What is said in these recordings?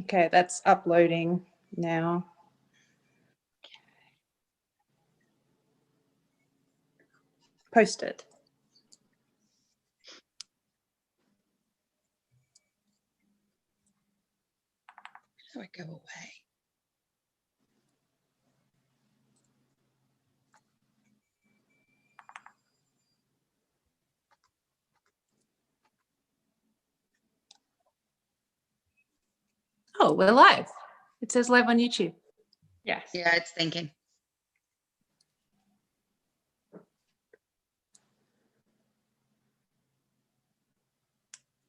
Okay, that's uploading now. Posted. How do I go away? Oh, we're live. It says live on YouTube. Yes. Yeah, it's thinking.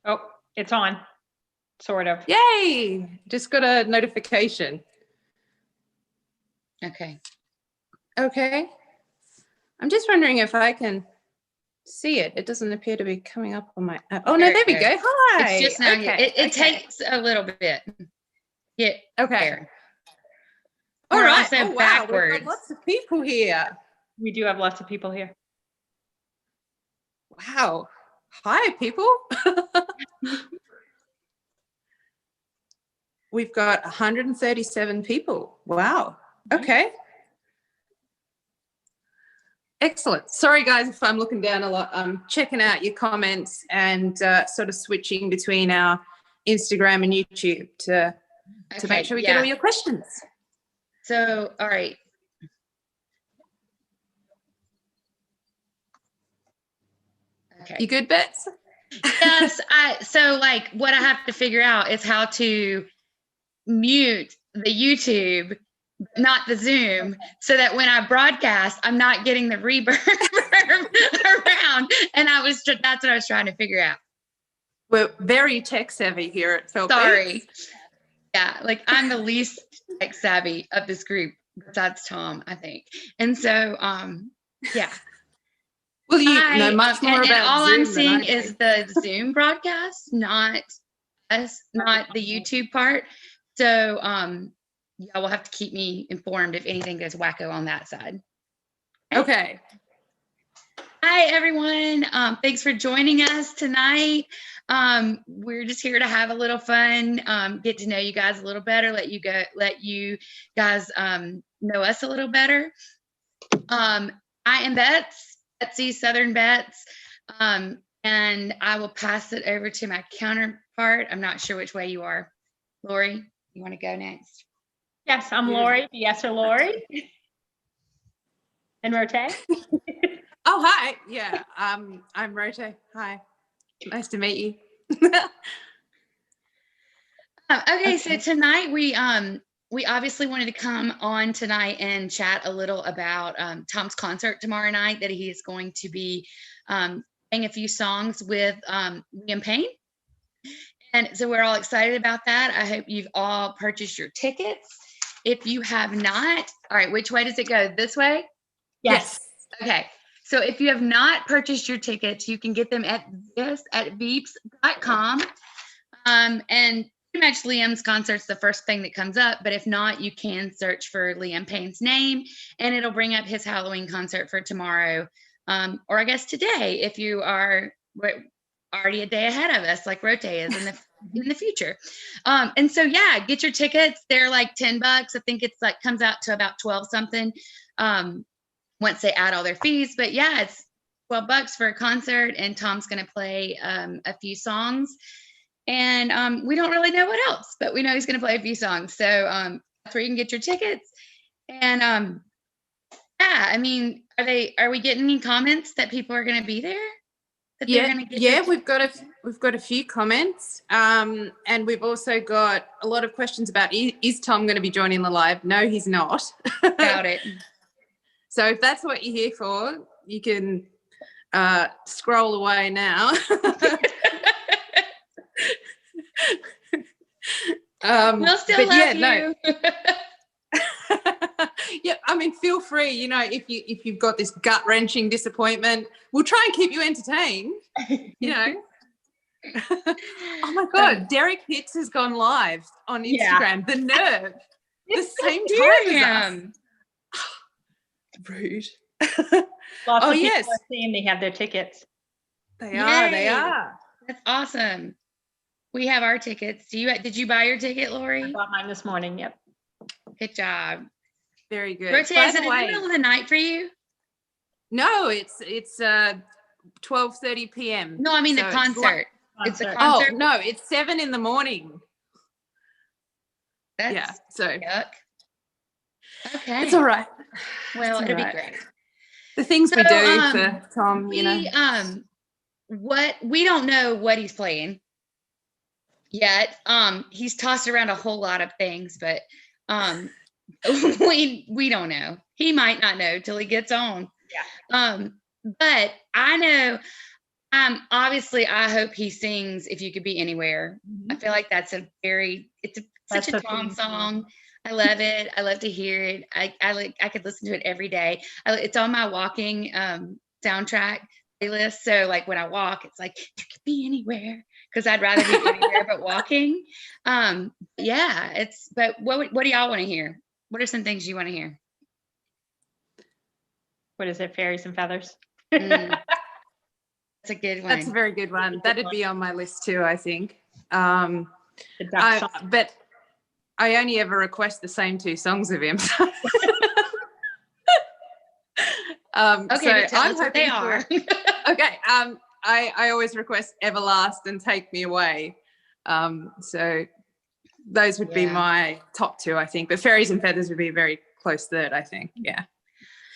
Oh, it's on. Sort of. Yay! Just got a notification. Okay. Okay. I'm just wondering if I can see it. It doesn't appear to be coming up on my app. Oh, no, there we go. Hi. It's just now. Okay. It takes a little bit. Yeah. Okay. There. All We're right. also Oh, wow. backwards. We've got lots of people here. We do have lots of people here. Wow. Hi, people. We've got 137 people. Wow. Okay. Excellent. Sorry, guys, if I'm looking down a lot. I'm checking out your comments and sort of switching between our Instagram and YouTube to make sure we get all your questions. So, all right. Okay. You good, Bets? Yes. So like what I have to figure out is how to mute the YouTube, not the Zoom, so that when I broadcast, I'm not getting the reverb around. And that's what I was trying to figure out. We're very tech savvy here at Feltbeats. Sorry. Yeah, like I'm the least tech savvy of this group besides Tom, I think. And so, yeah. Well, you know much more about and all Zoom I'm than seeing I do. is the Zoom broadcast, not us, not the YouTube part. So, yeah, we'll have to keep me informed if anything goes wacko on that side. Okay. Hi, everyone. Thanks for joining us tonight. We're just here to have a little fun, get to know you guys a little better, let you guys know us a little better. I am Betsy, Southern Bets, and I will pass it over to my counterpart. I'm not sure which way you are. Lori, you want to go next? Yes, I'm Lori, the Yes or Lori. And Rote. Oh, hi. Yeah, I'm Rote. Hi. Nice to meet you. Okay, so tonight we obviously wanted to come on tonight and chat a little about Tom's concert tomorrow night that he is going to be playing a few songs with Liam Payne. And so we're all excited about that. I hope you've all purchased your tickets. If you have not, all right, which way does it go? This way? Yes. Okay. So if you have not purchased your tickets, you can get them at veeps.com. And pretty much Liam's concert's the first thing that comes up, but if not, you can search for Liam Payne's name and it'll bring up his Halloween concert for tomorrow. Or I guess today, if you are already a day ahead of us, like Rote is in the future. And so, yeah, get your tickets. They're like $10. I think it's like comes out to about 12 something once they add all their fees. But yeah, it's $12 for a concert and Tom's going to play a few songs. And we don't really know what else, but we know he's going to play a few songs. So that's where you can get your tickets. And yeah, I mean, are we getting any comments that people are going to be there? Yeah, we've got a few comments, and we've also got a lot of questions about is Tom going to be joining the live? No, he's not. Doubt it. So if that's what you're here for, you can scroll away now. We'll still love you. Yeah, I mean, feel free. You know, if you've got this gut wrenching disappointment, we'll try and keep you entertained. You know. Oh my God, Derek Hitz has gone live on Instagram. Yeah. The nerve. The same time as us. Rude. Lots of people are seeing they have their tickets. They are. That's awesome. We have our tickets. Did you buy your ticket, I Lori? bought mine this morning. Yep. Good job. Very good. Rotate, is it in the middle of the night for you? No, it's 12:30 p.m. No, I mean the So concert. It's a Concert. concert. Oh no, it's 7 in the morning. That's Yeah, so yuck. Okay. it's all right. Well, It's it'll all right. be great. The things we So, do for Tom, you know. We don't know what he's playing yet. He's tossed around a whole lot of things, but we don't know. He might not know till he gets on. Yeah. But I know. Obviously, I hope he sings "If You Could Be Anywhere." I feel like that's such a Tom song. I love it. I love to hear it. I could listen to it every day. It's on my walking soundtrack playlist. So like when I walk, it's like "You Could Be Anywhere" because I'd rather be anywhere but walking. Yeah. But what do y'all want to hear? What are some things you want to hear? What is it? Fairies and Feathers. That's a good one. That's a very good one. That'd be on my list too, I think. The duck song. But I only ever request the same 2 songs of him. Okay, so but tell I'm us what they hoping are. Okay. I always request Everlast and Take Me Away. So those would be my top 2, I think. But Fairies and Feathers would be a very close third, I think. Yeah.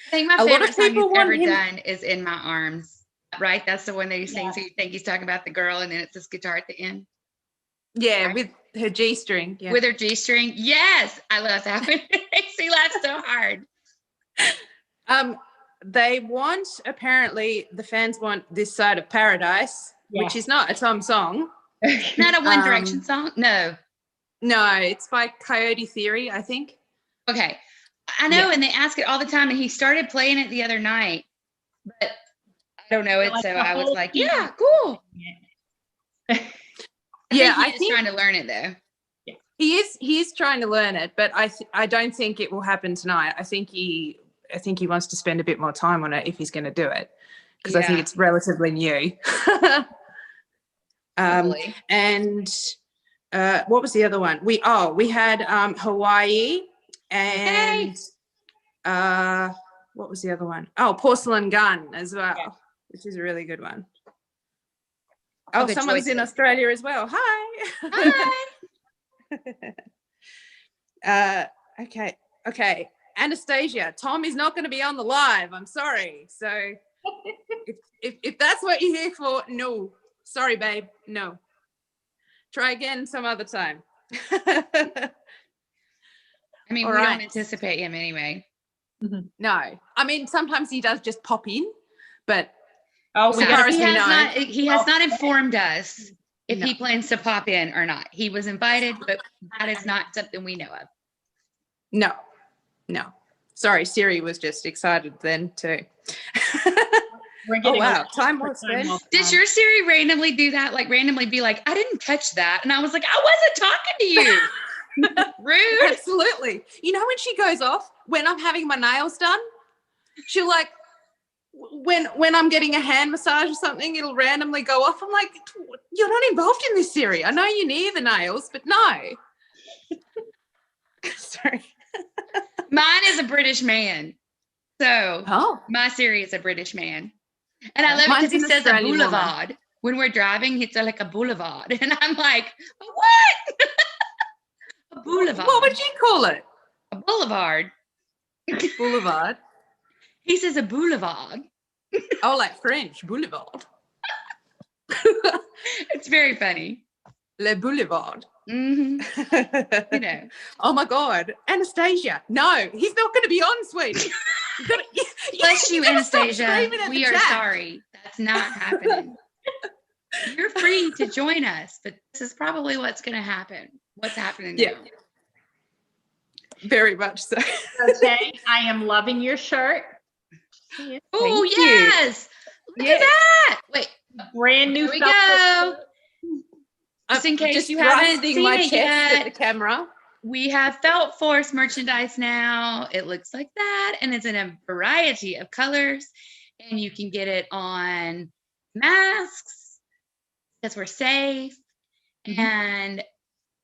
I think my favorite song he's ever done is "In My Arms." Right? That's the one that he sings. So you think he's talking about the girl, and then it's this guitar at the end. Yeah, right? With her G-string. Yeah. With her G-string. Yes, I love that one. It makes me laugh so hard. They apparently the fans want "This Side of Paradise," which is not a Tom song. Not a One Direction song? No, it's by Coyote Theory, I think. Okay. I know, and they ask it all the time, and he started playing it the other night, but I don't know it, so I was like, yeah, cool. I think he's trying to learn it though. Yeah. He is trying to learn it, but I don't think it will happen tonight. I think he wants to spend a bit more time on it if he's going to do it, because I think it's relatively new. And what was the other one? We had Hawaii, and what was the other one? Oh, Porcelain Gun as well, which is a really good one. Oh, someone's in Australia as well. Hi. Hi. Okay. Anastasia, Tom is not going to be on the live. I'm sorry. So if that's what you're here for, no. Sorry, babe. No. Try again some other time. I mean, we don't anticipate him anyway. Mm-hmm. No. I mean, sometimes he does just pop in, but he has not informed us if he plans to pop in or not. He was invited, but that is not something we know of. No. Sorry, Siri was just excited then too. Wow, time well spent. Did your Siri randomly do that? Like randomly be like, I didn't catch that. And I was like, I wasn't talking to you. Rude. Absolutely. You know when she goes off, when I'm having my nails done, she'll like, when I'm getting a hand massage or something, it'll randomly go off. I'm like, you're not involved in this, Siri. I know you're near the nails, but no. Sorry. Mine is a British man. So my Siri is a British man. And I love it because he says a boulevard. Woman. When we're driving, it's like a boulevard. And I'm like, what? A boulevard. What would you call it? A boulevard. Boulevard. He says a boulevard. Oh, like French, boulevard. It's very funny. Le boulevard. Mm-hmm. You know. Oh my God, Anastasia! No, he's not going to be on, sweetie. Bless you, Anastasia. We are sorry. That's not happening. You're free to join us, but this is probably what's going to happen. What's happening now? Very much so. Okay, I am loving your shirt. Oh yes! Look at that! Wait, brand new. Here we go. Just in case you haven't seen my it chest yet, at the camera. We have Felt Force merchandise now. It looks like that, and it's in a variety of colors. And you can get it on masks because we're safe. And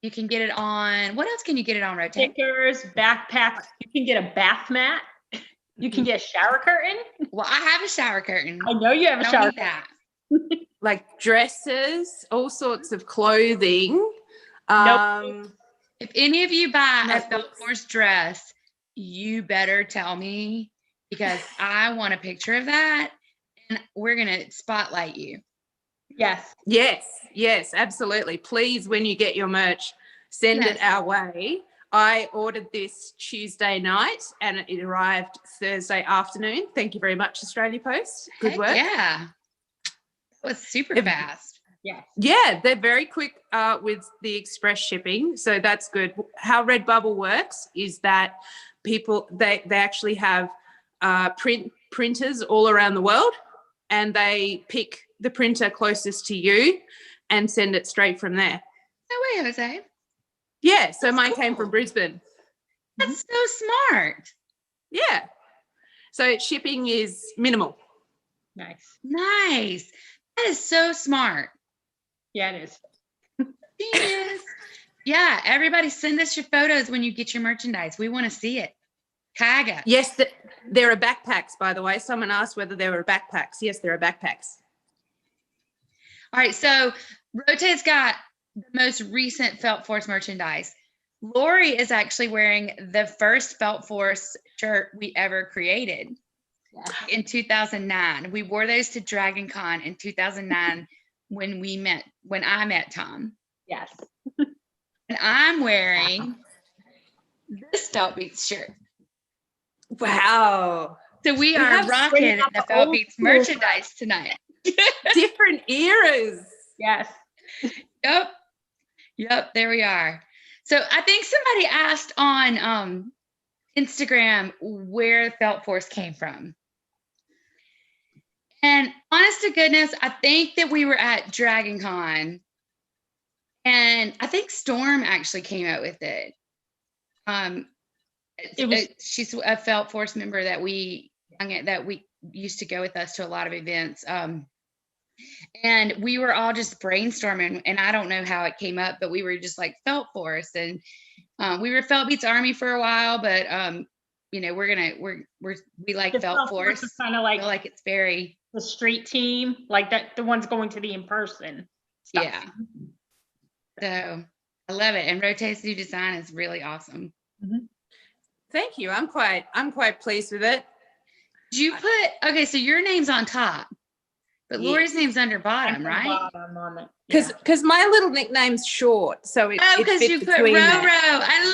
you can get it on, what else can you get it on, Rotate? Stickers, backpacks. You can get a bath mat. You can get a shower curtain. Well, I have a shower curtain. I know you have a I shower don't need curtain. that. Like dresses, all sorts of clothing. If any of you buy a Notebooks. Felt Force dress, you better tell me, because I want a picture of that and we're going to spotlight you. Yes. Absolutely. Please, when you get your merch, send it our way. I ordered this Tuesday night and it arrived Thursday afternoon. Thank you very much, Australia Post. Good work. Yeah. That was super fast. Yeah, they're very quick with the express shipping, so that's good. How Redbubble works is that people they actually have printers all around the world, and they pick the printer closest to you and send it straight from there. No way, Jose. Yeah, so mine came from Brisbane. That's so smart. Yeah, so shipping is minimal. Nice. That is so smart. Yeah, it is. Genius. Yeah, everybody send us your photos when you get your merchandise. We want to see it. Tag us. Yes, there are backpacks, by the way. Someone asked whether there were backpacks. Yes, there are backpacks. All right, so Rotate's got the most recent Felt Force merchandise. Lori is actually wearing the first Felt Force shirt we ever created in 2009. We wore those to Dragon Con in 2009 when I met Tom. Yes. And I'm wearing this Feltbeats shirt. Wow. So we are rocking the Feltbeats merchandise tonight. Different eras. Yes. Yep, there we are. So I think somebody asked on Instagram where Felt Force came from. And honest to goodness, I think that we were at Dragon Con, and I think Storm actually came out with it. She's a Felt Force member that we used to go with us to a lot of events. And we were all just brainstorming, and I don't know how it came up, but we were just like Felt Force, and we were Feltbeats Army for a while, but we like Felt Force. Kind of like, like it's very the street team, like that, the ones going to the in-person stuff. Yeah. So I love it, and Rotate's new design is really awesome. Thank you. I'm quite pleased with it. Did you so your name's on top, but Lori's name's under bottom, right? Because my little nickname's short, so it because you put Roro. I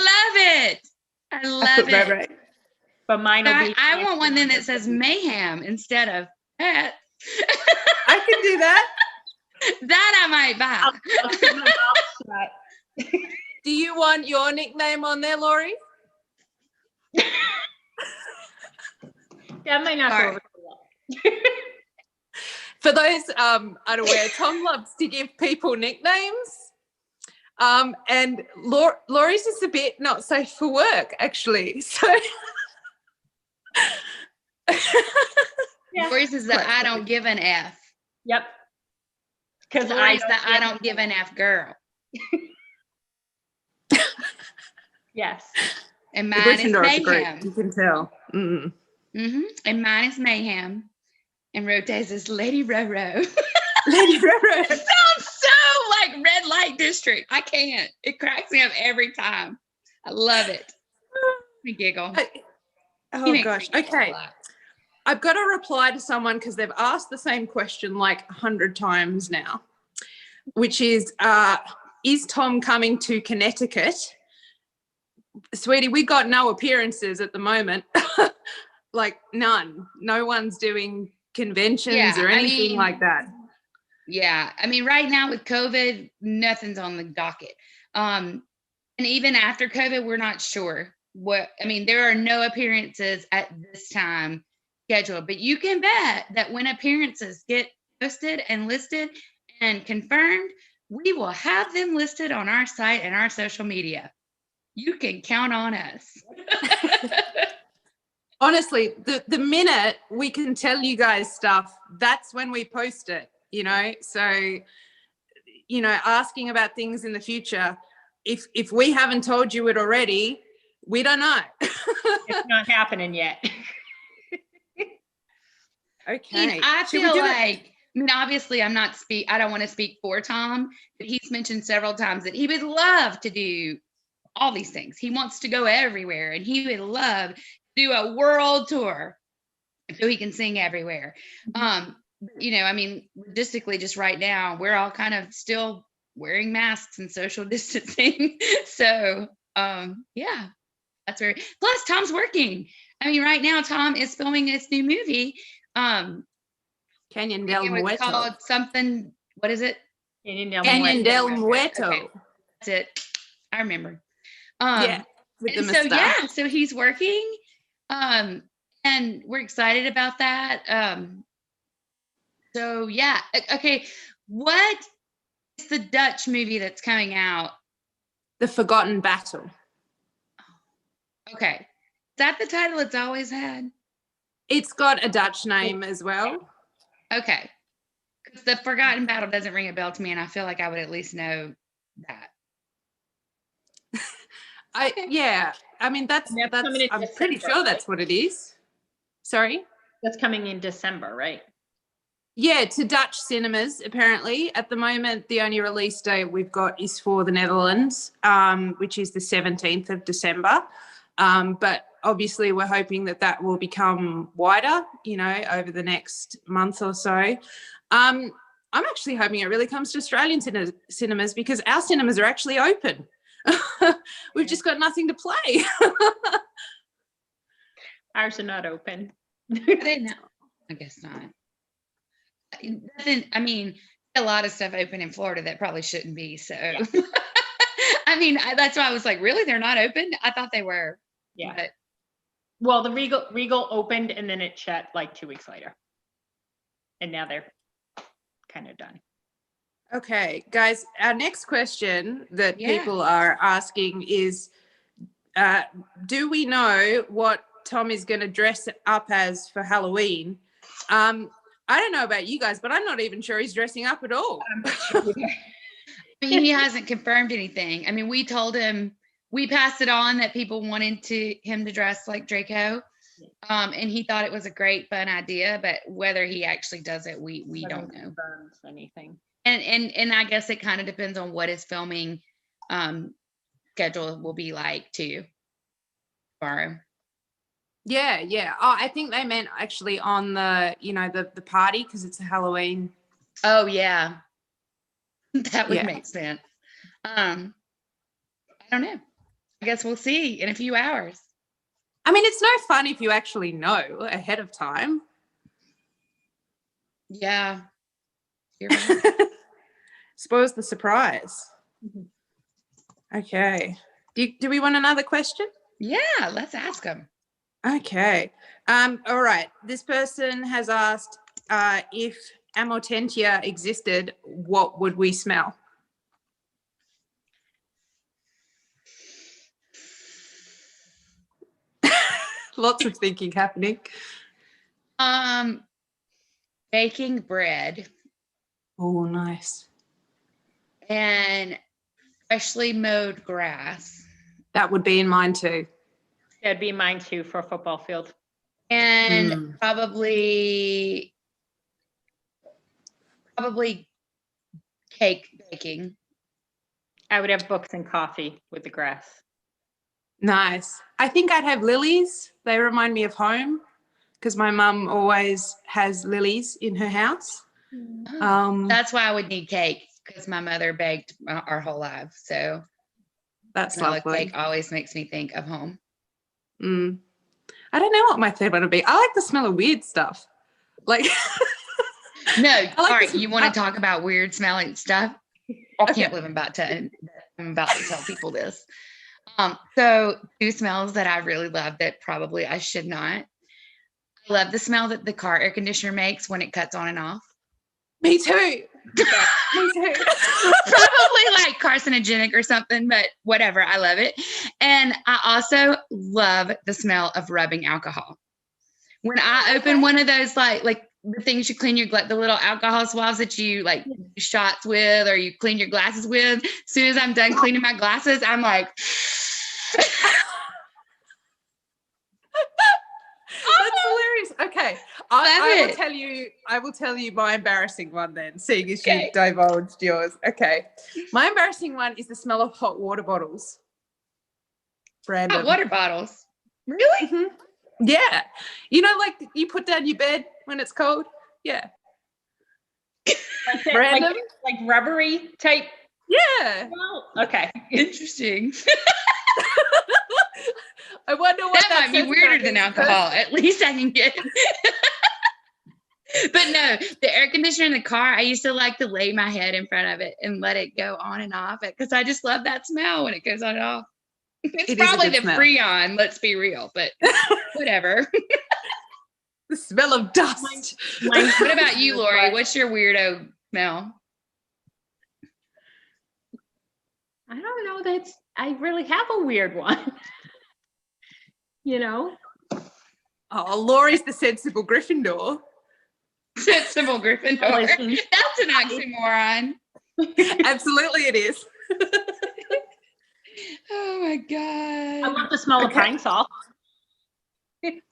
love it. Roro. But mine will be. I want one then that says Mayhem instead of Pet. I can do that. That I might buy. I'll keep my mouth shut. Do you want your nickname on there, Lori? That might not go over well. For those unaware, Tom loves to give people nicknames. And Laurie's is a bit not safe for work, actually. So Lori's is that I don't give an F. Yep. Because I don't give an F girl. Yes. And mine is Mayhem. You can tell. And mine is Mayhem. And Rotate's is Lady Roro. Lady Roro. It sounds so like Red Light District. I can't. It cracks me up every time. I love it. We giggle. Oh gosh. Okay. I've got to reply to someone because they've asked the same question like 100 times now, which is Tom coming to Connecticut? Sweetie, we got no appearances at the moment. Like none. No one's doing conventions or anything like that. Yeah. I mean, right now with COVID, nothing's on the docket. And even after COVID, we're not sure there are no appearances at this time scheduled, but you can bet that when appearances get posted and listed and confirmed, we will have them listed on our site and our social media. You can count on us. Honestly, the minute we can tell you guys stuff, that's when we post it, So, asking about things in the future, if we haven't told you it already, we don't know. It's not happening yet. Okay. I feel like, obviously I don't want to speak for Tom, but he's mentioned several times that he would love to do all these things. He wants to go everywhere, and he would love to do a world tour so he can sing everywhere. Logistically, just right now, we're all kind of still wearing masks and social distancing. So, yeah, that's where, plus Tom's working. Right now Tom is filming his new movie. Canyon del Muerto. It's called something, what is it? Canyon del Muerto. Okay. That's it. I remember. With the mustache. So he's working. And we're excited about that. Okay. What is the Dutch movie that's coming out? The Forgotten Battle. Okay. Is that the title it's always had? It's got a Dutch name as well. Okay. Because the Forgotten Battle doesn't ring a bell to me, and I feel like I would at least know that. That's I'm pretty sure that's what it is. Sorry? That's coming in December, right? Yeah, to Dutch cinemas, apparently. At the moment, the only release date we've got is for the Netherlands, which is the 17th of December. But obviously, we're hoping that will become wider, over the next month or so. I'm actually hoping it really comes to Australian cinemas, because our cinemas are actually open. We've just got nothing to play. Ours are not open. I guess not. A lot of stuff open in Florida that probably shouldn't be. So, yeah. That's why I was like, really? They're not open? I thought they were. Yeah. But, well, the Regal opened, and then it shut like 2 weeks later. And now they're kind of done. Okay, guys, our next question that people are asking is, do we know what Tom is going to dress up as for Halloween? I don't know about you guys, but I'm not even sure he's dressing up at all. He hasn't confirmed anything. We told him, we passed it on that people wanted him to dress like Draco. And he thought it was a great, fun idea, but whether he actually does it, we don't know. Anything. And I guess it kind of depends on what his filming schedule will be like too. Tomorrow. Yeah. Oh, I think they meant actually on the, the party, because it's a Halloween. Oh yeah, that would make sense. I don't know. I guess we'll see in a few hours. It's no fun if you actually know ahead of time. Yeah. You're right. Spoils the surprise. Mm-hmm. Okay. Do we want another question? Yeah, let's ask them. Okay. All right. This person has asked, if Amortentia existed, what would we smell? Lots of thinking happening. Baking bread. Oh, nice. And freshly mowed grass. That would be in mine too. That'd be mine too, for a football field. And probably cake baking. I would have books and coffee with the grass. Nice. I think I'd have lilies. They remind me of home, because my mum always has lilies in her house. That's why I would need cake, because my mother baked our whole life. So that's lovely. Cake always makes me think of home. I don't know what my third one would be. I like the smell of weird stuff. Like, no, all right. You want to talk about weird smelling stuff? I can't believe I'm about to tell people this. So 2 smells that I really love that probably I should not. I love the smell that the car air conditioner makes when it cuts on and off. Me too. Me too. Probably like carcinogenic or something, but whatever. I love it. And I also love the smell of rubbing alcohol. When I open one of those, like the things you clean the little alcohol swabs that you like do shots with, or you clean your glasses with. As soon as I'm done cleaning my glasses, I'm like, That's hilarious. Okay. I will tell you my embarrassing one then, seeing as you divulged yours. Okay. My embarrassing one is the smell of hot water bottles. Random. hot water bottles. Really? Mhm. Yeah. You know, like you put down your bed when it's cold. Yeah. Like that, Random. like rubbery type. Yeah. Well, okay. Interesting. I wonder what That might be says weirder about than this alcohol. person. At least I can get. But no, the air conditioner in the car, I used to like to lay my head in front of it and let it go on and off it, because I just love that smell when it goes on and off. It's It is a probably good the smell. Freon, let's be real, but whatever. The smell of dust. What about you, Lori? What's your weirdo smell? I don't know that I really have a weird one. You know? Oh, Laurie's the sensible Gryffindor. Sensible Gryffindor. That's an oxymoron. Absolutely it is. Oh my I God. love the smell of pine salt.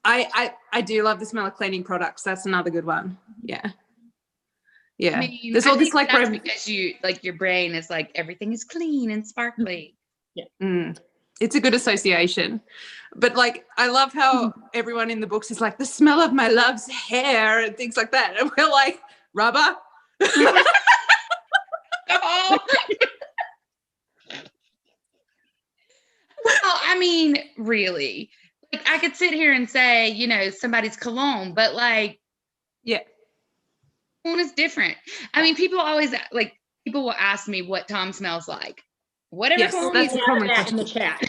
I do love the smell of cleaning products. That's another good one. Yeah. Yeah. I mean, There's all this think like that's because you like your brain is like everything is clean and sparkly. It's a good association. But like I love how everyone in the books is like the smell of my love's hair and things like that. And we're like, rubber. Oh. Well, I mean, really. Like I could sit here and say, you know, somebody's cologne, but like Yeah. cologne is different. I mean, people will ask me what Tom smells like. Whatever Yes, cologne that's he's a common That question. in the chat. I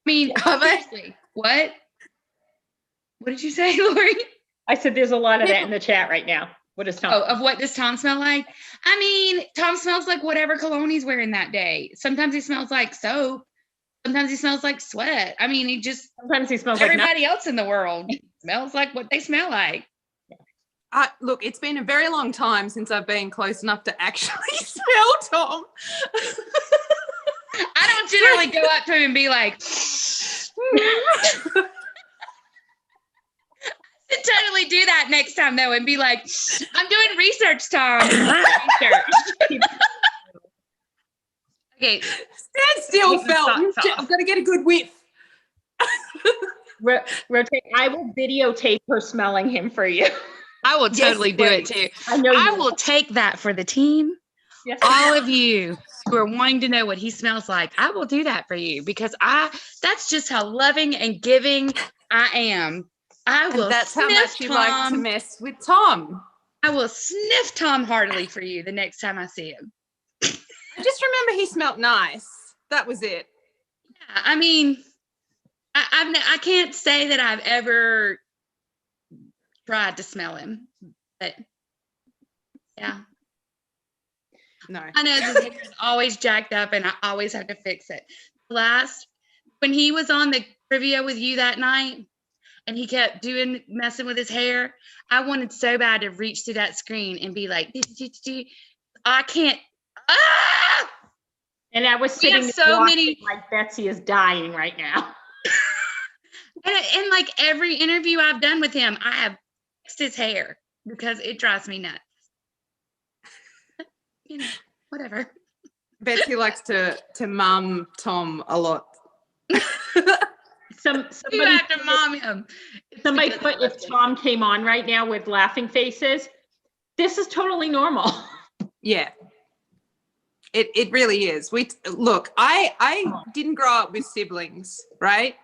mean, Are they? seriously, what? What did you say, Lori? I said there's a lot of that in the chat right now. What is Tom? Oh, of what does Tom smell like? I mean, Tom smells like whatever cologne he's wearing that day. Sometimes he smells like soap. Sometimes he smells like sweat. I mean, Sometimes he smells like everybody else in the world smells like what they smell like. Look, it's been a very long time since I've been close enough to actually smell Tom. I don't generally go up to him and be like, I should totally do that next time though, and be like, I'm doing research, Tom. Research. Okay. Stand still, Felton. I'm going to get a good whiff. Rotate. I will videotape her smelling him for you. I will totally do it too. I will take that for the team. Yes. All of you who are wanting to know what he smells like, I will do that for you, because that's just how loving and giving I am. That's how much you like to mess with Tom. I will sniff Tom heartily for you the next time I see him. I just remember he smelled nice. That was it. Yeah, I mean, I can't say that I've ever tried to smell him, but yeah. No. I know his hair is always jacked up and I always have to fix it. When he was on the trivia with you that night and he kept messing with his hair, I wanted so bad to reach to that screen and be like, I can't. Ah! And I was sitting so many like Betsy is dying right now. and like every interview I've done with him, I have fixed his hair because it drives me nuts. You know, whatever. Betsy likes to mum Tom a lot. Somebody have to mom him. Somebody put, if Tom came on right now with laughing faces, this is totally normal. Yeah. It really is. I didn't grow up with siblings, right?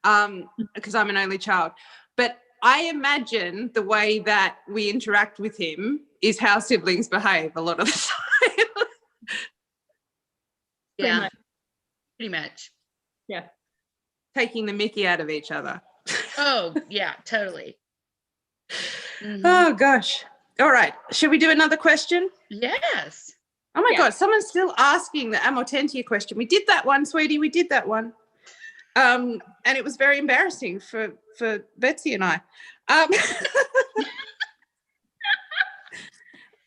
Because I'm an only child. But I imagine the way that we interact with him is how siblings behave a lot of the time. Yeah, pretty much. Yeah. Taking the mickey out of each other. Oh, yeah, totally. Mm-hmm. Oh, gosh. All right. Should we do another question? Yes. Oh, my God. Someone's still asking the Amortentia question. We did that one, sweetie. We did that one. And it was very embarrassing for Betsy and I.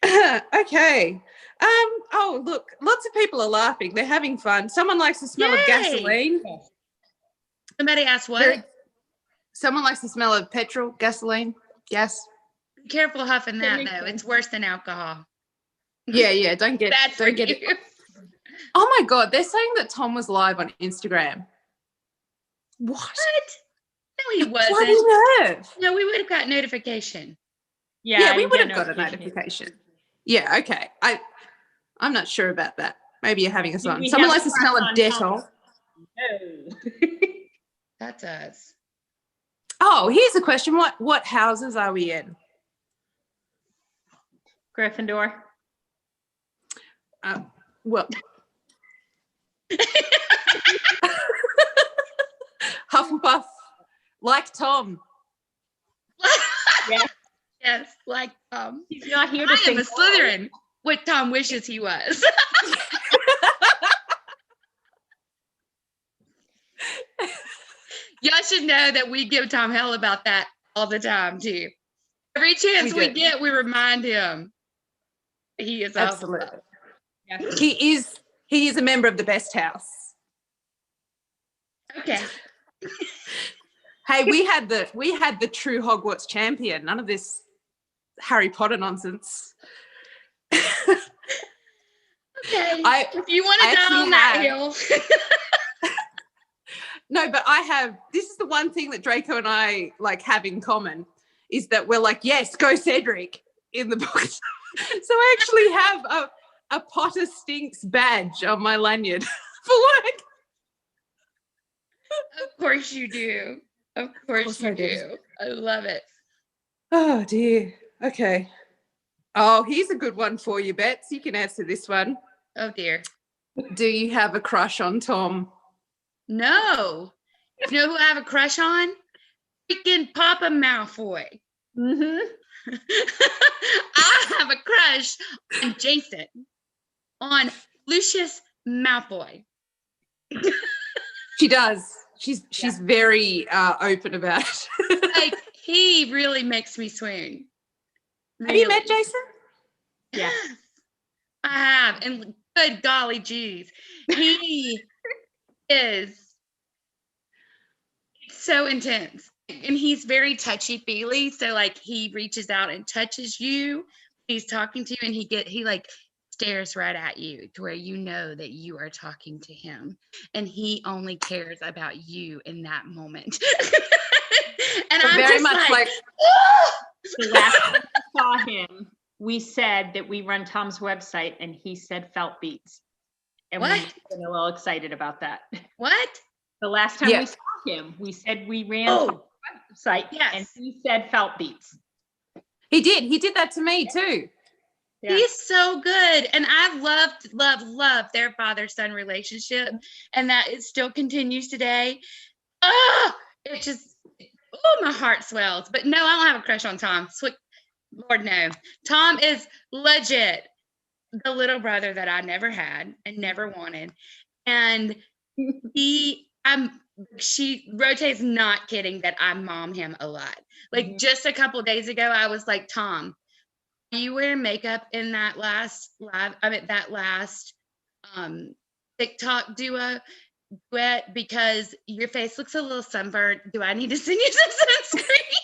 Okay. Oh, look, lots of people are laughing. They're having fun. Someone likes the smell of Yay. gasoline. Somebody asked what? Someone likes the smell of petrol, gasoline, gas. Be careful huffing that makes though. sense. It's worse than alcohol. Yeah. Don't get Bad for don't get you. it. Oh my God, they're saying that Tom was live on Instagram. What? No, he Bloody wasn't. nerve. No, we would have got notification. Yeah, we I would get have got a notification. Yeah, okay. I'm not sure about that. Maybe you're having us on. We Someone have likes a the smell crush of on Dettol. No. That's us. Oh, here's a question. What houses are we in? Gryffindor. Well, Hufflepuff, like Tom. Yes. Yes, like He's not here to I am sing. a Slytherin. What Tom wishes he was. Y'all should know that we give Tom hell about that all the time too. Every chance we do. get, we remind him he is a Absolutely. Yes. He is a member of the best house. Okay. Hey, we had the true Hogwarts champion. None of this Harry Potter nonsense. Okay. If you want to die on that hill. No, but this is the one thing that Draco and I like have in common is that we're like, yes, go Cedric in the book. So I actually have a Potter Stinks badge on my lanyard for work. Of course you do. Of course you do. I love it. Oh dear. Okay. Oh, here's a good one for you, Bets. You can answer this one. Oh dear. Do you have a crush on Tom? No. You know who I have a crush on? Freaking Papa Malfoy. Mm-hmm. I have a crush on Jason, on Lucius Malfoy. She does. She's very open about it. Like, he really makes me swoon. Have you met Jason? Yeah. I have. And good golly geez. He is so intense. And he's very touchy-feely. So like he reaches out and touches you. He's talking to you and he like stares right at you to where you know that you are talking to him. And he only cares about you in that moment. And I'm very just much like The last time we saw him, we said that we run Tom's website and he said Feltbeats. And What? we've been a little excited about that. What? The last time Yeah. we saw him, we said we ran Oh. Tom's website Yes. and he said Feltbeats. he did that to me too. Yeah. He's so good. And I love their father-son relationship. And that it still continues today. It just, my heart swells. But no, I don't have a crush on Tom. Lord, no. Tom is legit the little brother that I never had and never wanted. And Rote's not kidding that I mom him a lot. Like just a couple of days ago, I was like, Tom, you wear makeup in that last TikTok duet because your face looks a little sunburned. Do I need to send you some sunscreen?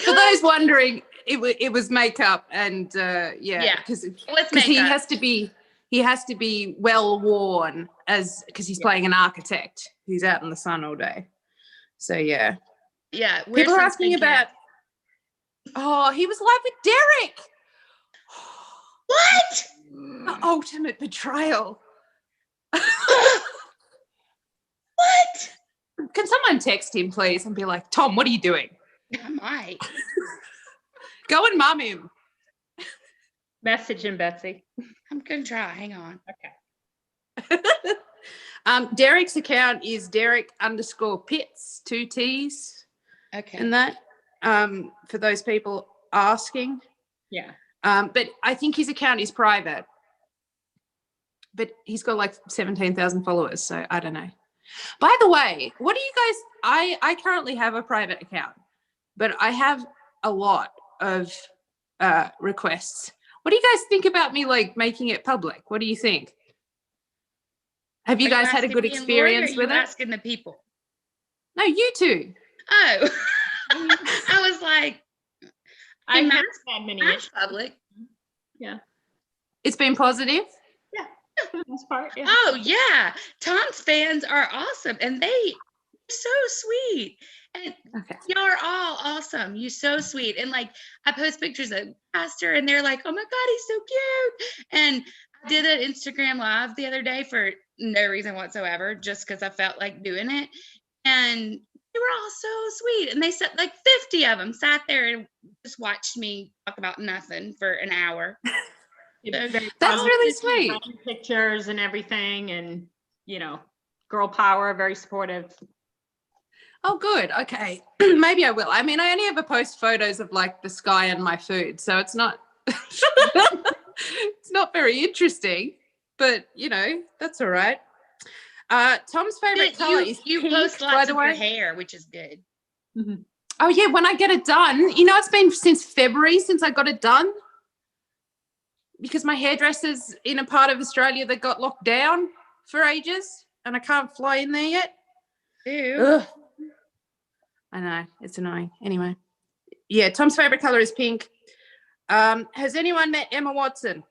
For those wondering, it was makeup and because he has to be well worn because he's playing an architect who's out in the sun all day. So yeah. Yeah. People are asking about. Oh, he was live with Derek. What? The ultimate betrayal. What? Can someone text him, please, and be like, Tom, what are you doing? I might. Go and mum him. Message him, Betsy. I'm gonna try. Hang on. Okay. Derek's account is Derek_Pitts, 2 T's. Okay. And that, for those people asking. Yeah. But I think his account is private. But he's got like 17,000 followers, so I don't know. By the way, what do you guys? I currently have a private account, but I have a lot of requests. What do you guys think about me like making it public? What do you think? Have you guys had a good experience with it? Asking the people. No, you two. Oh, I was like, I in haven't had many mine's issues. public. Yeah. It's been positive. Yeah. For the most part. Yeah. Oh yeah, Tom's fans are awesome, and they're so sweet. And Okay. y'all are all awesome. You're so sweet. And like, I post pictures of Pastor, and they're like, "Oh my God, he's so cute." And I did an Instagram live the other day for no reason whatsoever, just because I felt like doing it. And they were all so sweet. And they said like 50 of them sat there and just watched me talk about nothing for an hour. It's very That's positive, really sweet. funny pictures and everything, and girl power, very supportive. Oh, good. Okay. Maybe I will. I mean, I only ever post photos of like the sky and my food, so it's not it's not very interesting, but that's all right. Tom's favorite color is you pink, post by lots the of your way. hair, which is good. Mhm. Oh yeah, when I get it done. It's been since February since I got it done. Because my hairdresser's in a part of Australia that got locked down for ages and I can't fly in there yet. Ew. Ugh. I know, it's annoying. Anyway, yeah, Tom's favorite color is pink. Has anyone met Emma Watson?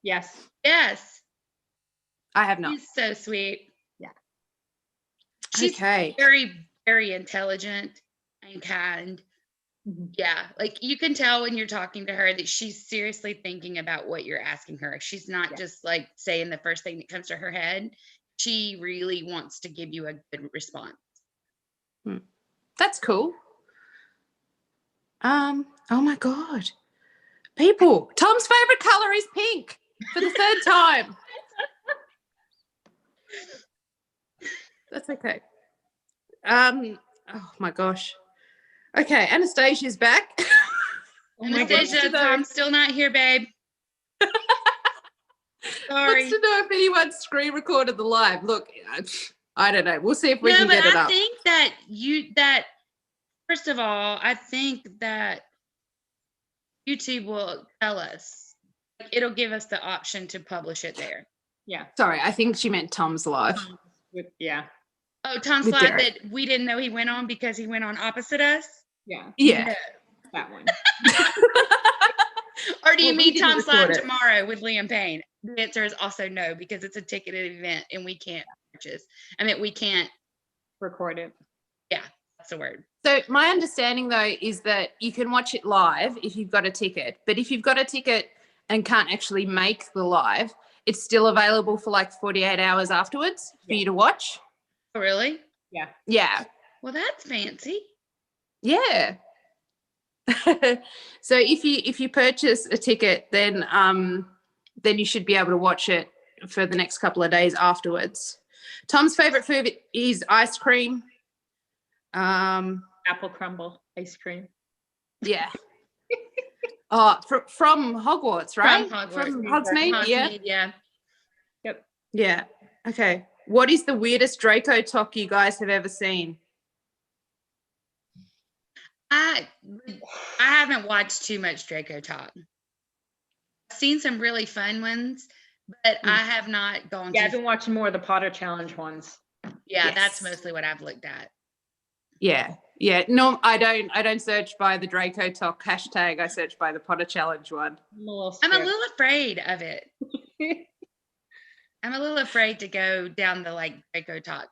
Yes. Yes. I have not. She's so sweet. Yeah. She's Okay. very, very intelligent and kind. Mhm. Yeah. Like you can tell when you're talking to her that she's seriously thinking about what you're asking her. She's not Yeah. just like saying the first thing that comes to her head. She really wants to give you a good response. That's cool. Oh my God. People, Tom's favorite color is pink for the third time. That's okay. Oh my gosh. Okay, Anastasia's back. Oh my Anastasia, goodness. Tom's still not here, babe. Sorry. Wants to know if anyone screen recorded the live. Look, I don't know. We'll see if we can get it up. I think that first of all, I think that YouTube will tell us. Like, it'll give us the option to publish it there. Yeah. Sorry, I think she meant Tom's live. Yeah. Oh, Tom's With live Derek. that we didn't know he went on because he went on opposite us? Yeah. Yeah. That one. Or do you Well, we mean didn't Tom's record live it. tomorrow with Liam Payne? The answer is also no, because it's a ticketed event and we can't purchase. I mean, we can't. Record it. Yeah, that's the word. So my understanding though is that you can watch it live if you've got a ticket, but if you've got a ticket and can't actually make the live, it's still available for like 48 hours afterwards for you to watch. Oh, really? Yeah. Yeah. Well, that's fancy. Yeah. So if you purchase a ticket, then you should be able to watch it for the next couple of days afterwards. Tom's favorite food is ice cream. Apple crumble ice cream. Yeah. From Hogwarts, right? From Hogwarts. From Hogsmeade, yeah. Hogsmeade, yeah. Yep. Yeah. Okay. What is the weirdest Draco talk you guys have ever seen? I haven't watched too much Draco Talk. I've seen some really fun ones, but I have not gone Yeah, I've to. been watching more of the Potter Challenge ones. Yeah, Yes. that's mostly what I've looked at. Yeah. Yeah. No, I don't search by the Draco Talk hashtag. I search by the Potter Challenge one. I'm a little afraid of it. I'm a little afraid to go down the like Draco Talk.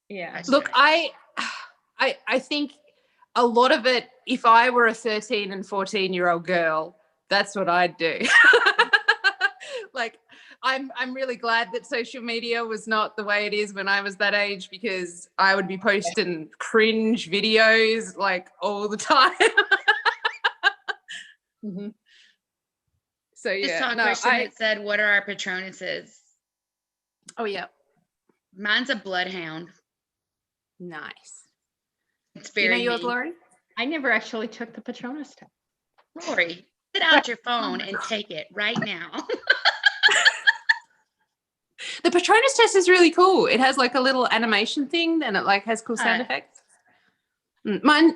Yeah. Look, I think a lot of it, if I were a 13 and 14-year-old girl, that's what I'd do. Like, I'm really glad that social media was not the way it is when I was that age, because I would be posting cringe videos like all the time. Mm-hmm. So Just yeah, saw a question that said, "What are our Patronuses?" Oh yeah, Mine's a bloodhound. nice. It's Do you very know yours, mean. Lori? I never actually took the Patronus test. Lori, get out your phone and take it right now. The Patronus test is really cool. It has like a little animation thing, and it like has cool sound Right. effects.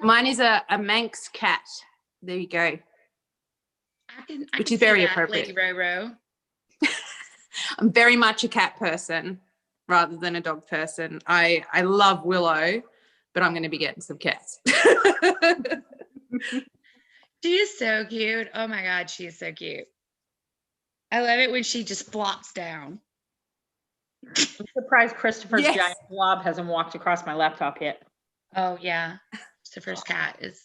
Mine is a Manx cat. There you go. I Which can is see very that, appropriate. Lady Roro. I'm very much a cat person rather than a dog person. I love Willow, but I'm going to be getting some cats. She is so cute. Oh my God, she is so cute. I love it when she just flops down. I'm surprised Christopher's Yes. giant blob hasn't walked across my laptop yet. Oh yeah, Christopher's cat is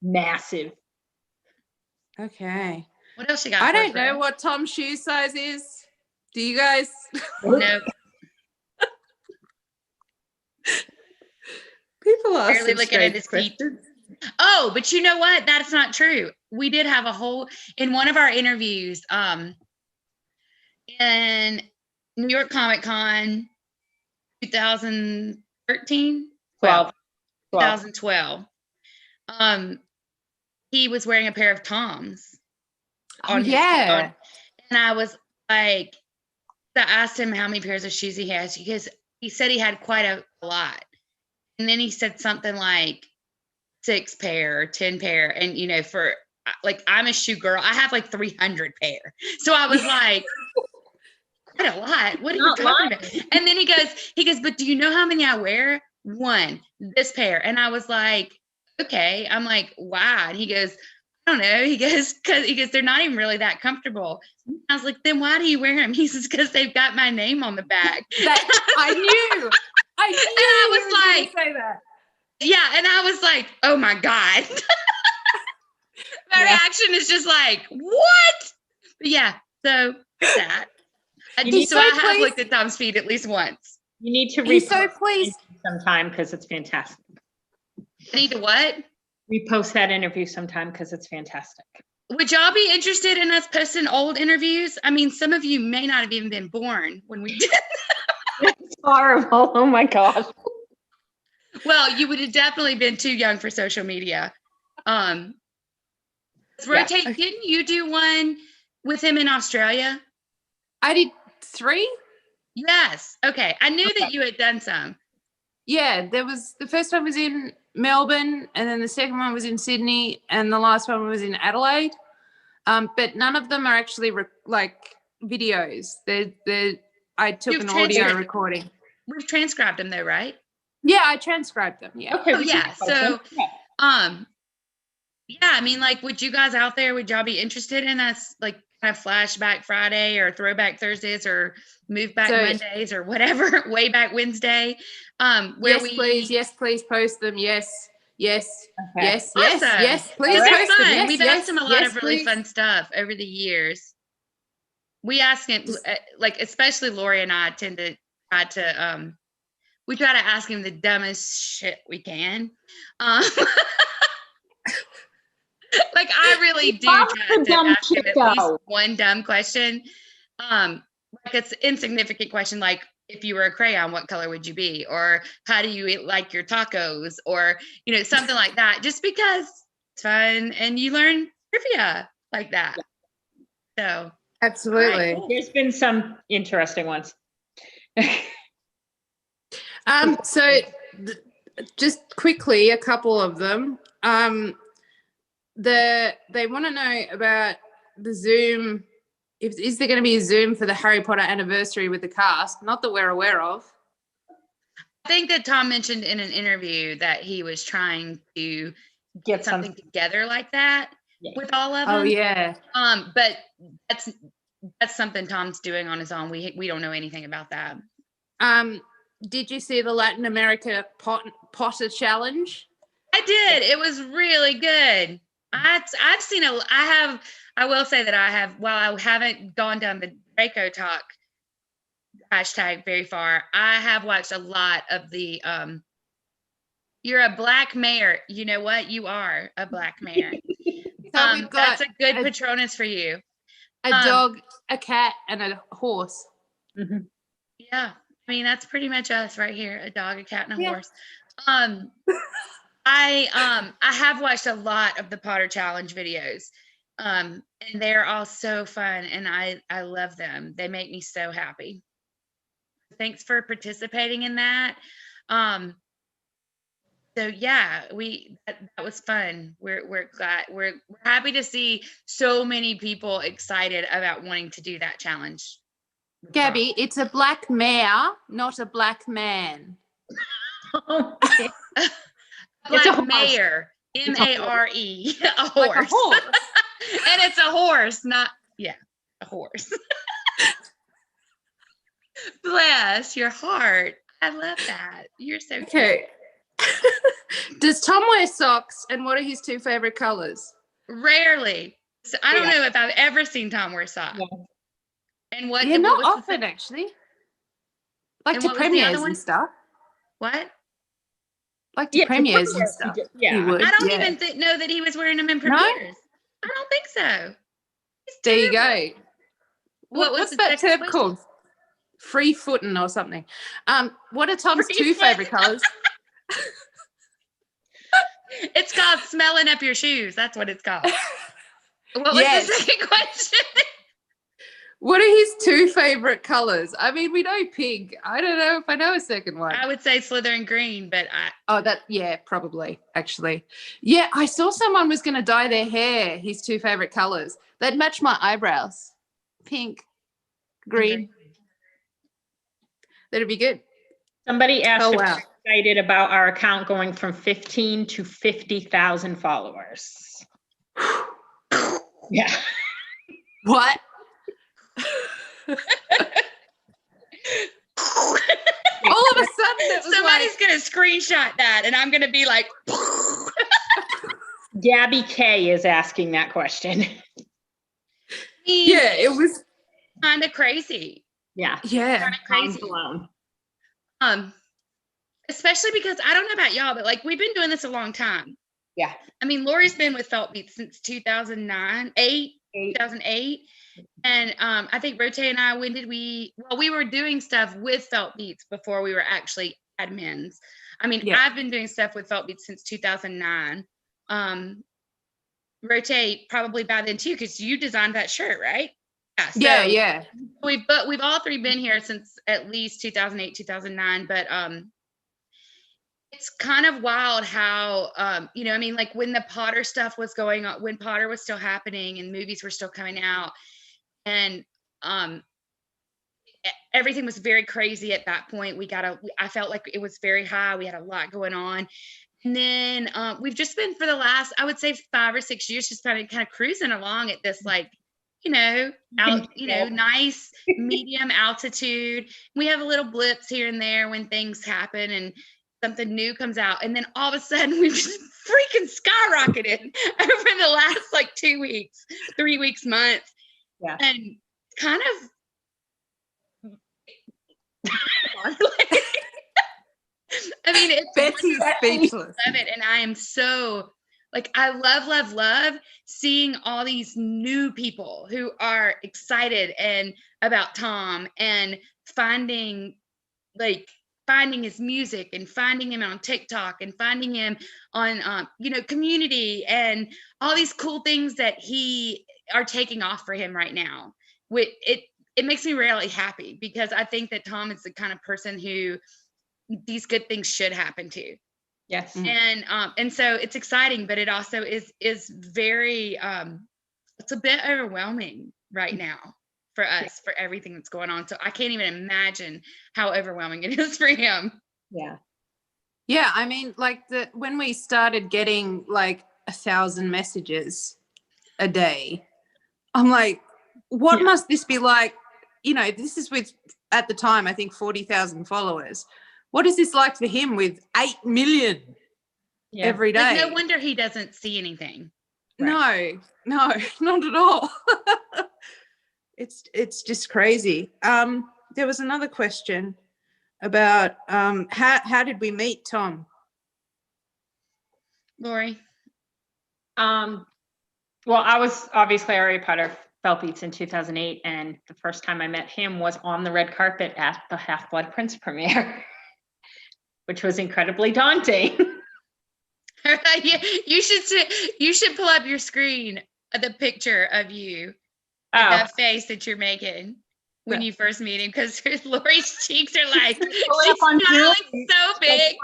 Massive. Okay. What else you got? I for us, don't know Ro? what Tom's shoe size is. Do you guys? Nope. People ask Barely some looking at strange his feet. questions. Oh, but you know what? That's not true. We did have a whole in one of our interviews, in New York Comic Con 2013, 12. 2012. He was wearing a pair of Toms. Oh, yeah. And I was like, I asked him how many pairs of shoes he has because he said he had quite a lot. And then he said something like 6 pair or 10 pair. And, you know, for like, I'm a shoe girl. I have like 300 pair. So I was like, quite a lot. What are you Not talking lying. about? And then he goes, but do you know how many I wear? 1, this pair. And I was like, okay. I'm like, why? And he goes, I don't know. He goes, they're not even really that comfortable. I was like, then why do you wear them? He says, because they've got my name on the back. I knew. I knew. And I was you were gonna like, say that. yeah. And I was like, oh my God. My Yeah. reaction is just like, what? But yeah. So it's that. He's So so I have pleased. looked at Tom's feet at least once. You need to He's so repost pleased. sometime because it's fantastic. I need to what? Repost that interview sometime because it's fantastic. Would y'all be interested in us posting old interviews? I mean, some of you may not have even been born when we did. It's horrible. Oh my gosh. Well, you would have definitely been too young for social media. Rotate, didn't you do one with him in Australia? I did 3. Yes. Okay. I knew that you had done some. Yeah, the first one was in Melbourne, and then the second one was in Sydney, and the last one was in Adelaide. But none of them are actually like videos. I took an audio recording. We've transcribed them though, right? Yeah, I transcribed them. Yeah. Okay. Oh yeah. So, yeah, I mean, like, would you guys out there, would y'all be interested in us, like, kind of flashback Friday or throwback Thursdays or move back Mondays or whatever, way back Wednesday? Yes, please post them. Yes. Okay. Yes, Awesome. please They're post them. fun. Yes, We've asked them a lot of really fun stuff over the years. We ask him, like, especially Lori and I tend to try to, we try to ask him the dumbest shit we can. Like, I really do try to ask him at least one dumb question. Like, it's an insignificant question, like, if you were a crayon, what color would you be? Or how do you eat, like, your tacos? Or, you know, something like that, just because it's fun and you learn trivia like that. So absolutely. Right. There's been some interesting ones. So just quickly, a couple of them. They want to know about the Zoom. Is there going to be a Zoom for the Harry Potter anniversary with the cast? Not that we're aware of. I think that Tom mentioned in an interview that he was trying to get something together like that with all of them. Oh yeah. But that's something Tom's doing on his own. We don't know anything about that. Did you see the Latin America Potter challenge? I did. It was really good. I've seen I will say that I have, while I haven't gone down the Draco Talk hashtag very far, I have watched a lot of the you're a black mayor. You know what? You are a black mayor. So we've got that's a good Patronus for you. A dog, a cat, and a horse. Mm-hmm. Yeah. I mean, that's pretty much us right here. A dog, a cat, and a horse. I have watched a lot of the Potter Challenge videos. And they're all so fun, and I love them. They make me so happy. Thanks for participating in that. So yeah, that was fun. We're glad we're happy to see so many people excited about wanting to do that challenge. Gabby, it's a black mare, not a black man. It's a Black horse. mare, It's a horse. M-A-R-E, a horse. Like a horse. And it's a horse, not a horse. Bless your heart. I love that. You're so cute. Okay. Does Tom wear socks, and what are his 2 favorite colors? Rarely. So I don't know if I've ever seen Tom wear socks. Yeah. And what? Yeah, what not was the often actually. Like And to what was the other premieres one? and stuff. What? Like to Yeah, premieres and premieres, stuff. yeah. He would. I don't yeah. even know that he was wearing them in No? premieres. I don't think so. He's There you terrible. go. What was What's the that second term question? called? Free footing or something. What are Tom's Free 2 foot. favorite colors? It's called smelling up your shoes. That's what it's called. What was Yes. the second question? What are his 2 favorite colors? I mean, we know pink. I don't know if I know a second one. I would say Slytherin green, but Probably, actually. Yeah, I saw someone was going to dye their hair, his 2 favorite colors. They'd match my eyebrows. Pink, green. That'd be good. Somebody asked Oh, if wow. we're excited about our account going from 15 to 50,000 followers. Yeah. What? All of a sudden, it was somebody's gonna screenshot that, and I'm gonna be like, Gabby K is asking that question. yeah, it was. kind of crazy. Yeah. Yeah. Kind of crazy. Alone. Especially because I don't know about y'all, but like we've been doing this a long time. Yeah. I mean, Lori's been with Feltbeats since 2008. And I think Rote and I, we were doing stuff with Feltbeats before we were actually admins. I mean, Yeah. I've been doing stuff with Feltbeats since 2009. Rote probably by then too, because you designed that shirt, right? Yeah. We've all 3 been here since at least 2008, 2009, but it's kind of wild how I mean, like when the Potter stuff was going on, when Potter was still happening and movies were still coming out, and everything was very crazy at that point. I felt like it was very high. We had a lot going on. And then we've just been for the last, I would say 5 or 6 years, just kind of cruising along at this, like, nice medium altitude. We have little blips here and there when things happen and something new comes out. And then all of a sudden we've just freaking skyrocketed over the last like 2 weeks, 3 weeks, month. Yeah. And kind of, I mean, it's Betsy's speechless. love it. And I am so like, I love seeing all these new people who are excited and about Tom and finding his music and finding him on TikTok and finding him on, community and all these cool things that he are taking off for him right now. It makes me really happy because I think that Tom is the kind of person who these good things should happen to. Yes. And so it's exciting, but it also is very it's a bit overwhelming right now for us, for everything that's going on. So I can't even imagine how overwhelming it is for him. Yeah, I mean, like when we started getting like 1,000 messages a day, I'm like, what must this be like? This is with, at the time, I think 40,000 followers. What is this like for him with 8 million every day? Like, no wonder he doesn't see anything. Right. No, not at all. It's just crazy. There was another question about how did we meet Tom? Lori? Well, I was obviously already part of Feltbeats in 2008, and the first time I met him was on the red carpet at the Half-Blood Prince premiere, which was incredibly daunting. You should pull up your screen the picture of you, that face that you're making when you first meet him, because Lori's cheeks are like, she's smiling so big.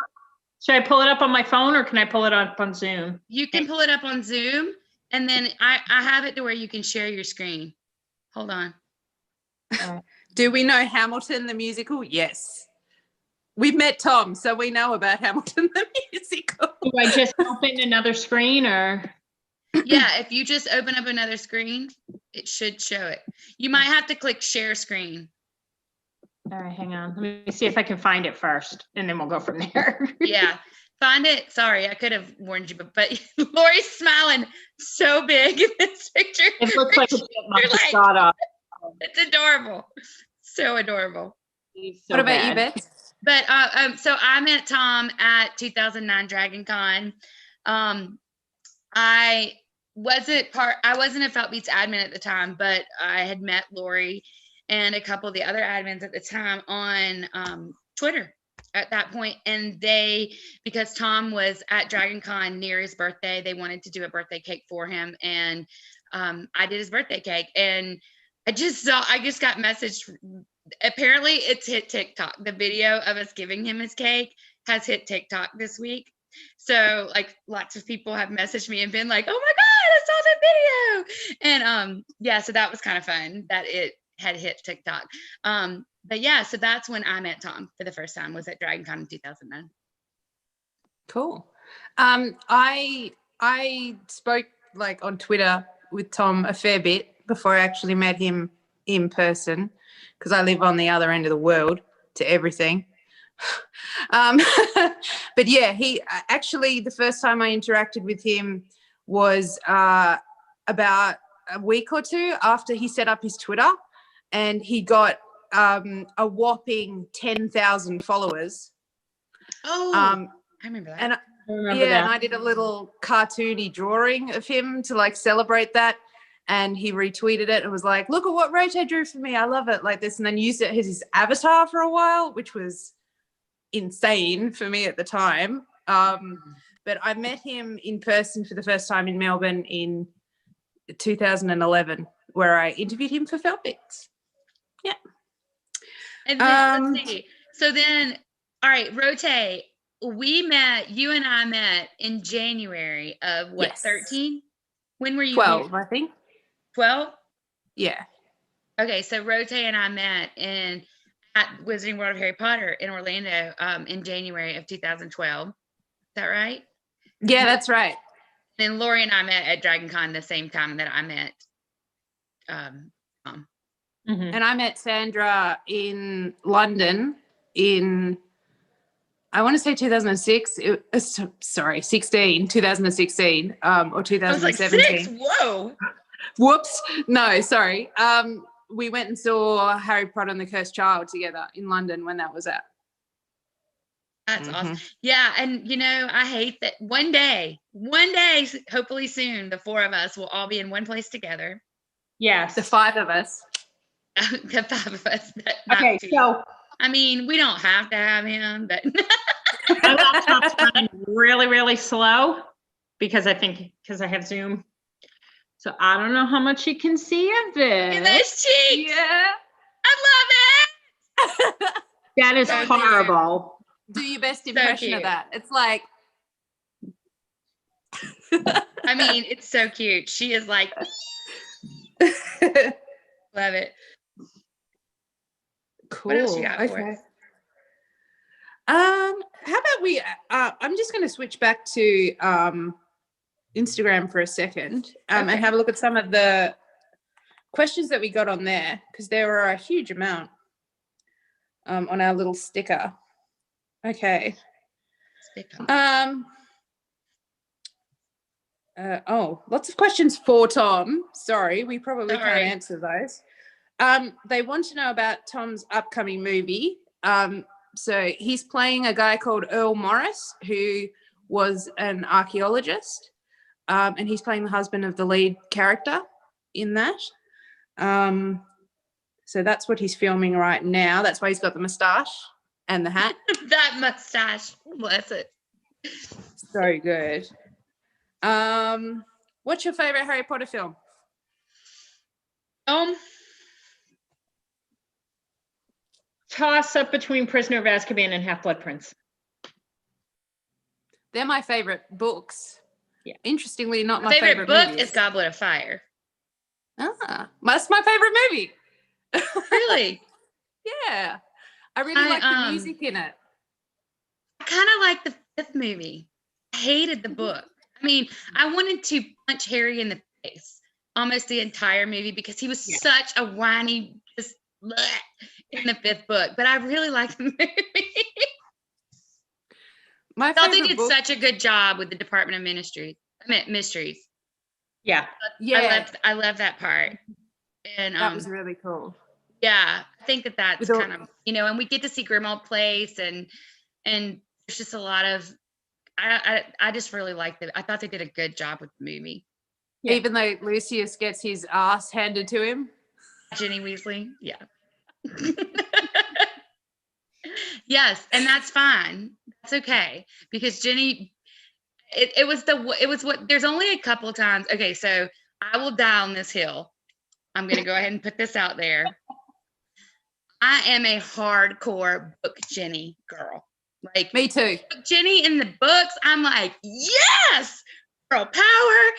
Should I pull it up on my phone or can I pull it up on Zoom? You can pull it up on Zoom, and then I have it to where you can share your screen. Hold on. Do we know Hamilton the musical? Yes. We've met Tom, so we know about Hamilton the musical. Do I just open another screen or? Yeah, if you just open up another screen, it should show it. You might have to click share screen. All right, hang on. Let me see if I can find it first, and then we'll go from there. Yeah, find it. Sorry, I could have warned you, but Lori's smiling so big in this picture. It looks like it's You're like, shot up. it's adorable. So adorable. So what about you, bad. Beth? But so I met Tom at 2009 Dragon Con. I wasn't a Feltbeats admin at the time, but I had met Lori and a couple of the other admins at the time on Twitter at that point. And because Tom was at Dragon Con near his birthday, they wanted to do a birthday cake for him. And I did his birthday cake. And I just got messaged. Apparently it's hit TikTok. The video of us giving him his cake has hit TikTok this week. So like lots of people have messaged me and been like, oh my God, I saw that video. And yeah, so that was kind of fun that it had hit TikTok. But yeah, so that's when I met Tom for the first time, was at Dragon Con in 2009. Cool. I spoke like on Twitter with Tom a fair bit before I actually met him in person, because I live on the other end of the world to everything. But yeah, he actually, the first time I interacted with him was about a week or two after he set up his Twitter, and he got a whopping 10,000 followers. Oh, I remember that. And And I did a little cartoony drawing of him to like celebrate that. And he retweeted it and was like, look at what Rote drew for me. I love it like this. And then used it as his avatar for a while, which was insane for me at the time. But I met him in person for the first time in Melbourne in 2011, where I interviewed him for Feltbeats. Yeah. And then, let's see. So then, all right, Rote, you and I met in January of what, Yes. 13? When were you 12, here? I think. 12? Yeah. Okay, so Rote and I met at Wizarding World of Harry Potter in Orlando in January of 2012. Is that right? Yeah, that's right. And Lori and I met at Dragon Con the same time that I met Tom. And I met Sandra in London in, I want to say 2006. 2016 or 2017. I was like, 6? Whoa. Whoops. No, sorry. We went and saw Harry Potter and the Cursed Child together in London when that was out. That's awesome. Yeah, and you know, I hate that one day, hopefully soon, the 4 of us will all be in one place together. Yes. The 5 of us. The 5 of us. Okay, so I mean, we don't have to have him, but my laptop's running really, really slow because I have Zoom. So I don't know how much you can see of it. Look at those cheeks. Yeah. I love it. That is So horrible. Do your best impression of cute. that. It's like. I mean, it's so cute. She is like, love it. Cool. What else you got for us? How about we? I'm just going to switch back to Instagram for a second and have a look at some of the questions that we got on there, because there were a huge amount on our little sticker. Okay. Lots of questions for Tom. Sorry, we probably can't answer those. They want to know about Tom's upcoming movie. So he's playing a guy called Earl Morris, who was an archaeologist, and he's playing the husband of the lead character in that. So that's what he's filming right now. That's why he's got the moustache and the hat. That mustache, bless it. So good. What's your favorite Harry Potter film? Toss up between Prisoner of Azkaban and Half-Blood Prince. They're my favorite books. Yeah. Interestingly, not My my favorite book movies. is Goblet of Fire. That's my favorite movie. Really? Yeah. I really like the music in it. I kind of like the fifth movie. I hated the book. I mean, I wanted to punch Harry in the face almost the entire movie because he was such a whiny, just bleh, in the fifth book. But I really liked the movie. My I thought they favorite did book. such a good job with the Department of Mysteries. Yeah. Yeah. I love that part. And that was really cool. yeah, I think that's With all- kind of, and we get to see Grimmauld Place and there's just a lot of I just really liked it. I thought they did a good job with the movie. Yeah. Even though Lucius gets his ass handed to him. Ginny Weasley, yeah. Yes, and that's fine. That's okay because Ginny, it was what there's only a couple of times. Okay, so I will die on this hill. I'm gonna go ahead and put this out there. I am a hardcore book Ginny girl. Like Me too. Ginny in the books, I'm like, yes, girl power,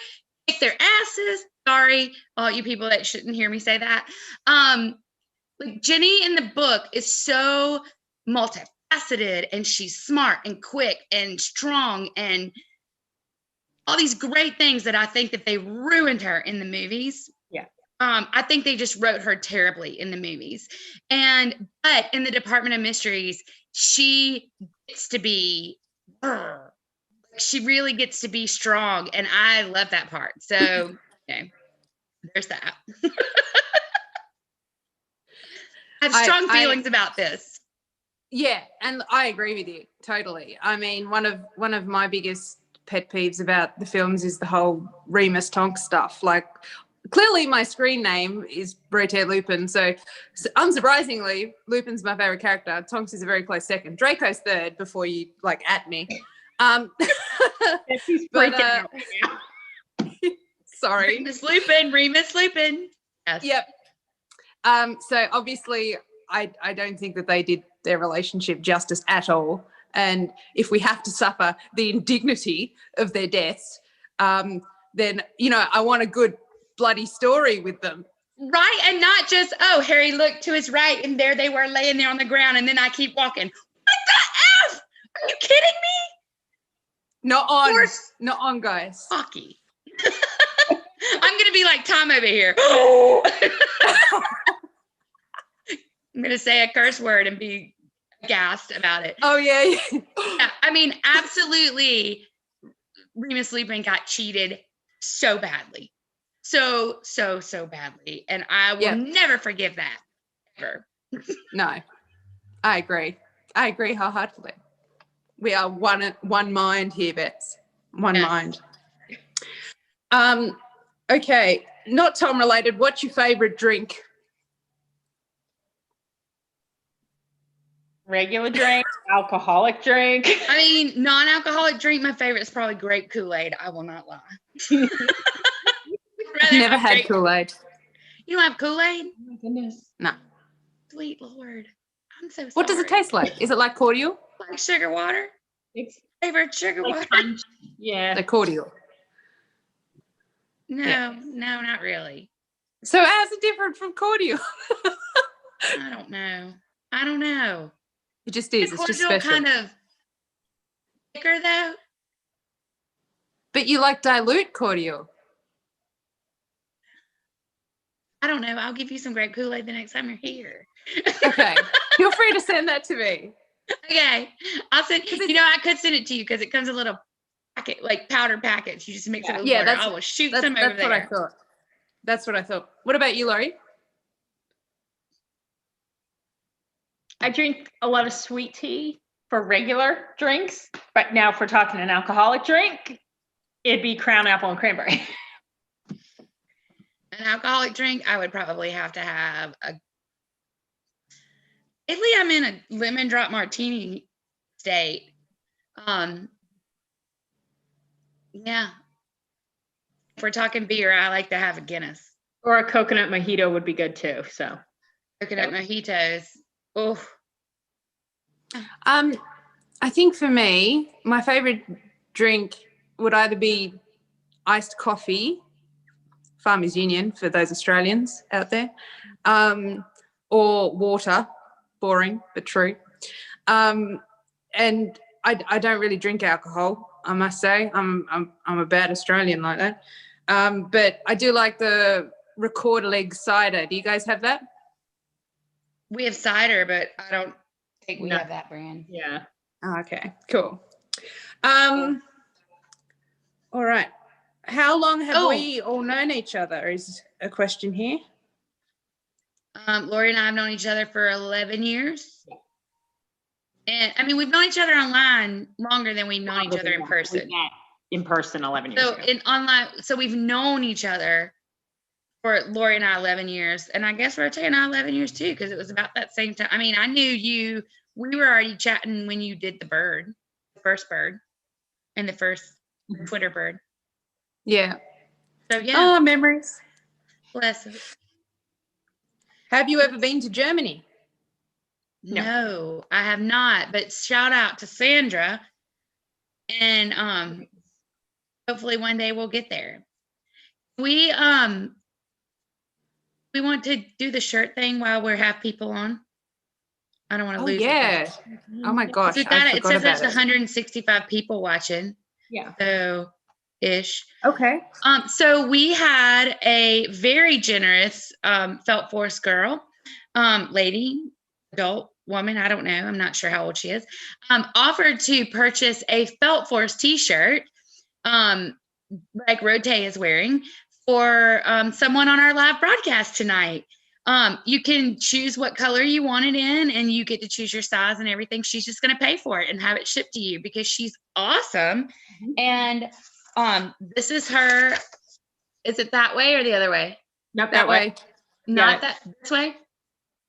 kick their asses. Sorry, all you people that shouldn't hear me say that. Like Ginny in the book is so multifaceted and she's smart and quick and strong and all these great things that I think that they ruined her in the movies. Yeah. I think they just wrote her terribly in the movies. But in the Department of Mysteries, she gets to be, she really gets to be strong. And I love that part. So, okay, there's that. I have strong feelings about this. Yeah, and I agree with you totally. I mean, one of my biggest pet peeves about the films is the whole Remus Tonks stuff. Like, clearly my screen name is Rotaire Lupin, so unsurprisingly, Lupin's my favorite character. Tonks is a very close second. Draco's third before you at me. She's freaking out right now. Sorry. Remus Lupin. Yes. Yep. So obviously I don't think that they did their relationship justice at all. And if we have to suffer the indignity of their deaths, then, I want a good bloody story with them. Right. And not just, Harry looked to his right and there they were laying there on the ground. And then I keep walking. What the F? Are you kidding me? Not on, guys. Hockey. I'm going to be like Tom over here. I'm going to say a curse word and be aghast about it. Oh, yeah. Yeah, I mean, absolutely. Remus Lupin got cheated so badly. So badly. And I will never forgive that. Ever. No, I agree. Wholeheartedly. We are one mind here, Bets. One mind. Okay, not Tom related. What's your favorite drink? Regular drink, alcoholic drink. I mean, non-alcoholic drink, my favorite is probably grape Kool-Aid. I will not lie. Never had Kool-Aid. You don't have Kool-Aid? Oh my goodness. No. Sweet Lord. I'm so sorry. What does it taste like? Is it like cordial? Like sugar water? It's Favorite sugar like water? punch. Yeah. The cordial. No, not really. So how's it different from cordial? I don't know. It just is. It's just special. Kind of thicker though. But you like dilute cordial. I don't know. I'll give you some grape Kool-Aid the next time you're here. Okay. Feel free to send that to me. Okay. I'll send, I could send it to you because it comes in a little packet, like powder packets. You just mix it with water. I will shoot some over there. That's what I thought. That's what I thought. What about you, Laurie? I drink a lot of sweet tea for regular drinks, but now if we're talking an alcoholic drink, it'd be Crown Apple and Cranberry. An alcoholic drink, I would probably have to have lately I'm in a lemon drop martini state. Yeah. If we're talking beer, I like to have a Guinness. Or a coconut mojito would be good too. So Coconut mojitos. Oh. I think for me, my favorite drink would either be iced coffee, Farmers Union for those Australians out there, or water, boring but true. And I don't really drink alcohol, I must say. I'm a bad Australian like that. But I do like the record leg cider. Do you guys have that? We have cider, but I don't think we No. have that brand. Yeah. Okay, cool. All right. How long have we all known each other is a question here. Lori and I have known each other for 11 years. And I mean, we've known each other online longer than we've known each other in person. We met in person 11 years So ago. in online, so we've known each other for Lori and I 11 years. And I guess Rote and I 11 years too, because it was about that same time. I mean, I knew you, we were already chatting when you did the first bird, and the first Twitter bird. Yeah. So yeah. Oh, memories. Bless it. Have you ever been to Germany? No, I have not, but shout out to Sandra, and hopefully one day we'll get there. We want to do the shirt thing while we have people on. I don't want to lose. Yeah. Oh my gosh, It I forgot says about there's it. 165 people watching. Yeah. So ish. Okay. So we had a very generous Felt Force girl, lady, adult woman, I don't know, I'm not sure how old she is, offered to purchase a Felt Force t-shirt, like Rote is wearing, for someone on our live broadcast tonight. You can choose what color you want it in, and you get to choose your size and everything. She's just going to pay for it and have it shipped to you because she's awesome. And this is her. Is it that way or the other way? Not That way. Not that this way.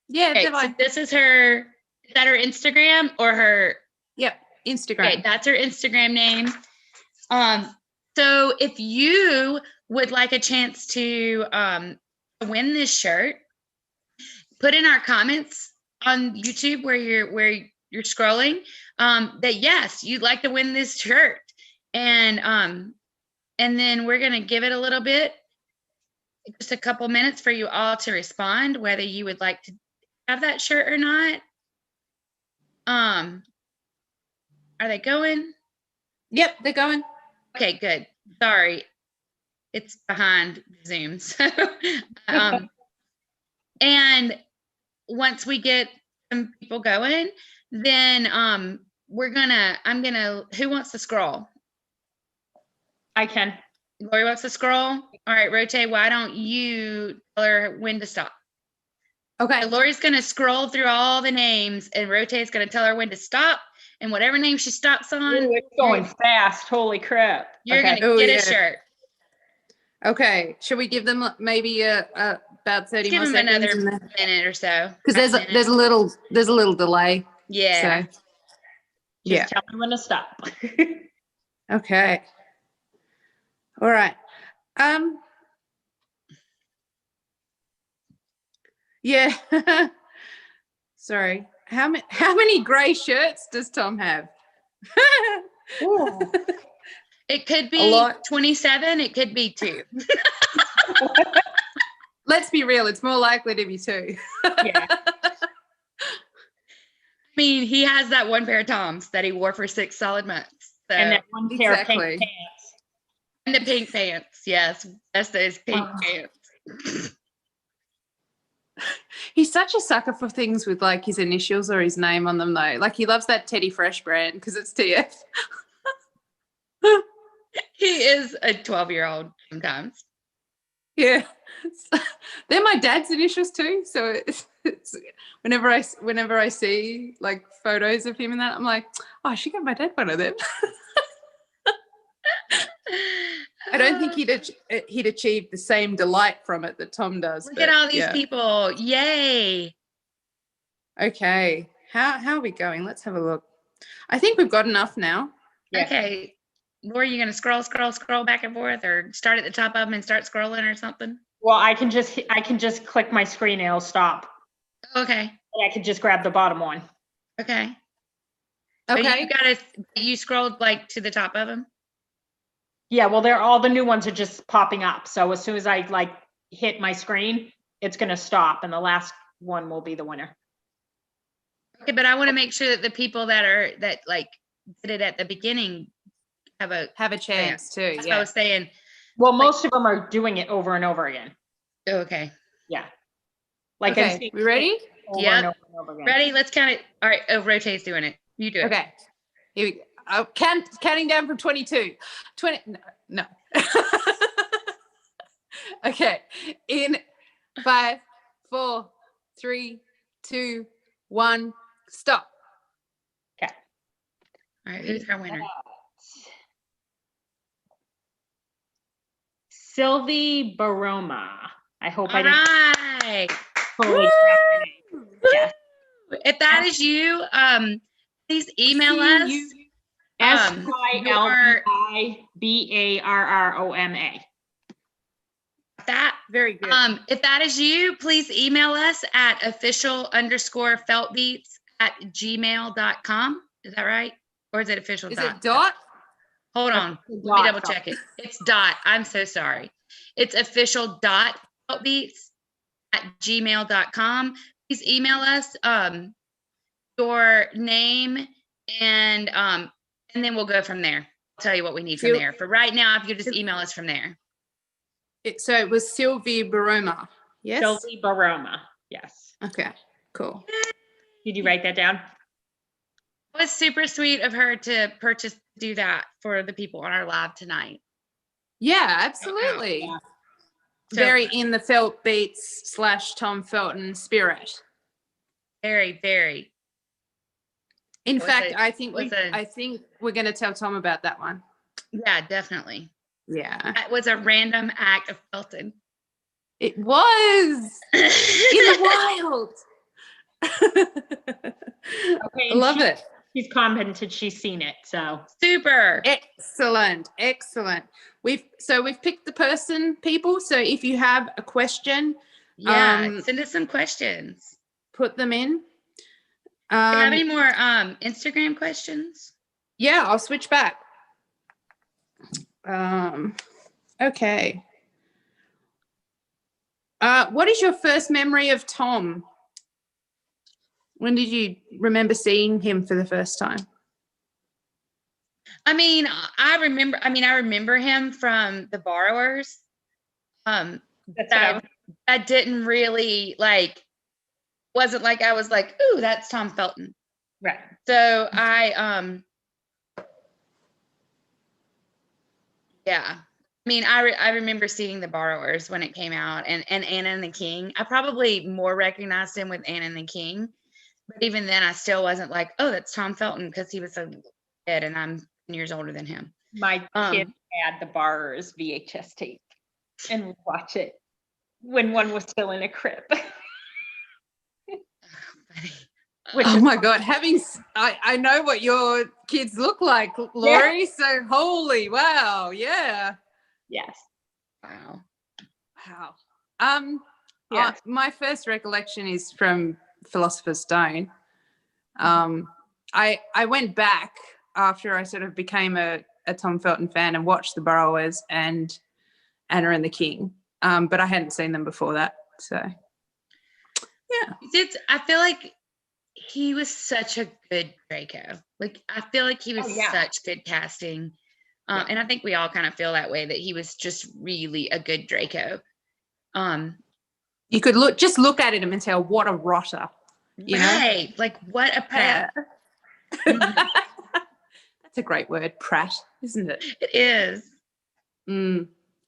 Yeah, Okay, that way. so this is her. Is that her Instagram or her? Yep, Instagram. Okay, that's her Instagram name. So if you would like a chance to win this shirt, put in our comments on YouTube where you're scrolling that yes, you'd like to win this shirt, and then we're gonna give it a little bit, just a couple minutes for you all to respond whether you would like to have that shirt or not. Are they going? Yep, they're going. Okay, good. Sorry, it's behind Zoom. So, and once we get some people going, then I'm gonna. Who wants to scroll? I can. Lori wants to scroll. All right, Rote, why don't you tell her when to stop? Okay. So Lori's gonna scroll through all the names, and Rote's gonna tell her when to stop. And whatever name she stops on, Ooh, it's going fast. Holy crap. you're Okay. gonna get a yeah. shirt. Okay. Should we give them maybe about 30 Give more them seconds? another minute or so. Because there's a little delay. Yeah. So, Just yeah. tell me when to stop. Okay. All right. Yeah. Sorry. How many gray shirts does Tom have? It could A be lot. 27. It could be 2. Let's be real. It's more likely to be 2. Yeah. I mean, he has that one pair of Toms that he wore for 6 solid months. So, And that one pair of pink Exactly. pants. and the pink pants. Yes, that's those pink Oh. pants. He's such a sucker for things with like his initials or his name on them though. Like he loves that Teddy Fresh brand because it's TF. He is a 12-year-old sometimes. Yeah. They're my dad's initials too. So it's whenever I see like photos of him and that, I'm like, oh, I should get my dad one of them. I don't think he'd achieve the same delight from it that Tom does. Look but, at all these yeah. people. Yay. Okay. How are we going? Let's have a look. I think we've got enough now. Yeah. Okay. Laura, you gonna scroll back and forth, or start at the top of them and start scrolling or something? Well, I can just click my screen and it'll stop. Okay. And I can just grab the bottom one. Okay. But Okay. you scrolled like to the top of them? Yeah, well, all the new ones are just popping up. So as soon as I like hit my screen, it's going to stop, and the last one will be the winner. Okay, but I want to make sure that the people that like did it at the beginning have a chance too. That's what I was saying. Well, most of them are doing it over and over again. Okay. Yeah. Like, Okay, we ready? Over Yep. and over and over again. Ready? Let's count it. All right. Oh, Rote's doing it. You do it. Okay. Here we go. Counting down from 22. 20. No. Okay. In 5, 4, 3, 2, 1. Stop. Okay. All right. Who's our winner? Sylvie Baroma. I hope I All didn't right. totally Yes. If that is you, please email us. SYLVIBARROMA. That Very good. If that is you, please email us at official_feltbeats@gmail.com. Is that right? Or is it official? Is it dot? Hold on. Let me double check it. It's dot. I'm so sorry. It's official.feltbeats@gmail.com. Please email us your name and then we'll go from there. I'll tell you what we need from there. For right now, if you just email us from there. So it was Sylvie Baroma. Yes. Sylvie Baroma. Yes. Okay. Cool. Did you write that down? It was super sweet of her to do that for the people on our live tonight. Yeah, absolutely. Yeah. Very in the Feltbeats / Tom Felton spirit. Very, very. In fact, I think we're going to tell Tom about that one. Yeah, definitely. Yeah. It was a random act of Felton. It was in the wild. Okay, I love it. She's commented she's seen it, so super excellent. We've picked the people. So if you have a question, send us some questions. Put them in. Do you have any more Instagram questions? Yeah, I'll switch back. Okay. What is your first memory of Tom? When did you remember seeing him for the first time? I remember him from The Borrowers. That didn't really wasn't like I was like, ooh, that's Tom Felton. Right. So I remember seeing The Borrowers when it came out and Anna and the King. I probably more recognized him with Anna and the King. But even then, I still wasn't like, oh, that's Tom Felton, because he was so dead and I'm 10 years older than him. My kid had The Borrowers VHS tape and would watch it when one was still in a crib. Oh my God, I know what your kids look like, Lori. Yeah. So holy wow, yeah. Yes. Wow. Yes. My first recollection is from Philosopher's Stone. I went back after I sort of became a Tom Felton fan and watched The Borrowers and Anna and the King, but I hadn't seen them before that. So yeah, I feel like he was such a good Draco. I feel like he was such good casting. And I think we all kind of feel that way, that he was just really a good Draco. You could look at him and tell what a rotter. You know? Like what a prat. That's a great word, prat, isn't it? It is.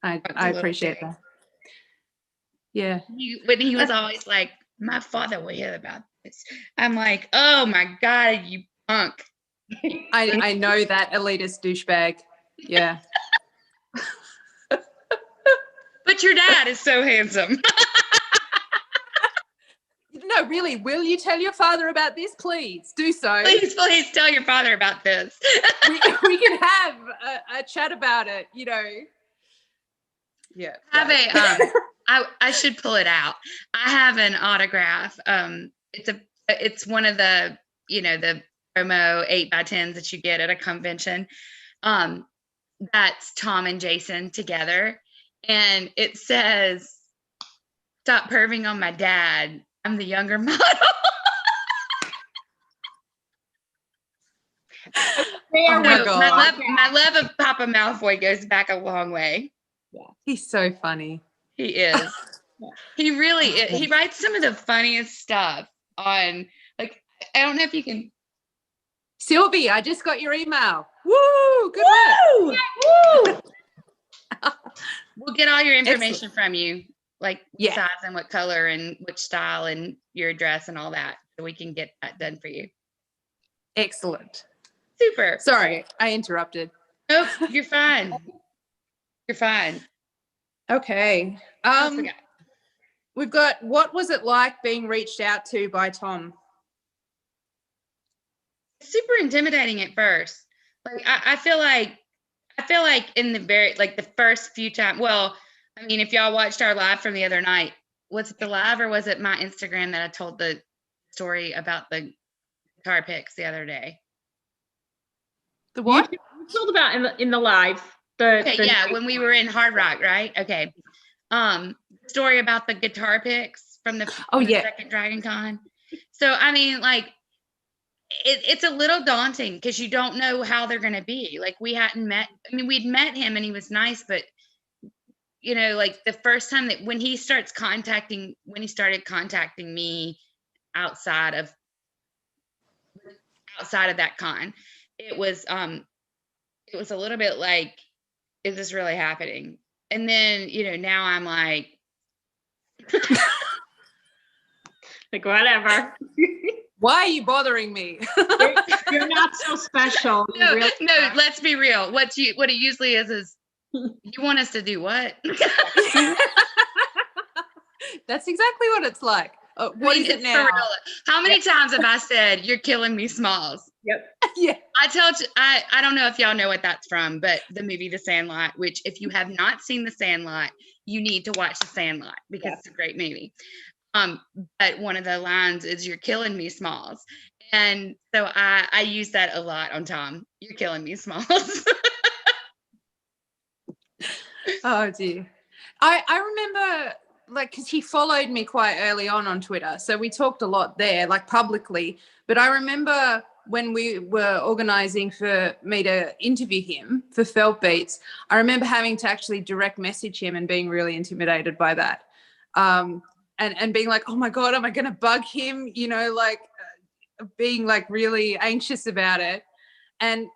I appreciate that. Yeah. When he was always like, my father will hear about this. I'm like, oh my God, you punk. I know that elitist douchebag. Yeah. But your dad is so handsome. No, really, will you tell your father about this? Please do so. Please tell your father about this. we can have a chat about it, you know. Yeah. I should pull it out. I have an autograph. It's one of the, the promo 8x10s that you get at a convention. that's Tom and Jason together. And it says, "Stop perving on my dad. I'm the younger model." Oh my God. My love of Papa Malfoy goes back a long way. He's so funny. He is. He really is. He writes some of the funniest stuff on, like, I don't know if you can. Sylvie, I just got your email. Woo! Good work. Woo! We'll get all your information from you, like Yeah. size and what color and which style and your address and all that, so we can get that done for you. Excellent. Super. Sorry, I interrupted. Nope, you're fine. You're fine. Okay. What else we got? We've got, what was it like being reached out to by Tom? Super intimidating at first. Like I feel like in the first few times. Well, I mean, if y'all watched our live from the other night, was it the live or was it my Instagram that I told the story about the guitar picks the other day? The what? You told about in the live. When we were in Hard Rock, right? Okay. Story about the guitar picks from the second Dragon Con. So I mean, like, it's a little daunting because you don't know how they're going to be. Like, we'd met him and he was nice, but you know, like the first time when he started contacting me outside of that con, it was a little bit like, is this really happening? And then, you know, now I'm like, like, whatever. Why are you bothering me? You're not so special. No, let's be real. What it usually is you want us to do what? That's exactly what it's like. What is it now? How many times have I said, "You're killing me, Smalls"? Yep. Yeah. I don't know if y'all know what that's from, but the movie The Sandlot, which if you have not seen The Sandlot, you need to watch The Sandlot because it's a great movie. But one of the lines is, "You're killing me, Smalls." And so I use that a lot on Tom. "You're killing me, Smalls." Oh dear. I remember, like, because he followed me quite early on Twitter, so we talked a lot there, like publicly. But I remember when we were organizing for me to interview him for Feltbeats, I remember having to actually direct message him and being really intimidated by that. And being like, oh my God, am I going to bug him? You know, like being like really anxious about it. And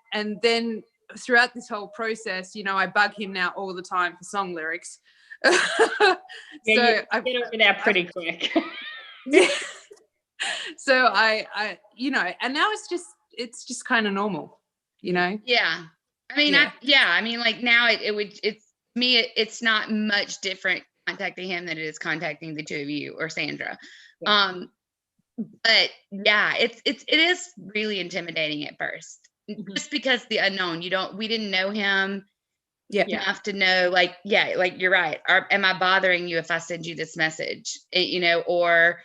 then throughout this whole process, you know, I bug him now all the time for song lyrics. I get over that pretty quick. Yeah. So I, you know, and now it's just kind of normal, you know? Yeah. I mean, I mean, like now it's not much different contacting him than it is contacting the two of you or Sandra. Yeah. But yeah, it is really intimidating at first, just because the unknown. We didn't know him enough to know, like, you're right. Am I bothering you if I send you this message? You know, or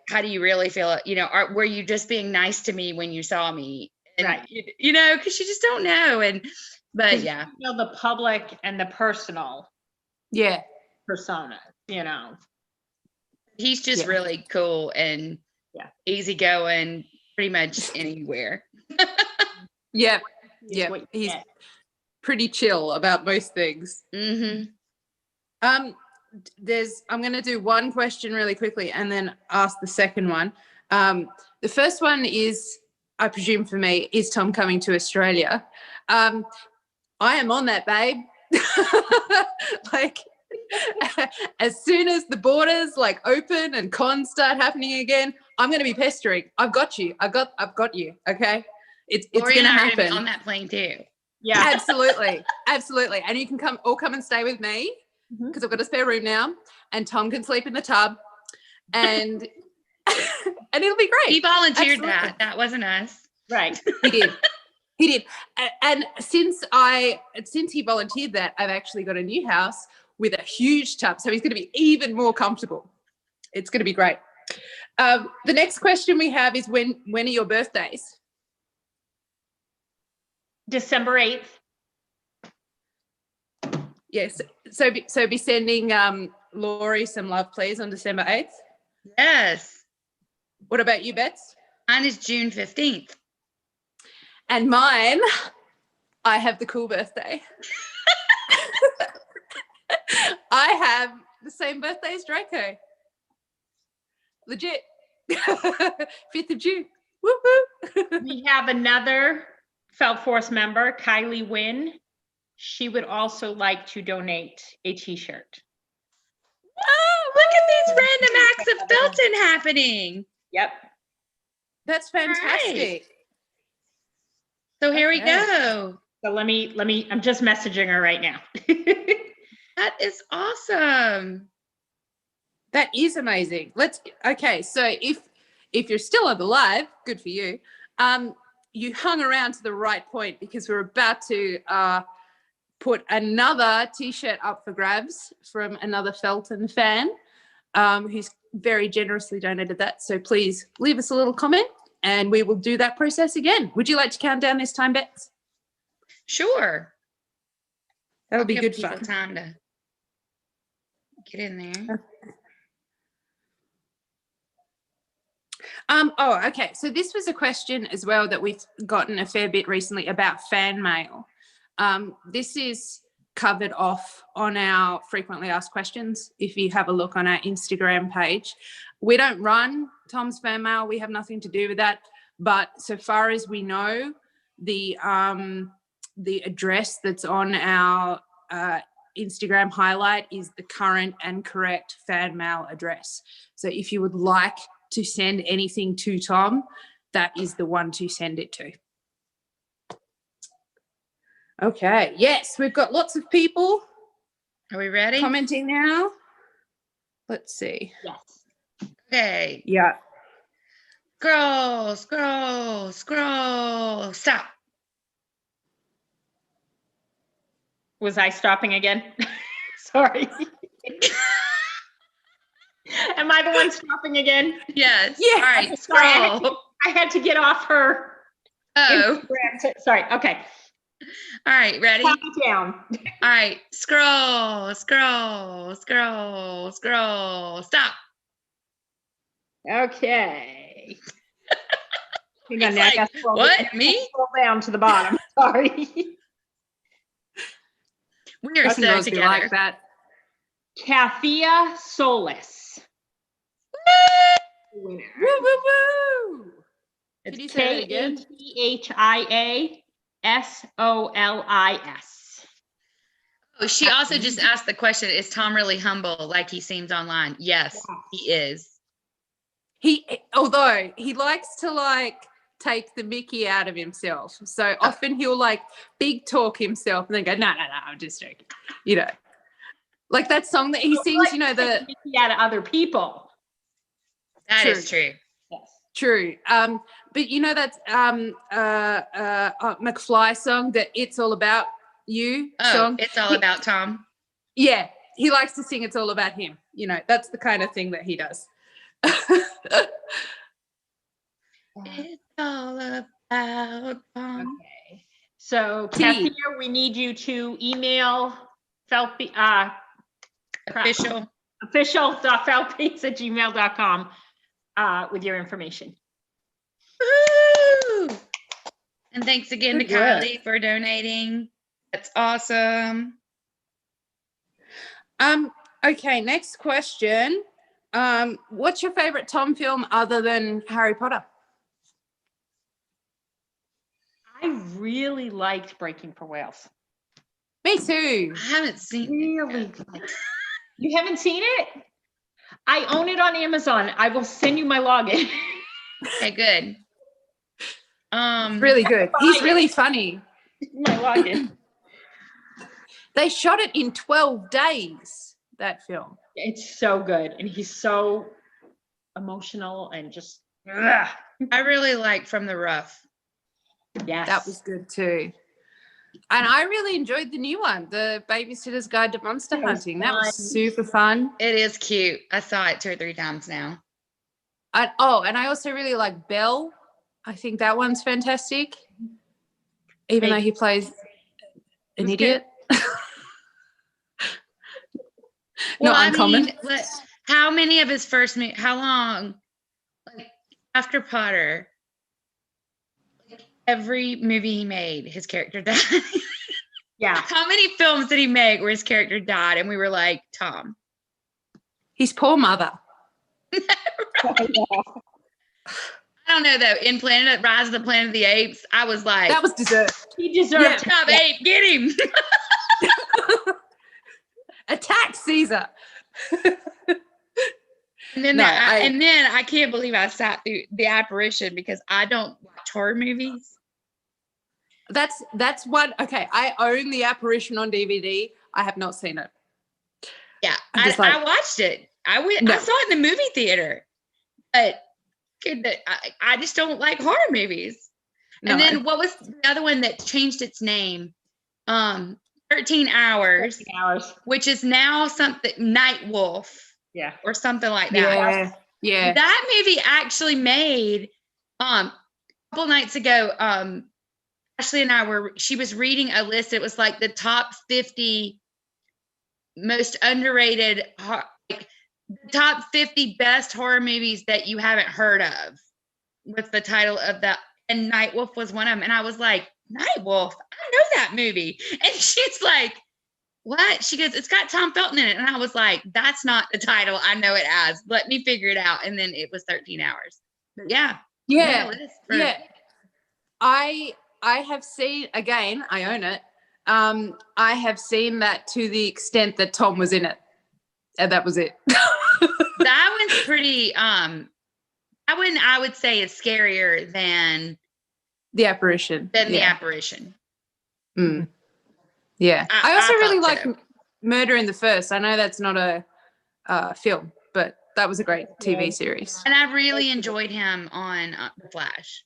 how do you really feel? You know, were you just being nice to me when you saw me? And, right. You know, because you just don't know. But yeah, you know, the public and the personal. Yeah. Persona, you know. He's just really cool and easygoing, pretty much anywhere. Yeah. He's pretty chill about most things. Mm-hmm. I'm going to do one question really quickly and then ask the second one. The first one is, I presume for me, is Tom coming to Australia? I am on that, babe. Like, as soon as the borders like open and cons start happening again, I'm going to be pestering. I've got you. I've got you. Okay. It's going to happen. On that plane too. Yeah, absolutely. And you can come and stay with me because I've got a spare room now, and Tom can sleep in the tub, and and it'll be great. He volunteered that. That wasn't us. Right. He did. And since he volunteered that, I've actually got a new house with a huge tub, so he's going to be even more comfortable. It's going to be great. The next question we have is, when are your birthdays? December 8th. Yes. So be sending Laurie some love, please, on December 8th. Yes. What about you, Bets? Mine is June 15th. And mine, I have the cool birthday. I have the same birthday as Draco. Legit. 5th of June. Woo-hoo. We have another Felt Force member, Kylie Wynn. She would also like to donate a t-shirt. Oh, look at these random acts of Felton happening. Yep. That's fantastic. Right. So here we go. So let me, I'm just messaging her right now. That is awesome. That is amazing. Okay, so if you're still on the live, good for you. You hung around to the right point because we're about to put another t-shirt up for grabs from another Felton fan who's very generously donated that. So please leave us a little comment and we will do that process again. Would you like to count down this time, Bets? Sure. That'll be Give good people fun. time to get in there. Okay. So this was a question as well that we've gotten a fair bit recently about fan mail. This is covered off on our frequently asked questions. If you have a look on our Instagram page, we don't run Tom's fan mail. We have nothing to do with that. But so far as we know, the address that's on our Instagram highlight is the current and correct fan mail address. So if you would like to send anything to Tom, that is the one to send it to. Okay, yes, we've got lots of people. Are we ready? Commenting now. Let's see. Yes. Okay. Yeah. Scroll, scroll, scroll. Stop. Was I stopping again? Sorry. Am I the one stopping again? Yes. Yeah. All right. Sorry, Scroll. I had to get off her. Oh. Sorry. Okay. All right. Ready? Calm down. All right. Scroll, scroll, scroll, scroll. Stop. Okay. Hang on, It's now I like, gotta scroll what? down- Me? Scroll down to the bottom. Sorry. We are Us and so Rosby together. like that. Kathia Solis. Winner. Woo, woo, woo. Can you It's say that again? KATHIASOLIS. Oh, she also just asked the question, is Tom really humble like he seems online? Yes, he is. Although he likes to take the mickey out of himself. So often he'll big talk himself and then go, no, I'm just joking. Like that song that he sings, the Mickey out of other people. That is true. Yes. True. But that's McFly song, that It's All About You song. It's all about Tom. Yeah. He likes to sing It's All About him. That's the kind of thing that he does. It's all about Tom. Okay. So Kathia, we need you to email official.feltbeats@gmail.com with your information. Woo! And thanks again to Good work. Kylie for donating. That's awesome. Okay, next question. What's your favorite Tom film other than Harry Potter? I really liked Breaking for Whales. Me too. I haven't seen Really? You haven't seen it? I own it on Amazon. I will send you my login. Okay, good. Really good. He's really funny. My login. They shot it in 12 days, that film. It's so good. And he's so emotional and just, ugh. I really like From the Rough. Yes. That was good too. And I really enjoyed the new one, The Babysitter's Guide to Monster Hunting. That was super fun. It is cute. I saw it 2 or 3 times now. And I also really like Belle. I think that one's fantastic. Even though he plays an idiot. Not uncommon. How many of his first how long, like after Potter, every movie he made, his character died? Yeah. How many films did he make where his character died and we were like, Tom? His poor mother. Right. I don't know though. In Rise of the Planet of the Apes, I was like, that was deserved. He deserved it. Top ape, get him. Attack Caesar. And then I can't believe I sat through The Apparition because I don't watch horror movies. That's what. Okay, I own The Apparition on DVD. I have not seen it. Yeah, I watched it. I saw it in the movie theater, but I just don't like horror movies. No. And then what was the other one that changed its name? 13 Hours. 13 Hours. Which is now something Night Wolf. Yeah. Or something like that. Yeah. That movie actually made a couple nights ago, Ashley and I she was reading a list. It was like the top 50 most underrated, like the top 50 best horror movies that you haven't heard of. What's the title of that? And Night Wolf was one of them. And I was like, Night Wolf, I know that movie. And she's like, what? She goes, it's got Tom Felton in it. And I was like, that's not the title I know it as. Let me figure it out. And then it was 13 Hours. But yeah. I have seen, again, I own it. I have seen that to the extent that Tom was in it. And that was it. That one's pretty, that one I would say is scarier than The Apparition. The Apparition. Mm. Yeah. I also really like Murder in the First. I know that's not a film, but that was a great TV series. And I really enjoyed him on The Flash.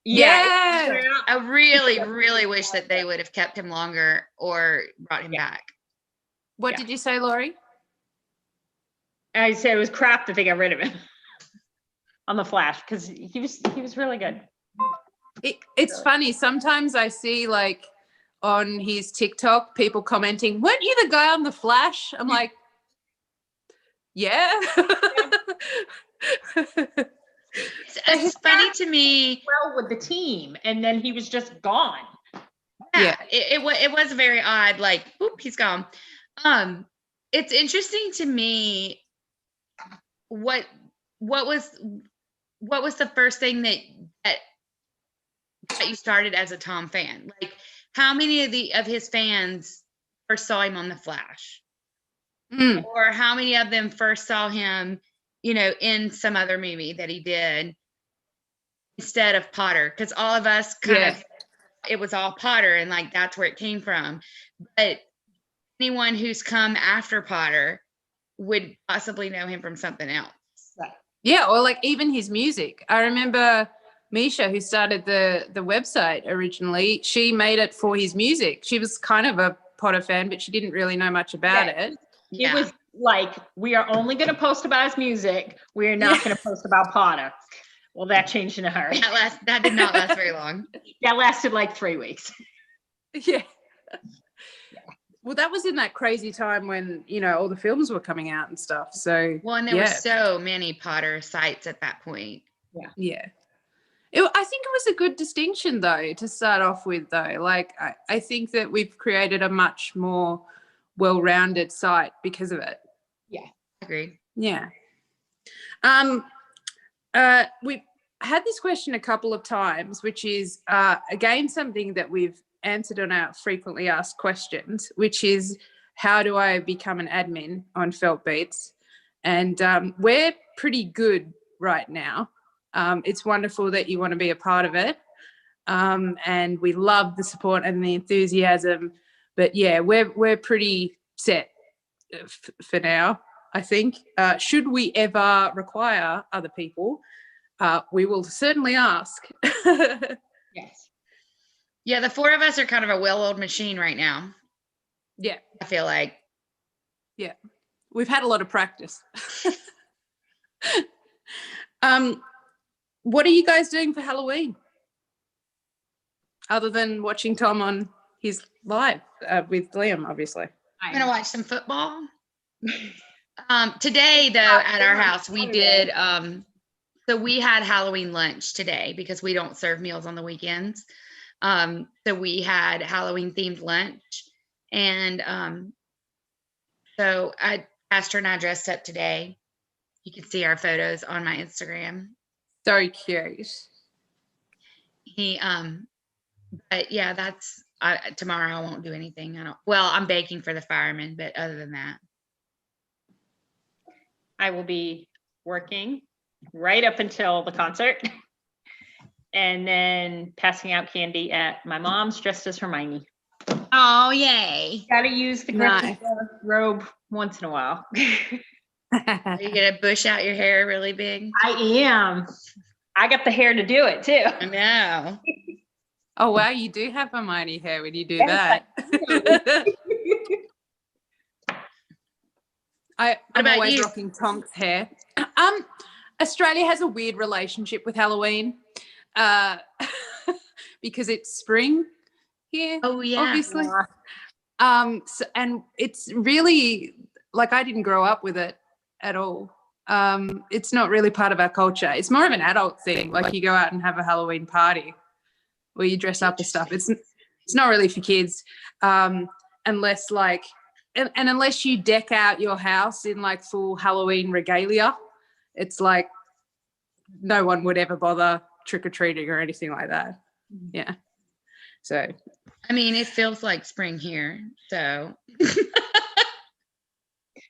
Yeah. I really, really wish that they would have kept him longer or brought him back. What did you say, Laurie? I said it was crap that they got rid of him on The Flash because he was really good. It's funny. Sometimes I see like on his TikTok people commenting, "Weren't you the guy on The Flash?" I'm like, yeah. It's funny to me. Well, with the team, and then he was just gone. Yeah. It was very odd. Like, oop, he's gone. It's interesting to me. What was the first thing that you started as a Tom fan? Like, how many of his fans first saw him on The Flash? Or how many of them first saw him, in some other movie that he did instead of Potter? Because all of us it was all Potter, and like that's where it came from. But anyone who's come after Potter would possibly know him from something else. Yeah, or like even his music. I remember Misha, who started the website originally, she made it for his music. She was kind of a Potter fan, but she didn't really know much about it. It was like, we are only going to post about his music. We're not going to post about Potter. Well, that changed in a hurry. That did not last very long. That lasted like 3 weeks. Yeah. Well, that was in that crazy time when, all the films were coming out and stuff. So, well, and there were so many Potter sites at that point. Yeah. I think it was a good distinction, though, to start off with, though. Like, I think that we've created a much more well-rounded site because of it. Yeah. Agreed. Yeah. We've had this question a couple of times, which is, again, something that we've answered on our frequently asked questions, which is, how do I become an admin on Feltbeats? And we're pretty good right now. It's wonderful that you want to be a part of it. And we love the support and the enthusiasm. But yeah, we're pretty set for now, I think. Should we ever require other people, we will certainly ask. Yes. Yeah, the four of us are kind of a well-oiled machine right now. Yeah. I feel like. Yeah. We've had a lot of practice. What are you guys doing for Halloween? Other than watching Tom on his live with Liam, obviously. I'm going to watch some football. Today though, at our house, we did, so we had Halloween lunch today because we don't serve meals on the weekends. So we had Halloween themed lunch, and so Pastor and I dressed up today. You can see our photos on my Instagram. So cute. But yeah, that's tomorrow. I won't do anything. I'm baking for the firemen, but other than that, I will be working right up until the concert, and then passing out candy at my mom's dressed as Hermione. oh yay! Got to use the Nice. robe once in a while. Are you gonna bush out your hair really big? I am. I got the hair to do it too. I know. Oh wow, you do have Hermione hair when you do Yes, that. I'm about always you? rocking Tom's hair. Australia has a weird relationship with Halloween because it's spring here. Oh yeah. Obviously. And it's really like I didn't grow up with it at all. It's not really part of our culture. It's more of an adult thing. Like you go out and have a Halloween party where you dress up and stuff. It's not really for kids, unless like, and unless you deck out your house in like full Halloween regalia, it's like no one would ever bother trick-or-treating or anything like that. Yeah. So. I mean, it feels like spring here, so.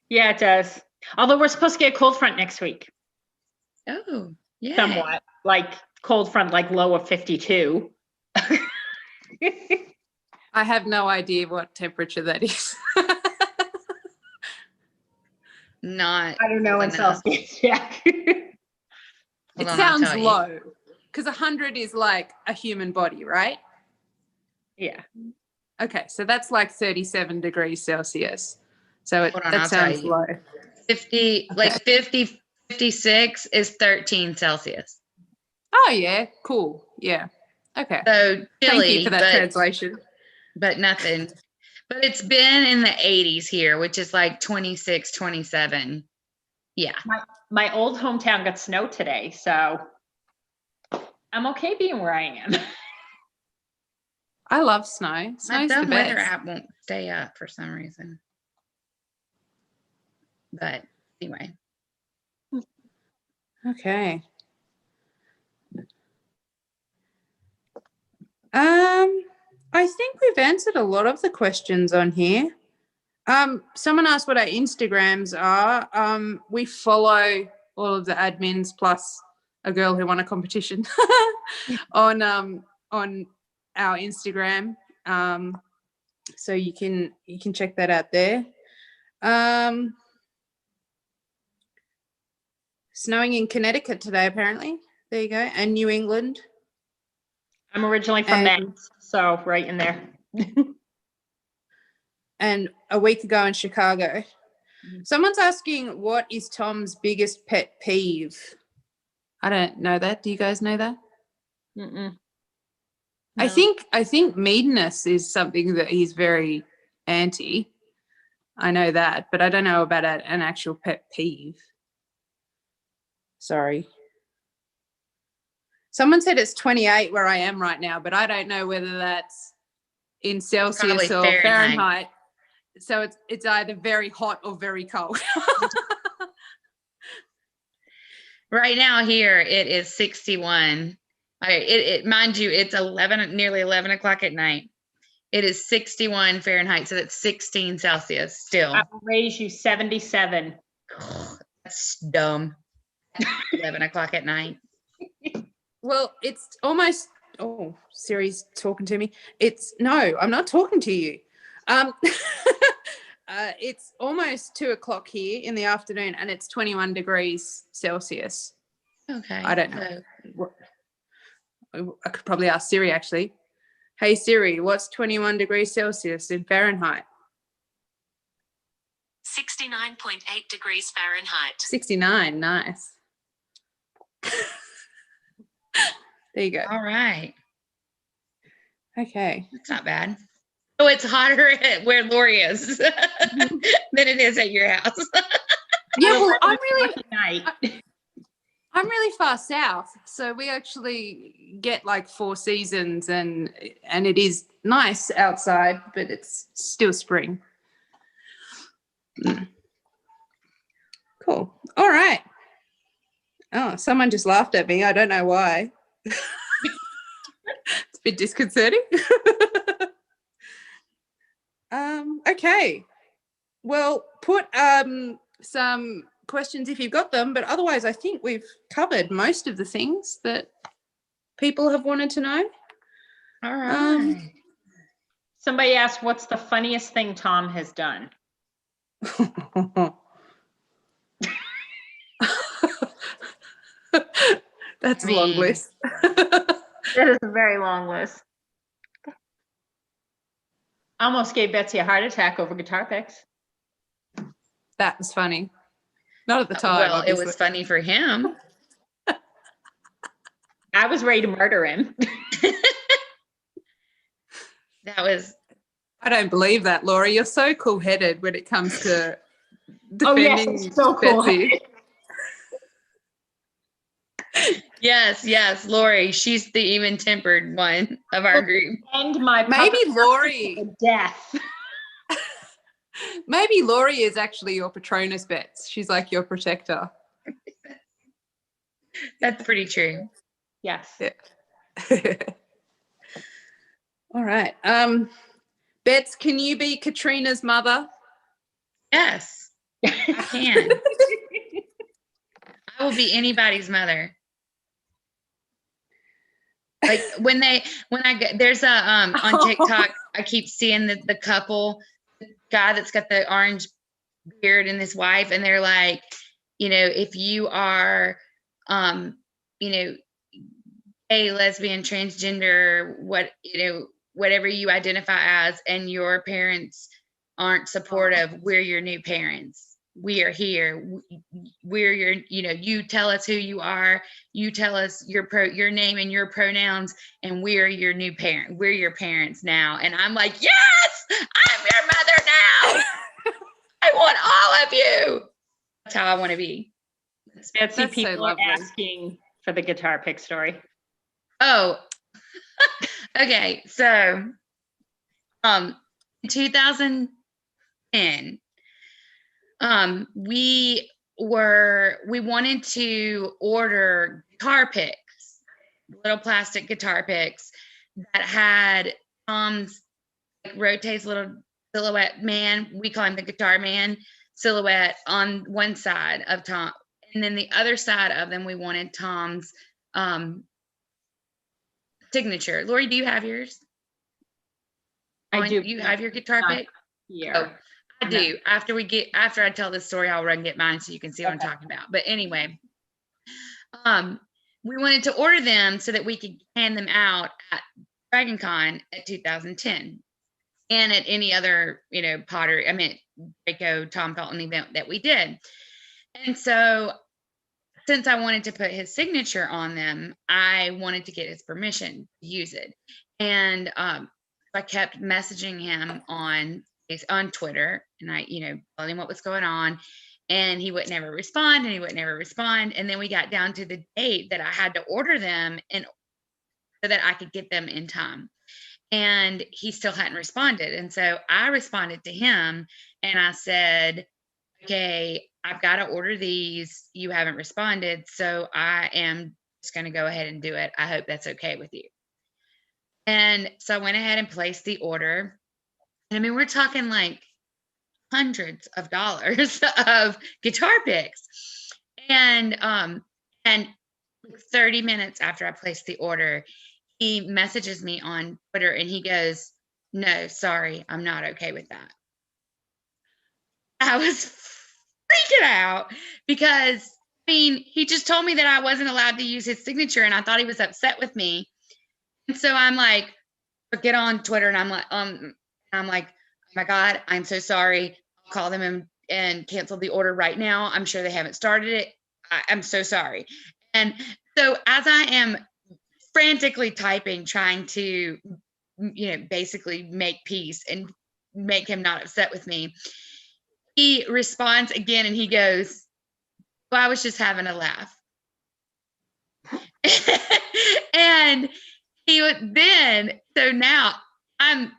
Yeah, it does. Although we're supposed to get a cold front next week. Oh, yeah. Somewhat. Like cold front, like low of 52. I have no idea what temperature that is. Not. I don't know in Celsius. Yeah. It sounds low because 100 is like a human body, right? Yeah. Okay, so that's like 37 degrees Celsius. So that sounds low. 50, okay. Like 50, 56 is 13 Celsius. Oh yeah, cool. Yeah. Okay. So chilly. Thank you for that translation. But nothing. But it's been in the 80s here, which is like 26, 27. Yeah. My old hometown got snow today, so I'm okay being where I am. I love snow. Snow's the best. My weather app won't stay up for some reason. But anyway. Okay. I think we've answered a lot of the questions on here. Someone asked what our Instagrams are. We follow all of the admins plus a girl who won a competition on our Instagram. So you can check that out there. Snowing in Connecticut today, apparently. There you go. And New England. I'm originally from Mass, so right in there. And a week ago in Chicago. Someone's asking, what is Tom's biggest pet peeve? I don't know that. Do you guys know that? No. I think meanness is something that he's very anti. I know that, but I don't know about an actual pet peeve. Sorry. Someone said it's 28 where I am right now, but I don't know whether that's in Celsius or Fahrenheit. So it's either very hot or very cold. Right now here it is 61. Mind you, it's nearly 11 o'clock at night. It is 61 Fahrenheit, so that's 16 Celsius still. I will raise you 77. That's dumb. 11 o'clock at night. Well, it's almost, oh, Siri's talking to me. No, I'm not talking to you. It's almost 2 o'clock here in the afternoon and it's 21 degrees Celsius. Okay. I don't know. I could probably ask Siri actually. Hey Siri, what's 21 degrees Celsius in Fahrenheit? 69.8 degrees Fahrenheit. 69, nice. There you go. All right. Okay. That's not bad. So it's hotter at where Lori is than it is at your house. Yeah, well, Night. I'm really far south, so we actually get like 4 seasons, and it is nice outside, but it's still spring. Cool. All right. Oh, someone just laughed at me. I don't know why. It's a bit disconcerting. Okay. Well, put some questions if you've got them, but otherwise I think we've covered most of the things that people have wanted to know. All right. Somebody asked, what's the funniest thing Tom has done? That's a long list. That is a very long list. I almost gave Betsy a heart attack over guitar picks. That was funny. Not at the time. Well, obviously. it was funny for him. I was ready to murder him. That was. I don't believe that, Laura. You're so cool-headed when it comes to defending it's so cool. Betsy. Yes, Lori. She's the even-tempered one of our group. And my Maybe Lori. Death. Maybe Lori is actually your Patronus, Bets. She's like your protector. That's pretty true. Yes. Yeah. All right. Bets, can you be Katrina's mother? Yes, I can. I will be anybody's mother. Like when I get, there's a on TikTok, I keep seeing the couple, the guy that's got the orange beard and his wife, and they're like, if you are gay, lesbian, transgender, whatever you identify as, and your parents aren't supportive, we're your new parents. We are here. We're your, you tell us who you are. You tell us your name and your pronouns, and we're your new parent. We're your parents now. And I'm like, yes, I'm your mother now. I want all of you. That's how I want to be. Betsy, That's people so are lovely. asking for the guitar pick story. Oh, okay. So, in 2010, we wanted to order guitar picks, little plastic guitar picks that had Tom's, like, rotates little silhouette man. We call him the guitar man silhouette on one side of Tom, and then the other side of them we wanted Tom's signature. Lori, do you have yours? I do. You have your guitar pick? Yeah. Oh, I do. After I tell this story, I'll run and get mine so you can see what I'm talking about. But anyway, we wanted to order them so that we could hand them out at Dragon Con at 2010 and at any other, Draco Tom Felton event that we did. And so since I wanted to put his signature on them, I wanted to get his permission to use it. And I kept messaging him on Twitter, and I, told him what was going on, and he would never respond, and then we got down to the date that I had to order them and so that I could get them in time. And he still hadn't responded. And so I responded to him and I said, okay, I've got to order these. You haven't responded, so I am just going to go ahead and do it. I hope that's okay with you. And so I went ahead and placed the order. And I mean, we're talking like hundreds of dollars of guitar picks. And 30 minutes after I placed the order, he messages me on Twitter and he goes, "No, sorry, I'm not okay with that." I was freaking out because, he just told me that I wasn't allowed to use his signature, and I thought he was upset with me. And so I'm like, get on Twitter, and I'm like, oh my God, I'm so sorry. I'll call them and cancel the order right now. I'm sure they haven't started it. I'm so sorry. And so as I am frantically typing, trying to basically make peace and make him not upset with me, he responds again and he goes, well, I was just having a laugh. And he would then, so now I'm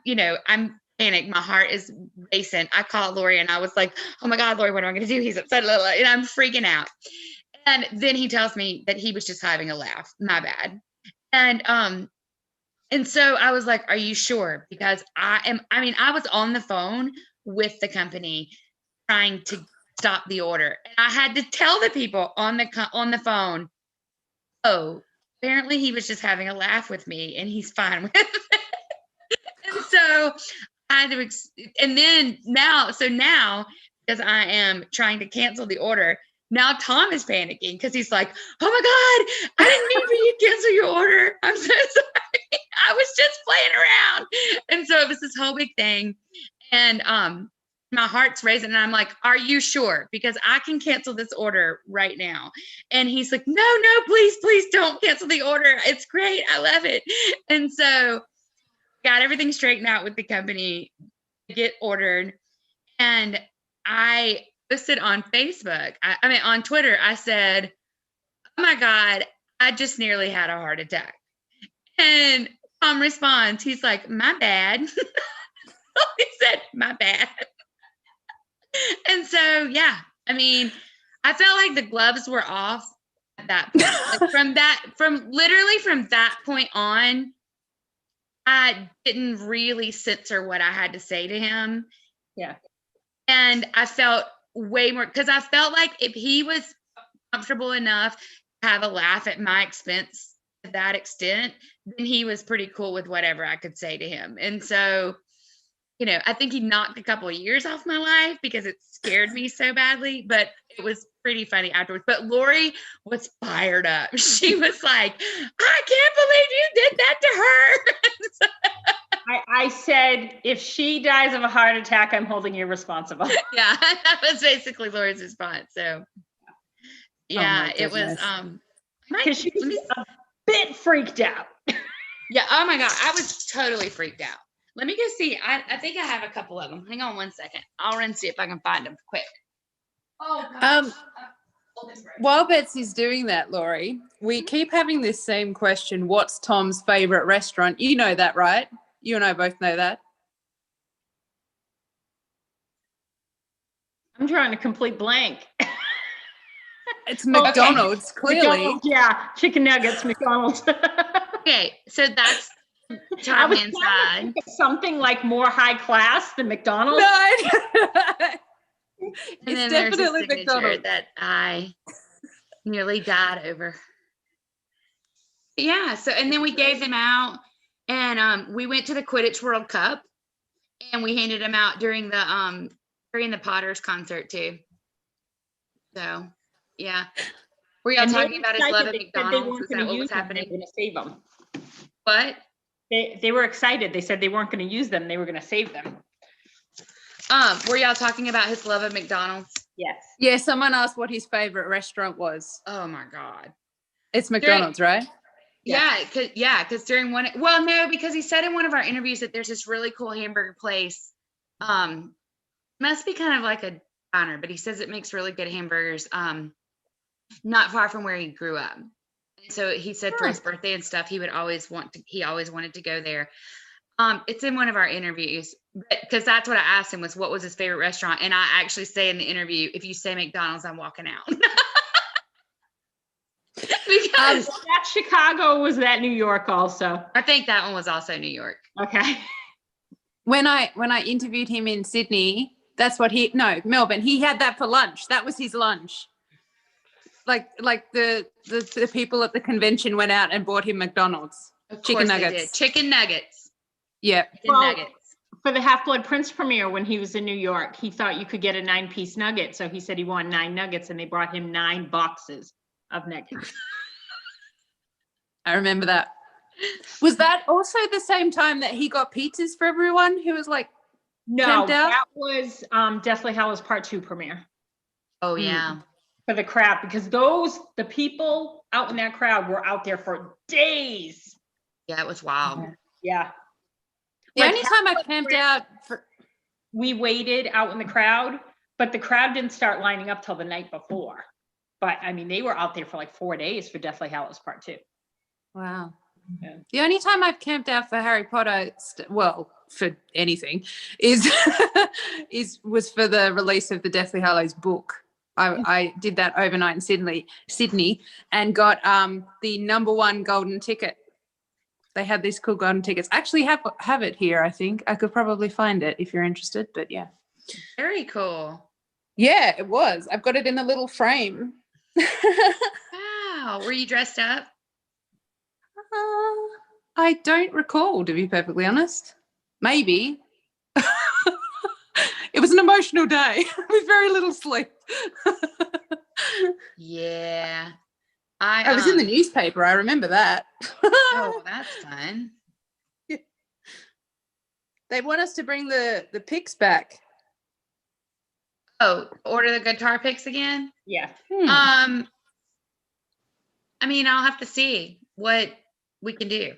panicked. My heart is racing. I called Lori and I was like, oh my God, Lori, what am I going to do? He's upset. And I'm freaking out. And then he tells me that he was just having a laugh. My bad. And so I was like, are you sure? Because I was on the phone with the company trying to stop the order. And I had to tell the people on the phone, oh, apparently he was just having a laugh with me and he's fine with it. And so I had to, and then now, because I am trying to cancel the order, now Tom is panicking because he's like, oh my God, I didn't mean for you to cancel your order. I'm so sorry. I was just playing around. And so it was this whole big thing. And my heart's racing and I'm like, are you sure? Because I can cancel this order right now. And he's like, no, please don't cancel the order. It's great. I love it. And so got everything straightened out with the company to get ordered. And I posted on Facebook, on Twitter, I said, oh my God, I just nearly had a heart attack. And Tom responds, he's like, my bad. He said, my bad. And so, yeah, I felt like the gloves were off at that point. Like from that point on, I didn't really censor what I had to say to him. Yeah. And I felt way more, because I felt like if he was comfortable enough to have a laugh at my expense to that extent, then he was pretty cool with whatever I could say to him. And so, I think he knocked a couple of years off my life because it scared me so badly, but it was pretty funny afterwards. But Lori was fired up. She was like, I can't believe you did that to her. I said, if she dies of a heart attack, I'm holding you responsible. Yeah, that was basically Lori's response. So yeah, it was because she was a bit freaked out. Yeah, oh my God, I was totally freaked out. Let me go see. I think I have a couple of them. Hang on one second. I'll run see if I can find them quick. Oh gosh. While Betsy's doing that, Lori, we keep having this same question, what's Tom's favorite restaurant? You know that, right? You and I both know that. I'm drawing a complete blank. It's McDonald's, clearly. McDonald's, yeah, chicken nuggets, McDonald's. Okay, so that's Tom-hand side. Something like more high class than McDonald's. No. And It's then definitely there's a McDonald's that I nearly died over. Yeah, so and then we gave them out, and we went to the Quidditch World Cup, and we handed them out during the Potters concert too. So yeah, were y'all talking about his love of McDonald's? Is that what was happening? They were going to save them. What? They were excited. They said they weren't going to use them. They were going to save them. Were y'all talking about his love of McDonald's? Yes. Yeah, someone asked what his favorite restaurant was. Oh my God. It's McDonald's, right? Yeah, because during because he said in one of our interviews that there's this really cool hamburger place. Must be kind of like a diner, but he says it makes really good hamburgers. Not far from where he grew up. And so he said for his birthday and stuff, he always wanted to go there. It's in one of our interviews, because that's what I asked him was what was his favorite restaurant. And I actually say in the interview, if you say McDonald's, I'm walking out. Because that Chicago, was that New York also? I think that one was also New York. Okay. When I interviewed him in Sydney, Melbourne, he had that for lunch. That was his lunch. Like the people at the convention went out and bought him McDonald's. Chicken nuggets. Chicken nuggets. Yeah. Nuggets. For the Half-Blood Prince premiere, when he was in New York, he thought you could get a 9-piece nugget. So he said he wanted 9 nuggets, and they brought him 9 boxes of nuggets. I remember that. Was that also the same time that he got pizzas for everyone who was like No, that was Deathly Hallows Part 2 premiere. Oh yeah. For the crowd, because the people out in that crowd were out there for days. Yeah, it was wild. Yeah. The only time I've camped out for we waited out in the crowd, but the crowd didn't start lining up till the night before. But I mean, they were out there for like 4 days for Deathly Hallows Part 2. wow. Yeah. The only time I've camped out for Harry Potter, well, for anything, is was for the release of the Deathly Hallows book. I did that overnight in Sydney, and got the #1 golden ticket. They had these cool golden tickets. I actually have it here. I think I could probably find it if you're interested. But yeah, Very cool. yeah, it was. I've got it in a little frame. Wow. Were you dressed up? I don't recall, to be perfectly honest. Maybe. It was an emotional day with very little sleep. Yeah. I was in the newspaper. I remember that. Oh, that's fun. They want us to bring the picks back. Oh, order the guitar picks again? Yeah. I mean, I'll have to see what we can do.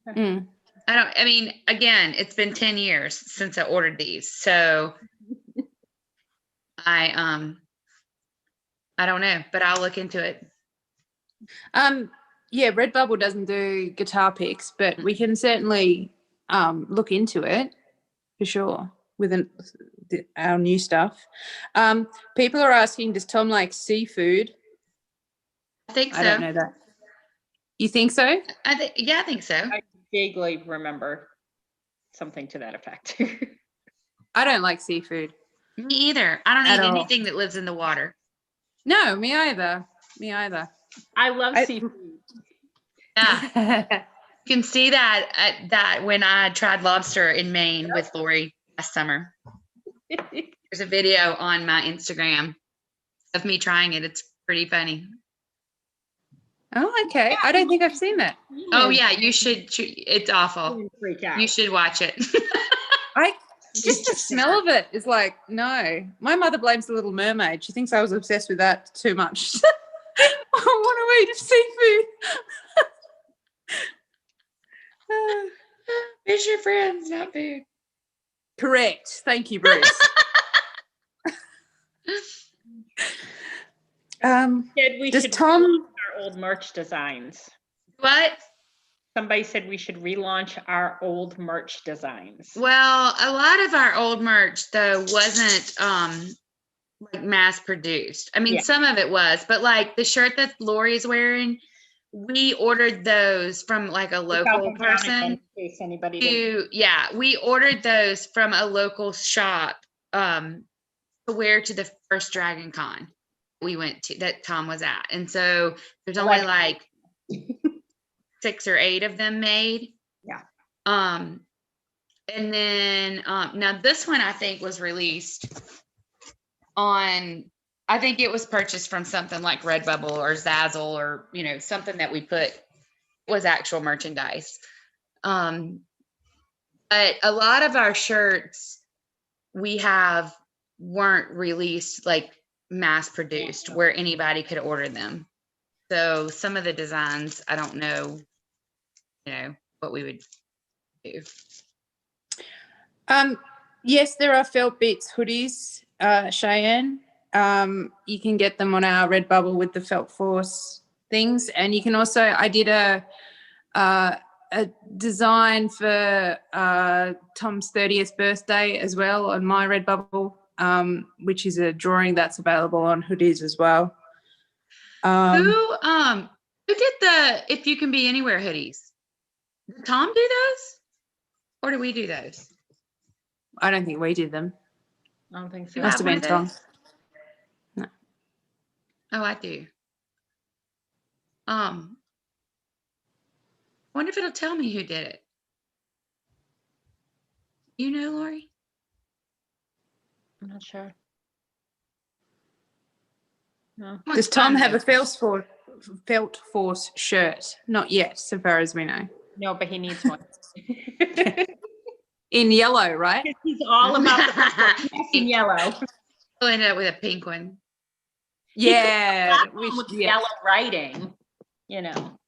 I mean, again, it's been 10 years since I ordered these. So I don't know, but I'll look into it. Yeah, Redbubble doesn't do guitar picks, but we can certainly look into it for sure with our new stuff. People are asking, does Tom like seafood? I think so. I don't know that. You think so? Yeah, I think so. I vaguely remember something to that effect. I don't like seafood. Me either. I don't At eat all. anything that lives in the water. No, me either. Me either. I love seafood. Yeah. You can see that when I tried lobster in Maine with Lori last summer. There's a video on my Instagram of me trying it. It's pretty funny. Oh, okay. I don't think I've seen that. Oh yeah, you should. It's awful. Freak out. You should watch it. Just the smell of it is like, no. My mother blames The Little Mermaid. She thinks I was obsessed with that too much. I want to eat seafood. Fish your friends, not food. Correct. Thank you, Bruce. Said we Does should Tom- relaunch our old merch designs. What? Somebody said we should relaunch our old merch designs. Well, a lot of our old merch though wasn't like mass produced. I mean, Yeah. some of it was, but like the shirt that Lori's wearing, we ordered those from like a local person. In case anybody didn't. We ordered those from a local shop to wear to the first Dragon Con we went to that Tom was at. And so there's only like 6 or 8 of them made. Yeah. And then now this one I think was released on, I think it was purchased from something like Redbubble or Zazzle or, you know, something that we put was actual merchandise. But a lot of our shirts we have weren't released like mass produced where anybody could order them. So some of the designs, I don't know, you know, what we would do. Yes, there are Feltbeats hoodies, Cheyenne. You can get them on our Redbubble with the Felt Force things. And you can also, I did a design for Tom's 30th birthday as well on my Redbubble, which is a drawing that's available on hoodies as well. Who did the If You Can Be Anywhere hoodies? Did Tom do those? Or did we do those? I don't think we did them. I don't think so. You Must have one been of Tom. those? No. Oh, I do. I wonder if it'll tell me who did it. You know, Lori? I'm not sure. No. Does Tom have a Felt Force shirt? Not yet, so far as we know. No, but he needs one. In yellow, right? He's all about the in yellow. We'll end up with a pink one. Yeah, With yellow writing, you know.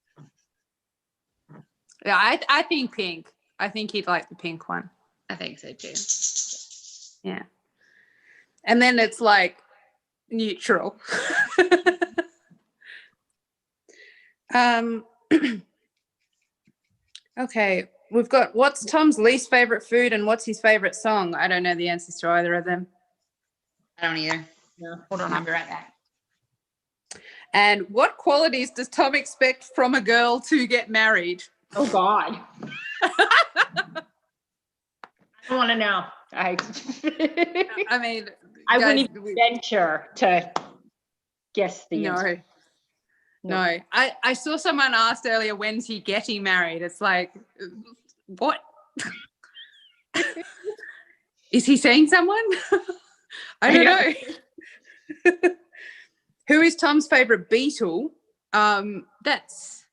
Yeah, I think pink. I think he'd like the pink one. I think so too. Yeah. And then it's like neutral. Okay, we've got what's Tom's least favorite food and what's his favorite song? I don't know the answers to either of them. I don't either. No. Hold on, I'll be right back. And what qualities does Tom expect from a girl to get married? Oh God. I want to know. I mean, I guys, wouldn't even venture to guess the answer. No. I saw someone asked earlier, when's he getting married? It's like, what? Is he seeing someone? I don't know. Who is Tom's favorite Beatle? That's,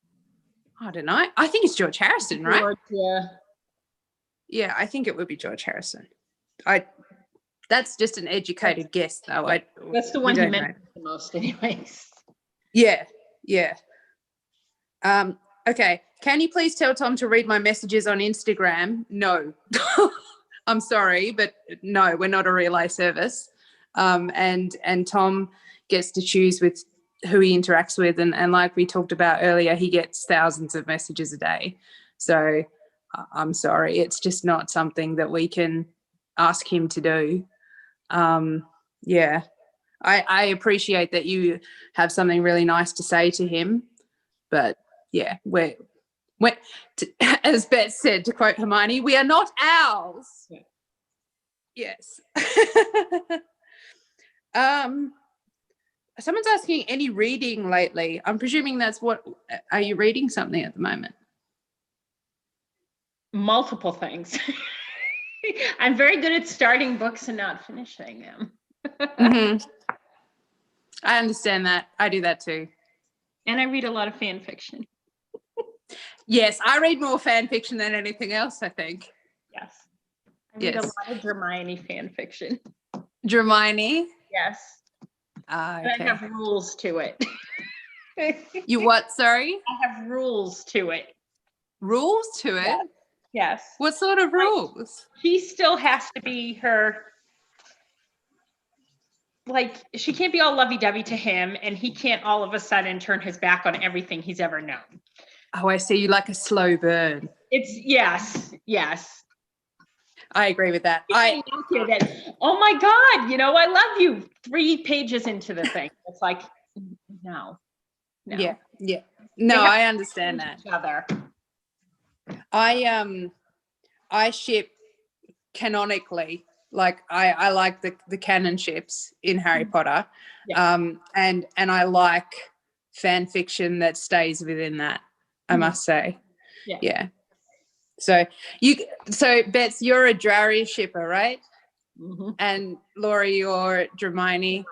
I don't know. I think it's George Harrison, right? George, yeah. Yeah, I think it would be George Harrison. That's just an educated guess, though. That's the one he meant the most, anyways. Yeah. Okay. Can you please tell Tom to read my messages on Instagram? No. I'm sorry, but no, we're not a relay service. And Tom gets to choose with who he interacts with. And like we talked about earlier, he gets thousands of messages a day. So I'm sorry. It's just not something that we can ask him to do. Yeah. I appreciate that you have something really nice to say to him, but yeah, we're as Beth said, to quote Hermione, we are not owls. Yeah. Yes. Someone's asking any reading lately. I'm presuming that's what, are you reading something at the moment? Multiple things. I'm very good at starting books and not finishing them. Mm-hmm. I understand that. I do that too. And I read a lot of fan fiction. Yes, I read more fan fiction than anything else, I think. Yes. I read Yes. a lot of Hermione fan fiction. Hermione? Yes. Okay. And I have rules to it. You what, sorry? I have rules to it. Rules to it? Yes. What sort of rules? She still has to be her, like, she can't be all lovey-dovey to him, and he can't all of a sudden turn his back on everything he's ever known. Oh, I see. You like a slow burn. It's, yes. I agree with that. Oh my God, I love you. 3 pages into the thing. It's like, no. Yeah. No, I understand that. Each other. I ship canonically, like I like the canon ships in Harry Potter. Yeah. And I like fan fiction that stays within that, I must say. Yeah. So Bets, you're a Drarry shipper, right? Mm-hmm. And Laurie, you're Hermione,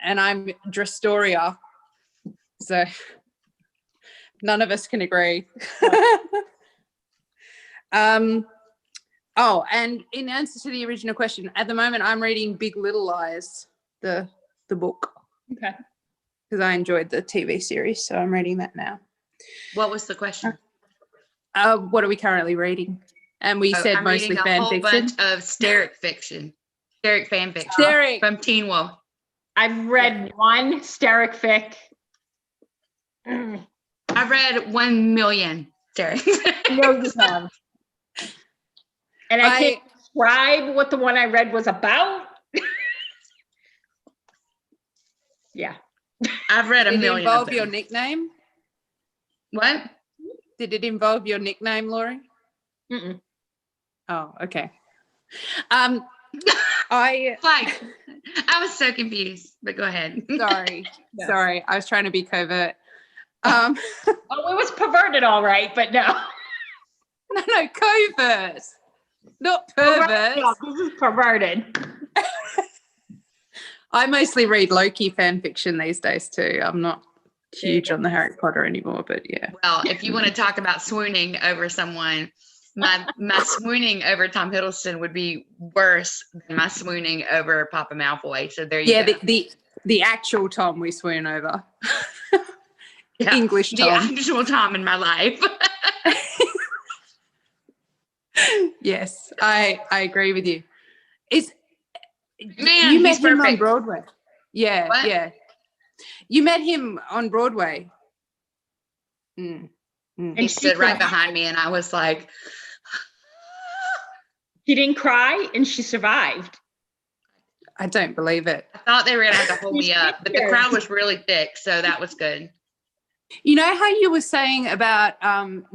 and I'm Drastoria. So none of us can agree. Oh, and in answer to the original question, at the moment I'm reading Big Little Lies, the book. Okay. Because I enjoyed the TV series, so I'm reading that now. What was the question? What are we currently reading? And we said I'm mostly reading fan a whole fiction. bunch of Steric fiction, Steric fan fiction Steric. from Teen Wolf. I've read one Steric fic. I've read 1 million Steric. No, you have. And I can't describe what the one I read was about. Yeah. I've read a Did it million. involve of your them. nickname? What? Did it involve your nickname, Laurie? Mm-mm. Oh, okay. I was so confused, but go ahead. sorry. Yeah. Sorry. I was trying to be covert. Oh, it was perverted, all right, but no. No, covert. Not pervert. No, this is perverted. I mostly read Loki fan fiction these days too. I'm not huge on the Harry Potter anymore, but yeah. Well, if you want to talk about swooning over someone, my swooning over Tom Hiddleston would be worse than my swooning over Papa Malfoy. So there you go. Yeah, the actual Tom we swoon over. Yeah, English Tom. The actual Tom in my life. Yes, I agree with you. Man, You met he's him on perfect. Broadway? Yeah, What? yeah. You met him on Broadway. Mm. And He she stood right survived. behind me, and I was like, She didn't cry, and she survived. I don't believe it. I thought they were gonna have to hold me These up, but the pictures. crowd was really thick, so that was good. You know how you were saying about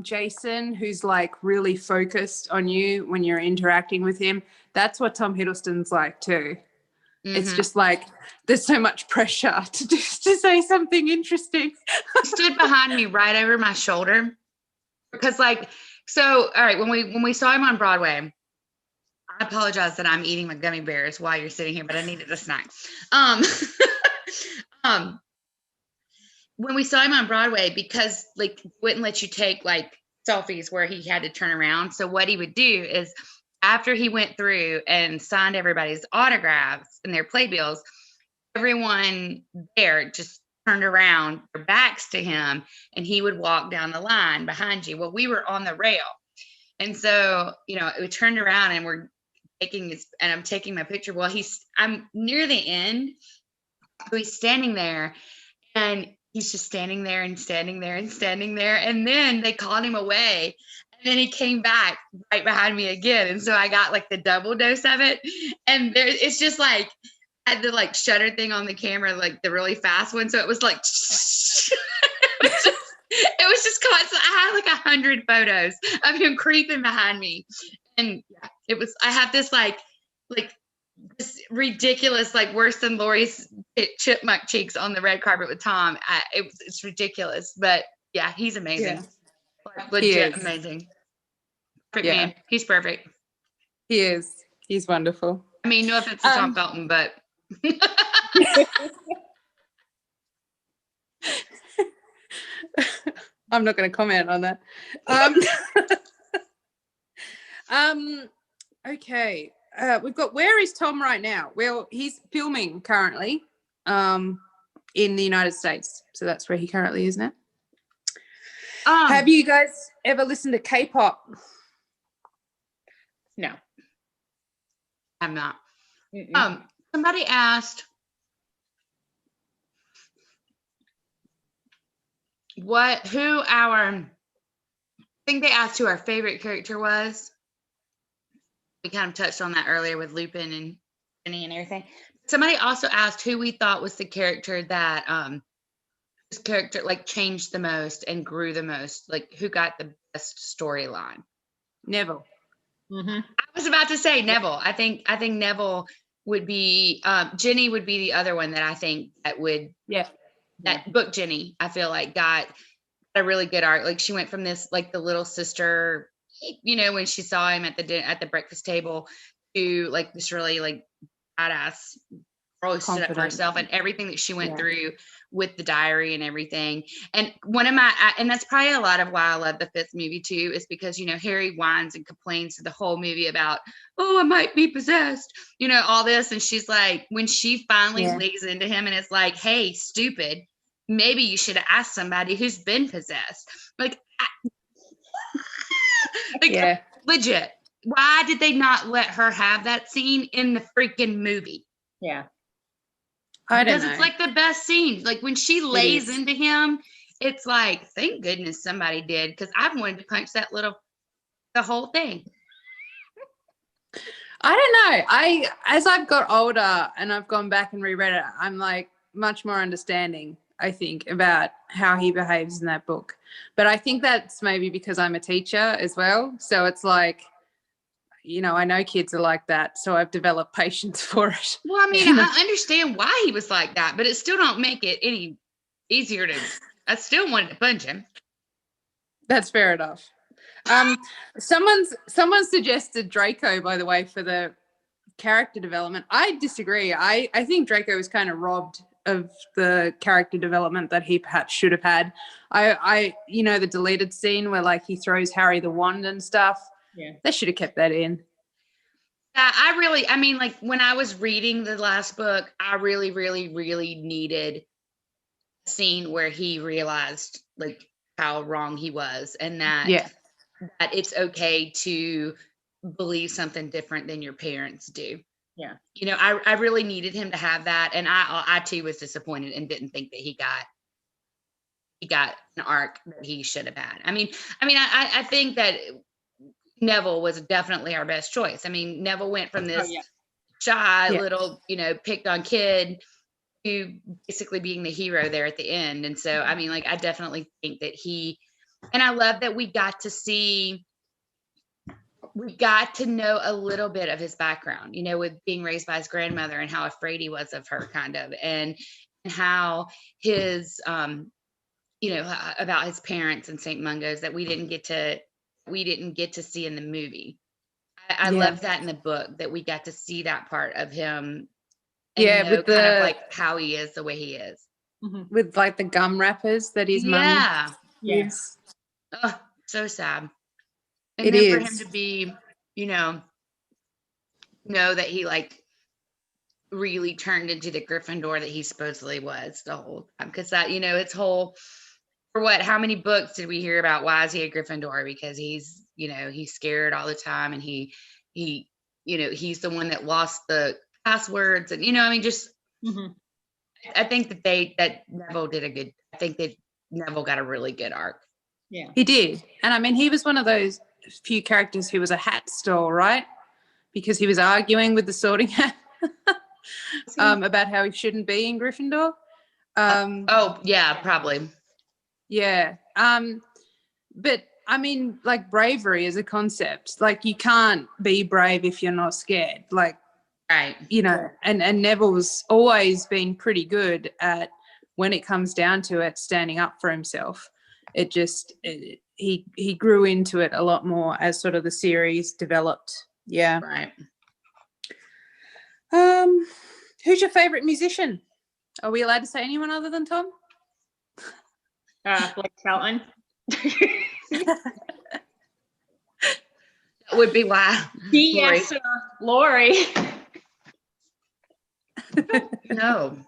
Jason, who's like really focused on you when you're interacting with him? That's what Tom Hiddleston's like too. It's Mhm. just like there's so much pressure to say something interesting. He stood behind me right over my shoulder because, like, so all right, when we saw him on Broadway, I apologize that I'm eating my gummy bears while you're sitting here, but I needed a snack. Um, when we saw him on Broadway, because like wouldn't let you take like selfies where he had to turn around. So what he would do is after he went through and signed everybody's autographs and their playbills, everyone there just turned around their backs to him and he would walk down the line behind you. Well, we were on the rail. And so, we turned around and we're I'm taking my picture. Well, I'm near the end. So he's standing there and he's just standing there and standing there and standing there. And then they called him away. And then he came back right behind me again. And so I got like the double dose of it. And it's just like, I had the like shutter thing on the camera, like the really fast one. So it was like, it was just constant. I had like 100 photos of him creeping behind me. And I have this like this ridiculous, like worse than Lori's chipmunk cheeks on the red carpet with Tom. It's ridiculous, but yeah, he's amazing. Yeah. Like, legit amazing. Perfect man. He's perfect. He is. He's wonderful. I mean, no offense to Tom Felton, but I'm not going to comment on that. Okay. We've got, where is Tom right now? Well, he's filming currently in the United States. So that's where he currently is now. Have you guys ever listened to K-pop? No. I'm not. Mm-mm. Somebody asked I think they asked who our favorite character was. We kind of touched on that earlier with Lupin and Jenny and everything. Somebody also asked who we thought was the character that whose character like changed the most and grew the most, like who got the best storyline. Neville. Mm-hmm. I was about to say Neville. I think Neville would be Jenny would be the other one that I think that would book Jenny, I feel like got a really good arc. Like she went from this like the little sister, when she saw him at the breakfast table, to like this really like badass girl who stood up for herself, and everything that she went through with the diary and everything. And and that's probably a lot of why I love the fifth movie too, is because Harry whines and complains to the whole movie about, oh, I might be possessed, all this, and she's like, when she finally lays into him and it's like, hey, stupid, maybe you should have asked somebody who's been possessed. Like legit. Why did they not let her have that scene in the freaking movie? Yeah. I don't know. Because it's like the best scene. Like when she lays into him, it's like, thank goodness somebody did, because I've wanted to punch the whole thing. I don't know. As I've got older and I've gone back and reread it, I'm like much more understanding, I think, about how he behaves in that book. But I think that's maybe because I'm a teacher as well. So it's like, I know kids are like that, so I've developed patience for it. Well, I mean, I understand why he was like that, but it still don't make it any easier I still wanted to punch him. That's fair enough. Someone suggested Draco, by the way, for the character development. I disagree. I think Draco was kind of robbed of the character development that he perhaps should have had. The deleted scene where like he throws Harry the wand and stuff. Yeah, they should have kept that in. I mean, like when I was reading the last book, I really, really, really needed a scene where he realized like how wrong he was, and that it's okay to believe something different than your parents do. Yeah. You know, I really needed him to have that. And I too was disappointed and didn't think that he got an arc that he should have had. I think that Neville was definitely our best choice. I mean, Neville went from this shy little, picked on kid to basically being the hero there at the end. And so, I mean, like, I definitely think that and I love that we got to know a little bit of his background, with being raised by his grandmother and how afraid he was of her, kind of, and how his, about his parents and St. Mungo's that we didn't get to see in the movie. I love that in the book, that we got to see that part of him. And with kind of like how he is the way he is. With like the gum wrappers that his mum Yes. Oh, so sad. And it then is. for him to be, know that he like really turned into the Gryffindor that he supposedly was the whole time. Because that, it's whole, for what, how many books did we hear about why is he a Gryffindor? Because he's, he's scared all the time, and he's the one that lost the passwords, and just I think that Neville did I think that Neville got a really good arc. Yeah, he did. And I mean, he was one of those few characters who was a hat stall, right? Because he was arguing with the Sorting Hat about how he shouldn't be in Gryffindor. Oh yeah, probably. Yeah. But I mean, like, bravery as a concept, like, you can't be brave if you're not scared. Like, right. And Neville's always been pretty good at, when it comes down to it, standing up for himself. He grew into it a lot more as sort of the series developed. Yeah. Right. Who's your favorite musician? Are we allowed to say anyone other than Tom? Blake Shelton. That would be why. Yes, sir. Lori. No.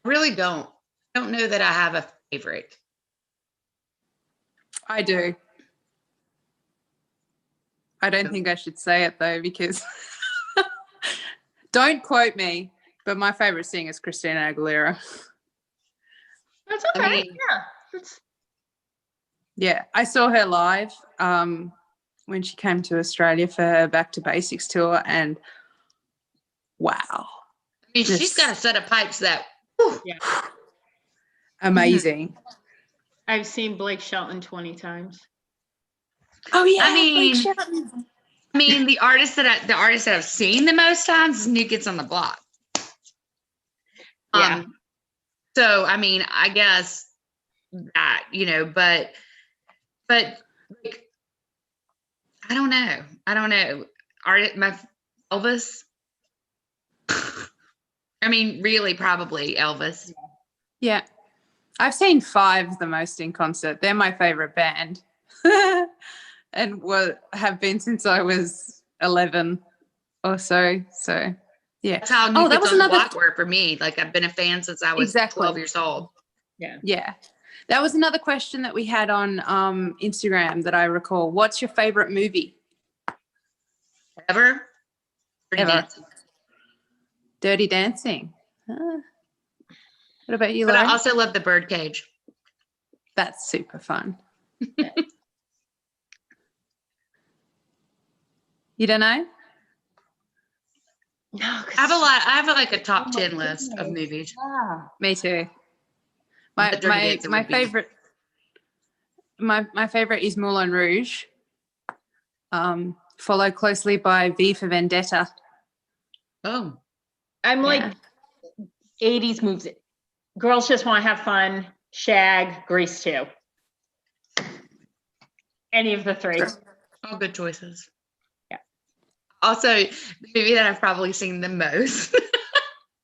Really don't. I don't know that I have a favorite. I do. I don't think I should say it though, because don't quote me, but my favorite singer is Christina Aguilera. That's okay. I mean, yeah, I saw her live when she came to Australia for her Back to Basics tour, and wow. I mean, she's got a set of pipes that amazing. I've seen Blake Shelton 20 times. Oh yeah, I mean, the artist that I've seen the most times is New Kids on the Block. Yeah. So I mean, I guess that, but like, I don't know. My Elvis. I mean, really, probably Elvis. Yeah. I've seen Five the most in concert. They're my favorite band. And have been since I was 11 or so. So, yeah. That's how New Kids on the Block were for me. Like, I've been a fan since I was 12 years old. Yeah. Yeah. That was another question that we had on Instagram that I recall. What's your favorite movie? Ever? Dirty Dancing. What about you, But Lauren? I also love The Birdcage. That's super fun. You don't know? No, I have like a top 10 list of movies. Yeah. Me too. My favorite is Moulin Rouge. Followed closely by V for Vendetta. Oh. I'm like 80s movies. Girls Just Want to Have Fun, Shag, Grease 2. Any of the three. All good choices. Yeah. Also, the movie that I've probably seen the most.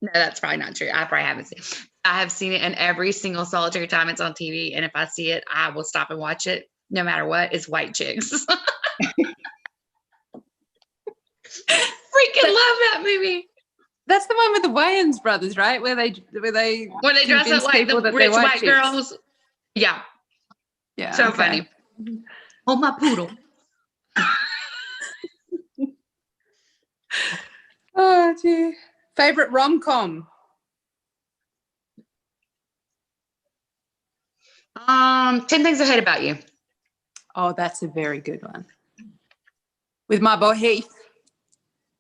No, that's probably not true. I probably haven't seen it. I have seen it, and every single solitary time it's on TV, and if I see it, I will stop and watch it no matter what. It's White Chicks. Freaking love that movie. That's the one with the Wayans brothers, right? Where they dress up like the rich white girls. Yeah. Yeah. So funny. Oh, my poodle. Oh dear. Favorite rom-com? 10 Things I Hate About You. Oh, that's a very good one. With my boy Heath.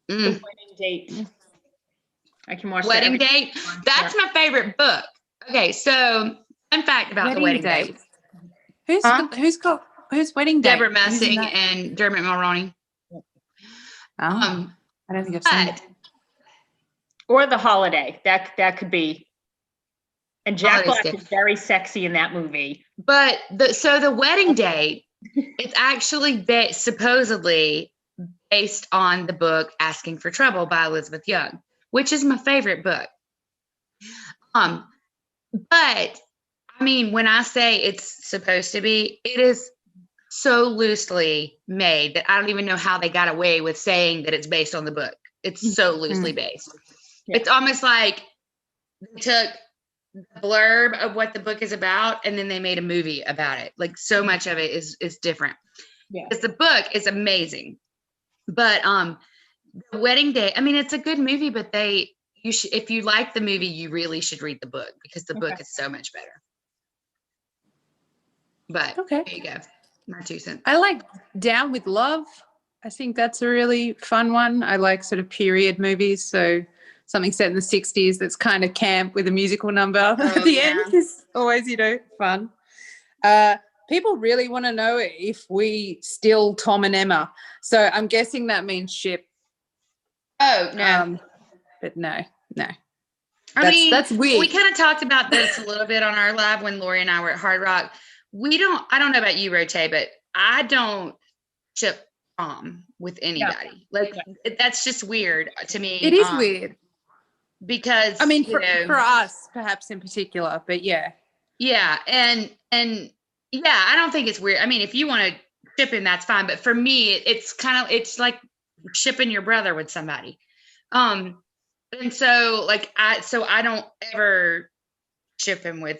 The Wedding Date. I can watch that Wedding every Date. time. That's my favorite book. Okay, so fun fact about the Wedding Date. Who's Huh? who's Wedding Date? Deborah Who's in Messing that? and Dermot Mulroney. Oh, Um, I don't think I've seen but it. Or The Holiday. That could be. And Jack Holiday's Black good. is very sexy in that movie. But the Wedding Date, it's actually supposedly based on the book Asking for Trouble by Elizabeth Young, which is my favorite book. But I mean, when I say it's supposed to be, it is so loosely made that I don't even know how they got away with saying that it's based on the book. It's so loosely based. Yeah. It's almost like they took the blurb of what the book is about and then they made a movie about it. Like so much of it is different. Yeah. Because the book is amazing. But The Wedding Day, I mean, it's a good movie, but you should, if you like the movie, you really should read the book because the book is so much better. But Okay. there you go. My 2 cents. I like Down with Love. I think that's a really fun one. I like sort of period movies, so something set in the 60s that's kind of camp with a musical number at the end is always, fun. People really want to know if we still Tom and Emma. So I'm guessing that means ship. Oh, no. But no. I mean, that's weird. we kind of talked about this a little bit on our live when Lori and I were at Hard Rock. I don't know about you, Rote, but I don't ship Tom with anybody. Like, that's just weird to me. It is weird. Because, I mean, for us, perhaps in particular, but yeah. Yeah. And yeah, I don't think it's weird. I mean, if you want to ship him, that's fine. But for me, it's like shipping your brother with somebody. And so like, I don't ever ship him with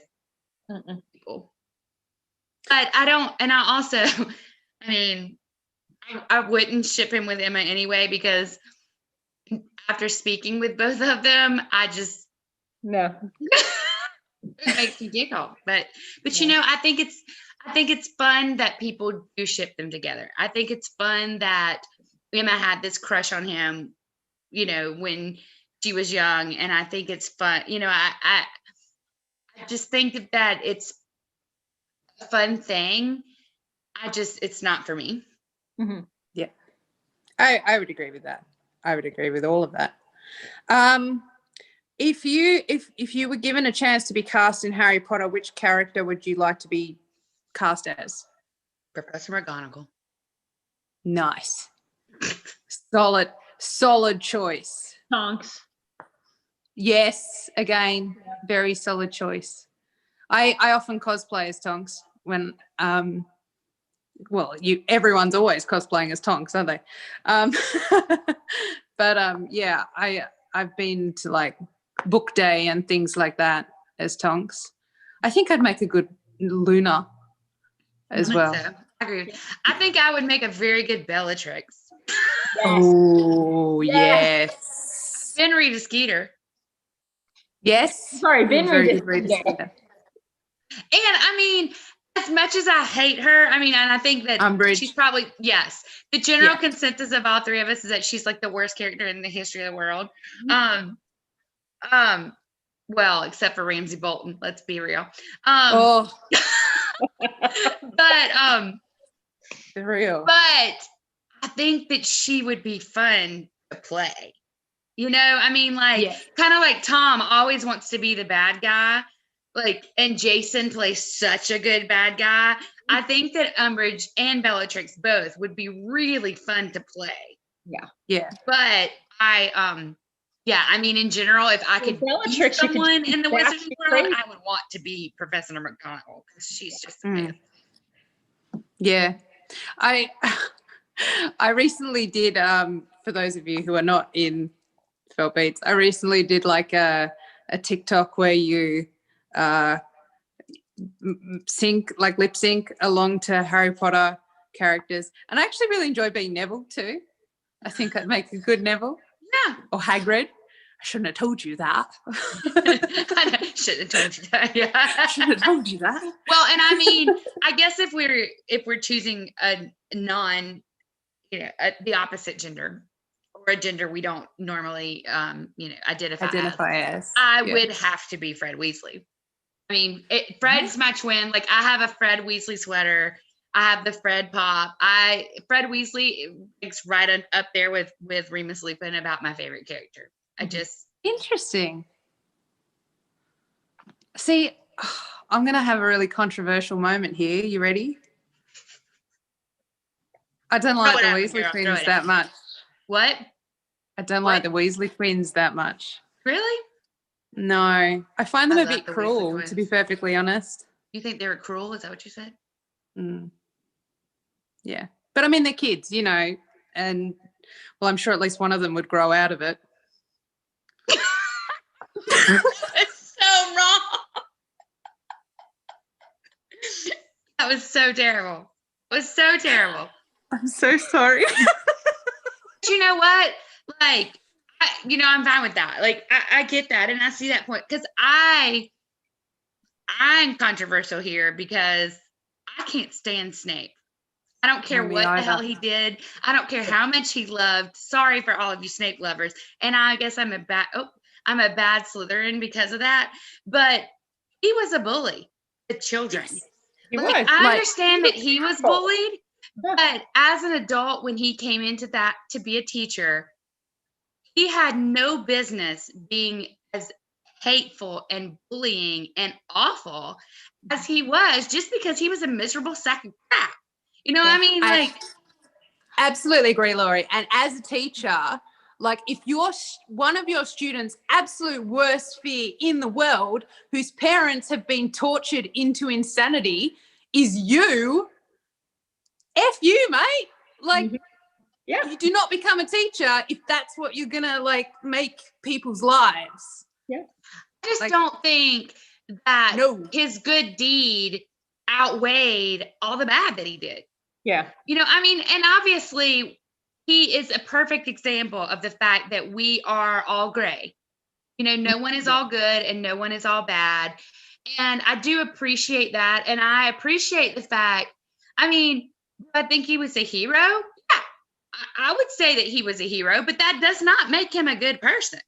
people. But I also, I mean, I wouldn't ship him with Emma anyway, because after speaking with both of them, No. it makes me giggle. But I think it's fun that people do ship them together. I think it's fun that Emma had this crush on him, when she was young, and I think it's fun. I just think that it's a fun thing. It's not for me. Mm-hmm. Yeah, I would agree with that. I would agree with all of that. If you were given a chance to be cast in Harry Potter, which character would you like to be cast as? Professor McGonagall. Nice. Solid choice. Tonks. Yes, again, very solid choice. I often cosplay as Tonks when everyone's always cosplaying as Tonks, aren't they? But yeah, I've been to like book day and things like that as Tonks. I think I'd make a good Luna as well. So. I agree. I think I would make a very good Bellatrix. Yes. Oh, yes. Ben Rita Skeeter. Yes. Sorry, Ben Very Rita good Skeeter. Skeeter. And I mean, as much as I hate her, I mean, and I think that Umbridge. she's probably, yes. The general consensus of all three of us is that she's like the worst character in the history of the world. Well, except for Ramsay Bolton, let's be real. But for real. But I think that she would be fun to play. I mean, like, kind of like Tom always wants to be the bad guy. Like, and Jason plays such a good bad guy. I think that Umbridge and Bellatrix both would be really fun to play. Yeah. But I mean, in general, if I could be someone in the wizarding world, I would want to be Professor McGonagall because she's just amazing. Yeah. I recently did, for those of you who are not in Feltbeats, I recently did like a TikTok where you lip sync along to Harry Potter characters. And I actually really enjoy being Neville too. I think I'd make a good Neville. Yeah. Or Hagrid. I shouldn't have told you that. I shouldn't have told you that. Yeah. Shouldn't have told you that. Well, and I mean, I guess if we're choosing a non, the opposite gender or a gender we don't normally, identify as. I would have to be Fred Weasley. I mean, Fred's my twin. Like, I have a Fred Weasley sweater. I have the Fred pop. Fred Weasley ranks right up there with Remus Lupin about my favorite character. Interesting. See, I'm going to have a really controversial moment here. You ready? I don't like the Weasley twins that much. What? I don't like the Weasley twins that much. Really? No. I find them a bit the cruel, to be perfectly honest. You think they were cruel? Is that what you said? Yeah. But I mean, they're kids, and, well, I'm sure at least one of them would grow out of it. It's so wrong. That was so terrible. It was so terrible. I'm so sorry. But you know what? Like, I'm fine with that. Like, I get that, and I see that point, because I'm controversial here because I can't stand Snape. I don't care what the hell he did. I don't care how much he loved. Sorry for all of you Snape lovers. And I guess I'm a bad Slytherin because of that. But he was a bully to children. He like, was. I understand that he was bullied, but as an adult, when he came into that to be a teacher, he had no business being as hateful and bullying and awful as he was, just because he was a miserable sack of crap. You know what I mean? Like, absolutely agree, Laurie. And as a teacher, like, if one of your students' absolute worst fear in the world, whose parents have been tortured into insanity, is you, F you, mate. Like, you do not become a teacher if that's what you're gonna make people's lives. Yeah. I just don't think that his good deed outweighed all the bad that he did. Yeah. I mean, and obviously he is a perfect example of the fact that we are all gray. No one is all good and no one is all bad. And I do appreciate that. And I appreciate the fact, I mean, I think he was a hero. Yeah, I would say that he was a hero, but that does not make him a good person.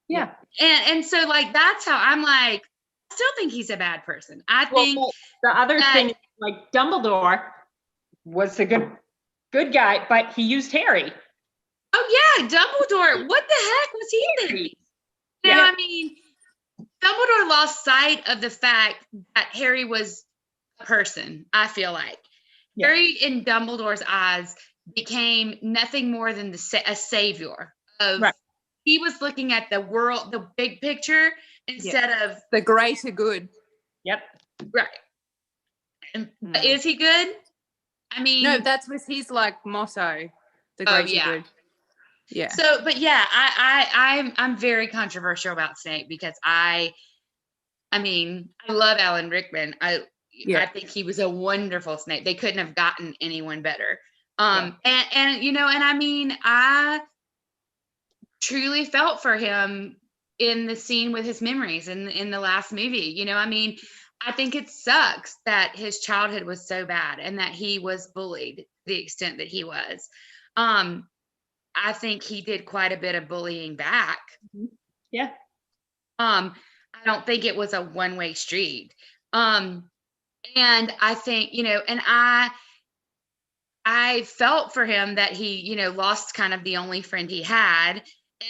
Yeah. And so, like, that's how I'm like, I still think he's a bad person. I think the other thing, like, Dumbledore was a good guy, but he used Harry. Oh yeah, Dumbledore. What the heck was he thinking? I mean, Dumbledore lost sight of the fact that Harry was a person, I feel like. Harry, in Dumbledore's eyes, became nothing more than a savior of. Right. He was looking at the world, the big picture, instead of the greater good. Yep. Right. And is he good? I mean, no, that was his motto. The greater good. Yeah. So, but yeah, I'm very controversial about Snape because I mean, I love Alan Rickman. I think he was a wonderful Snape. They couldn't have gotten anyone better. And I mean, I truly felt for him in the scene with his memories in the last movie. I mean, I think it sucks that his childhood was so bad and that he was bullied to the extent that he was. I think he did quite a bit of bullying back. Yeah. I don't think it was a one-way street. And I think, and I felt for him that he, lost kind of the only friend he had,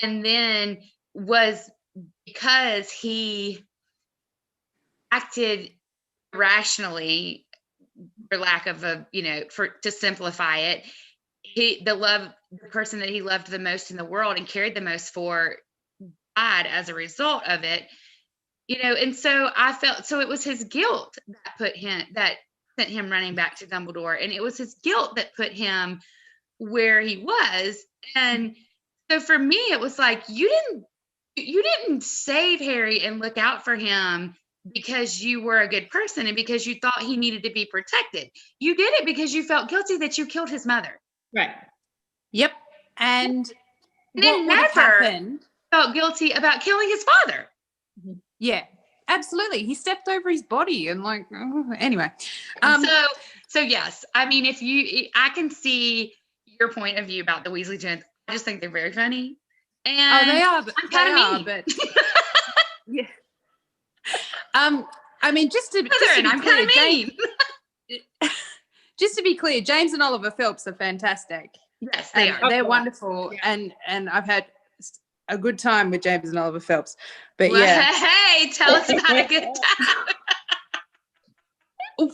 and then was because he acted rationally, for lack of to simplify it, the person that he loved the most in the world and cared the most for died as a result of it, and so I felt, so it was his guilt that sent him running back to Dumbledore, and it was his guilt that put him where he was. And so for me, it was like, you didn't save Harry and look out for him because you were a good person and because you thought he needed to be protected. You did it because you felt guilty that you killed his mother. Right. Yep. And And then what would have never happened. felt guilty about killing his father. Yeah, absolutely. He stepped over his body and like, anyway. So yes, I mean, I can see your point of view about the Weasley twins. I just think they're very funny. And they are, I'm kind of mean. but yeah. I mean, just to be I'm clear, kind of mean. Just to be clear, James and Oliver Phelps are fantastic. Yes, they are. They're wonderful, Yeah. and I've had a good time with James and Oliver Phelps. But yeah, Hey, tell us about a good time.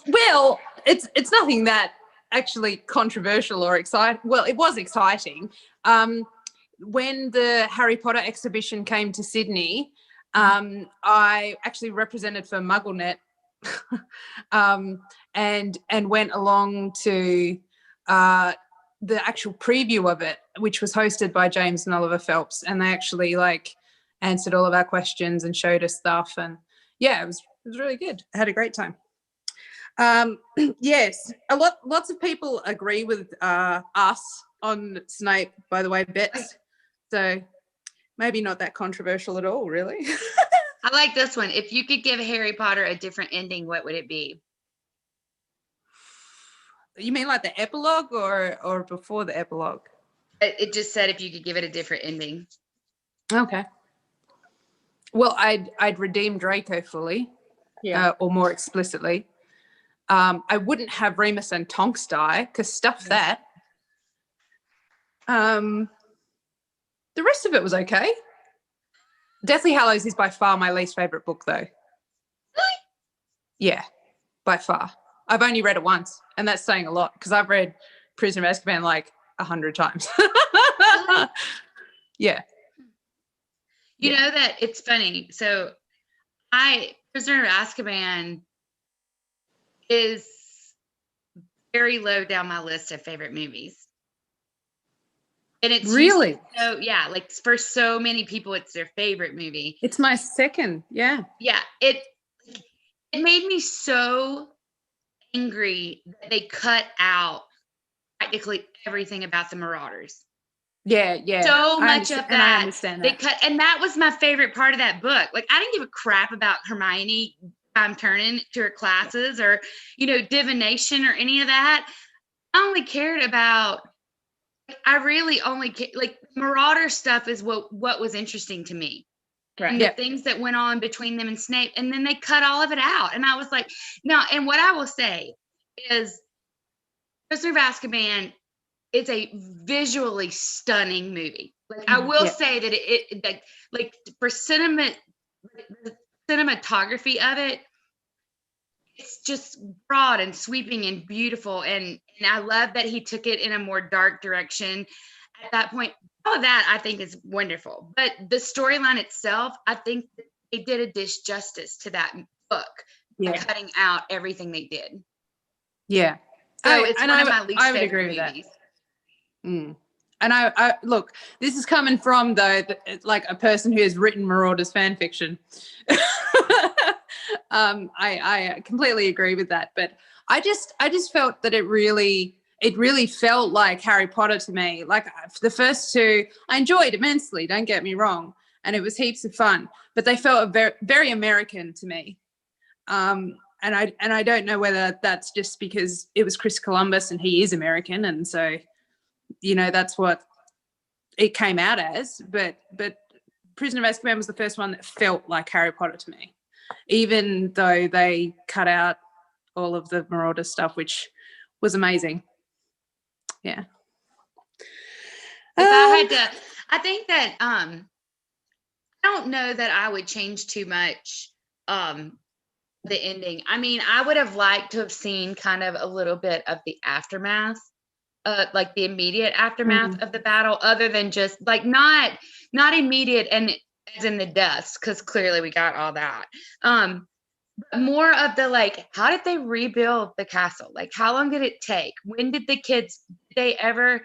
Well, it's nothing that actually controversial or exciting. Well, it was exciting. When the Harry Potter exhibition came to Sydney, I actually represented for MuggleNet, and went along to the actual preview of it, which was hosted by James and Oliver Phelps, and they actually like answered all of our questions and showed us stuff, and yeah, it was really good. I had a great time. Yes, lots of people agree with us on Snape, by the way, Bets. So maybe not that controversial at all, really. I like this one. If you could give Harry Potter a different ending, what would it be? You mean like the epilogue or before the epilogue? It just said if you could give it a different ending. Okay. Well, I'd redeem Draco fully, or more explicitly. I wouldn't have Remus and Tonks die, because stuff that. The rest of it was okay. Deathly Hallows is by far my least favorite book, though. Really? Yeah, by far. I've only read it once, and that's saying a lot, because I've read Prisoner of Azkaban like 100 times. Really? Yeah. You know that it's funny. So Prisoner of Azkaban is very low down my list of favorite movies. And it's Really? So yeah, like for so many people, it's their favorite movie. It's my second. Yeah. Yeah. It made me so angry that they cut out practically everything about the Marauders. Yeah. So much of that. And I understand that. They cut, and that was my favorite part of that book. Like, I didn't give a crap about Hermione turning to her classes or, divination or any of that. I only cared about, I really only like Marauder stuff is what was interesting to me. Right. And the things that went on between them and Snape. And then they cut all of it out. And I was like, no. And what I will say is Prisoner of Azkaban is a visually stunning movie. Like, I will say that it like for cinematography of it, it's just broad and sweeping and beautiful. And I love that he took it in a more dark direction at that point. All of that I think is wonderful. But the storyline itself, I think they did a disjustice to that book by cutting out everything they did. Yeah. So it's one of my least I would favorite agree with movies. That. And I look, this is coming from though, like a person who has written Marauders fan fiction. I completely agree with that, but I just felt that it really felt like Harry Potter to me. Like the first two, I enjoyed immensely. Don't get me wrong, and it was heaps of fun. But they felt very, very American to me. And I don't know whether that's just because it was Chris Columbus and he is American, and so that's what it came out as. But Prisoner of Azkaban was the first one that felt like Harry Potter to me, even though they cut out all of the Marauder stuff, which was amazing. Yeah. If I had to, I think that I don't know that I would change too much the ending. I mean, I would have liked to have seen kind of a little bit of the aftermath, like the immediate aftermath of the battle, other than just like not immediate and as in the deaths, because clearly we got all that. More of the like, how did they rebuild the castle? Like, how long did it take? When did the kids, did they ever,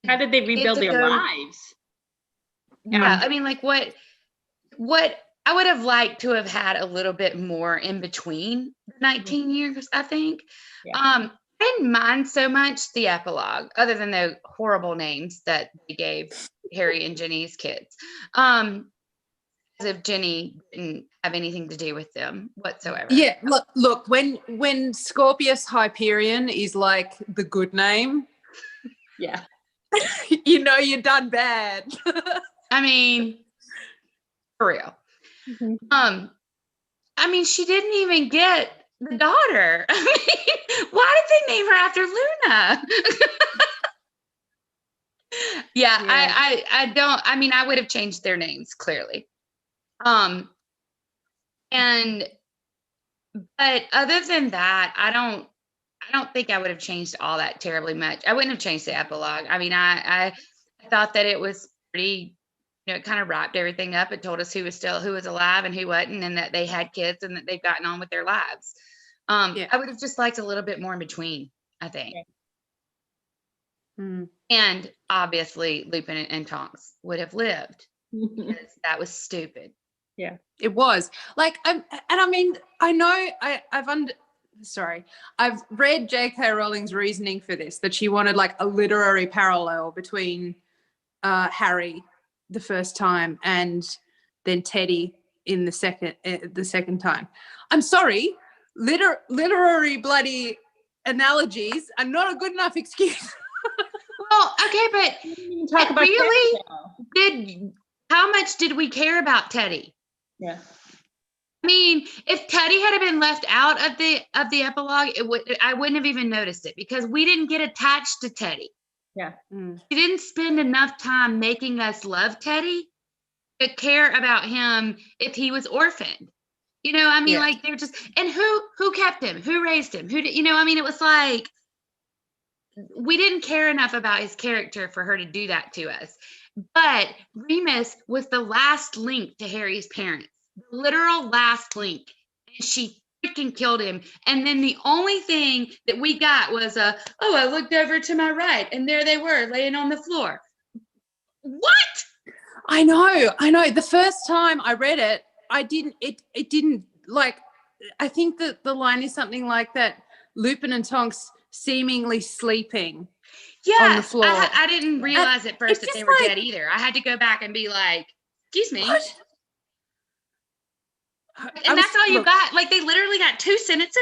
how did they rebuild their lives? Yeah, I mean, like what I would have liked to have had a little bit more in between the 19 years, I think. Yeah. didn't mind so much the epilogue, other than the horrible names that they gave Harry and Ginny's kids. As if Ginny didn't have anything to do with them whatsoever. Yeah, look, when Scorpius Hyperion is like the good name, Yeah. you know you're done bad. I mean, for real. Mhm. I mean, she didn't even get the daughter. I mean, why did they name her after Luna? Yeah, I don't. I mean, I would have changed their names clearly. And but other than that, I don't think I would have changed all that terribly much. I wouldn't have changed the epilogue. I mean, I thought that it was pretty, it kind of wrapped everything up. It told us who was alive and who wasn't, and that they had kids and that they've gotten on with their lives. Yeah. I would have just liked a little bit more in between, I think. Mm. And obviously Lupin and Tonks would have lived. Because that was stupid. Yeah. It was like, I mean, I know I've read J.K. Rowling's reasoning for this, that she wanted like a literary parallel between Harry the first time and then Teddy in the second time. I'm sorry, literary bloody analogies are not a good enough excuse. Well, okay, but Talk about really Teddy now. how much did we care about Teddy? Yeah. I mean, if Teddy had been left out of the epilogue, I wouldn't have even noticed it, because we didn't get attached to Teddy. Yeah. Mm. We didn't spend enough time making us love Teddy to care about him if he was orphaned. You know, I mean, Yeah. like they're just, and who kept him? Who raised him? I mean, it was like we didn't care enough about his character for her to do that to us. But Remus was the last link to Harry's parents, the literal last link. And she freaking killed him. And then the only thing that we got was I looked over to my right and there they were laying on the floor. What? I know. The first time I read it, it didn't like, I think that the line is something like that Lupin and Tonks seemingly sleeping on the floor. I didn't realize at first that they were like, dead either. I had to go back and be like, excuse me. What? And that's all you got? Like, they literally got 2 sentences?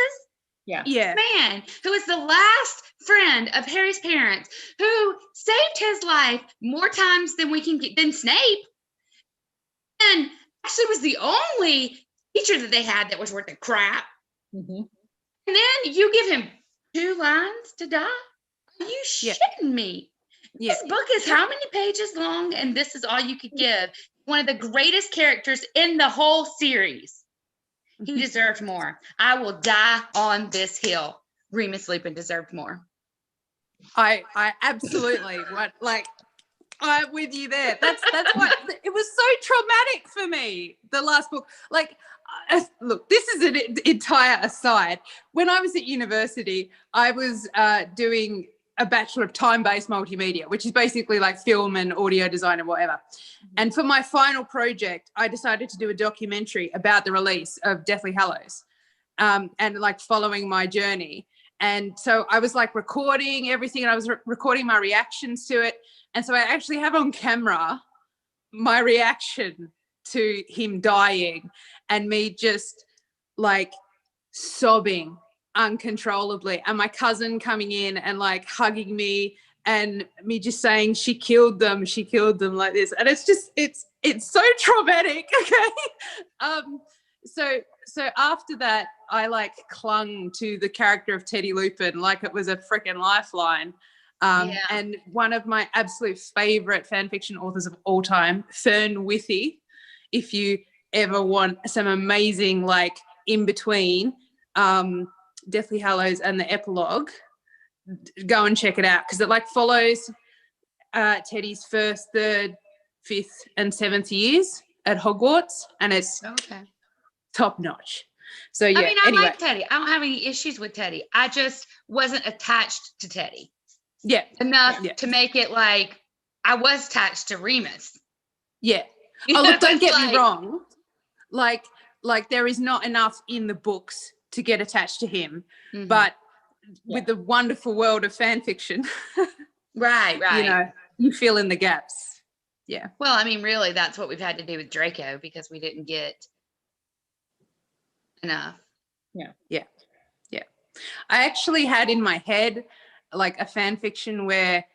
Yeah. Yeah. Man who was the last friend of Harry's parents, who saved his life more times than we can get, than Snape, and actually was the only teacher that they had that was worth a crap. Mm-hmm. And then you give him 2 lines to die? Are you shitting me? Yeah. This book is how many pages long, and this is all you could give one of the greatest characters in the whole series. He deserved more. I will die on this hill. Remus Lupin deserved more. I absolutely I'm with you there. That's why it was so traumatic for me, the last book. Like, look, this is an entire aside. When I was at university, I was doing a Bachelor of Time-Based Multimedia, which is basically like film and audio design and whatever. And for my final project, I decided to do a documentary about the release of Deathly Hallows, and like following my journey. And so I was like recording everything, and I was recording my reactions to it. And so I actually have on camera my reaction to him dying and me just like sobbing uncontrollably, and my cousin coming in and like hugging me and me just saying she killed them like this. And it's just it's so traumatic. Okay. So after that I like clung to the character of Teddy Lupin like it was a freaking lifeline. And one of my absolute favorite fan fiction authors of all time, Fern Withy, if you ever want some amazing like in between Deathly Hallows and the epilogue, go and check it out, because it like follows Teddy's first, third, fifth and 7th years at Hogwarts, and it's top notch. So yeah, I mean, I anyway. like Teddy. I don't have any issues with Teddy. I just wasn't attached to Teddy. Yeah. Enough to make it like I was attached to Remus. Yeah. Oh, look, don't get me wrong. Like there is not enough in the books to get attached to him, but with the wonderful world of fan fiction, Right. you know, you fill in the gaps. Yeah. Well, I mean, really, that's what we've had to do with Draco because we didn't get enough. I actually had in my head like a fan fiction where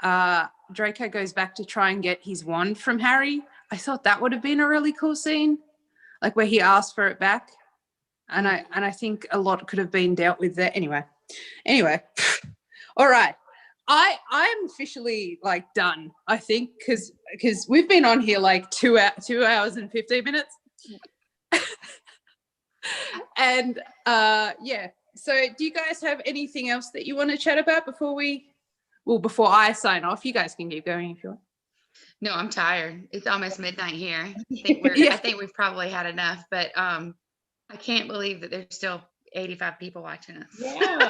Draco goes back to try and get his wand from Harry. I thought that would have been a really cool scene, like where he asked for it back. And I think a lot could have been dealt with there. Anyway, all right. I'm officially like done, I think, because we've been on here like 2 hours and 15 minutes. And yeah. So do you guys have anything else that you want to chat about before I sign off? You guys can keep going if you want. No, I'm tired. It's almost midnight here. I think we've probably had enough, but I can't believe that there's still 85 people watching us. Yeah.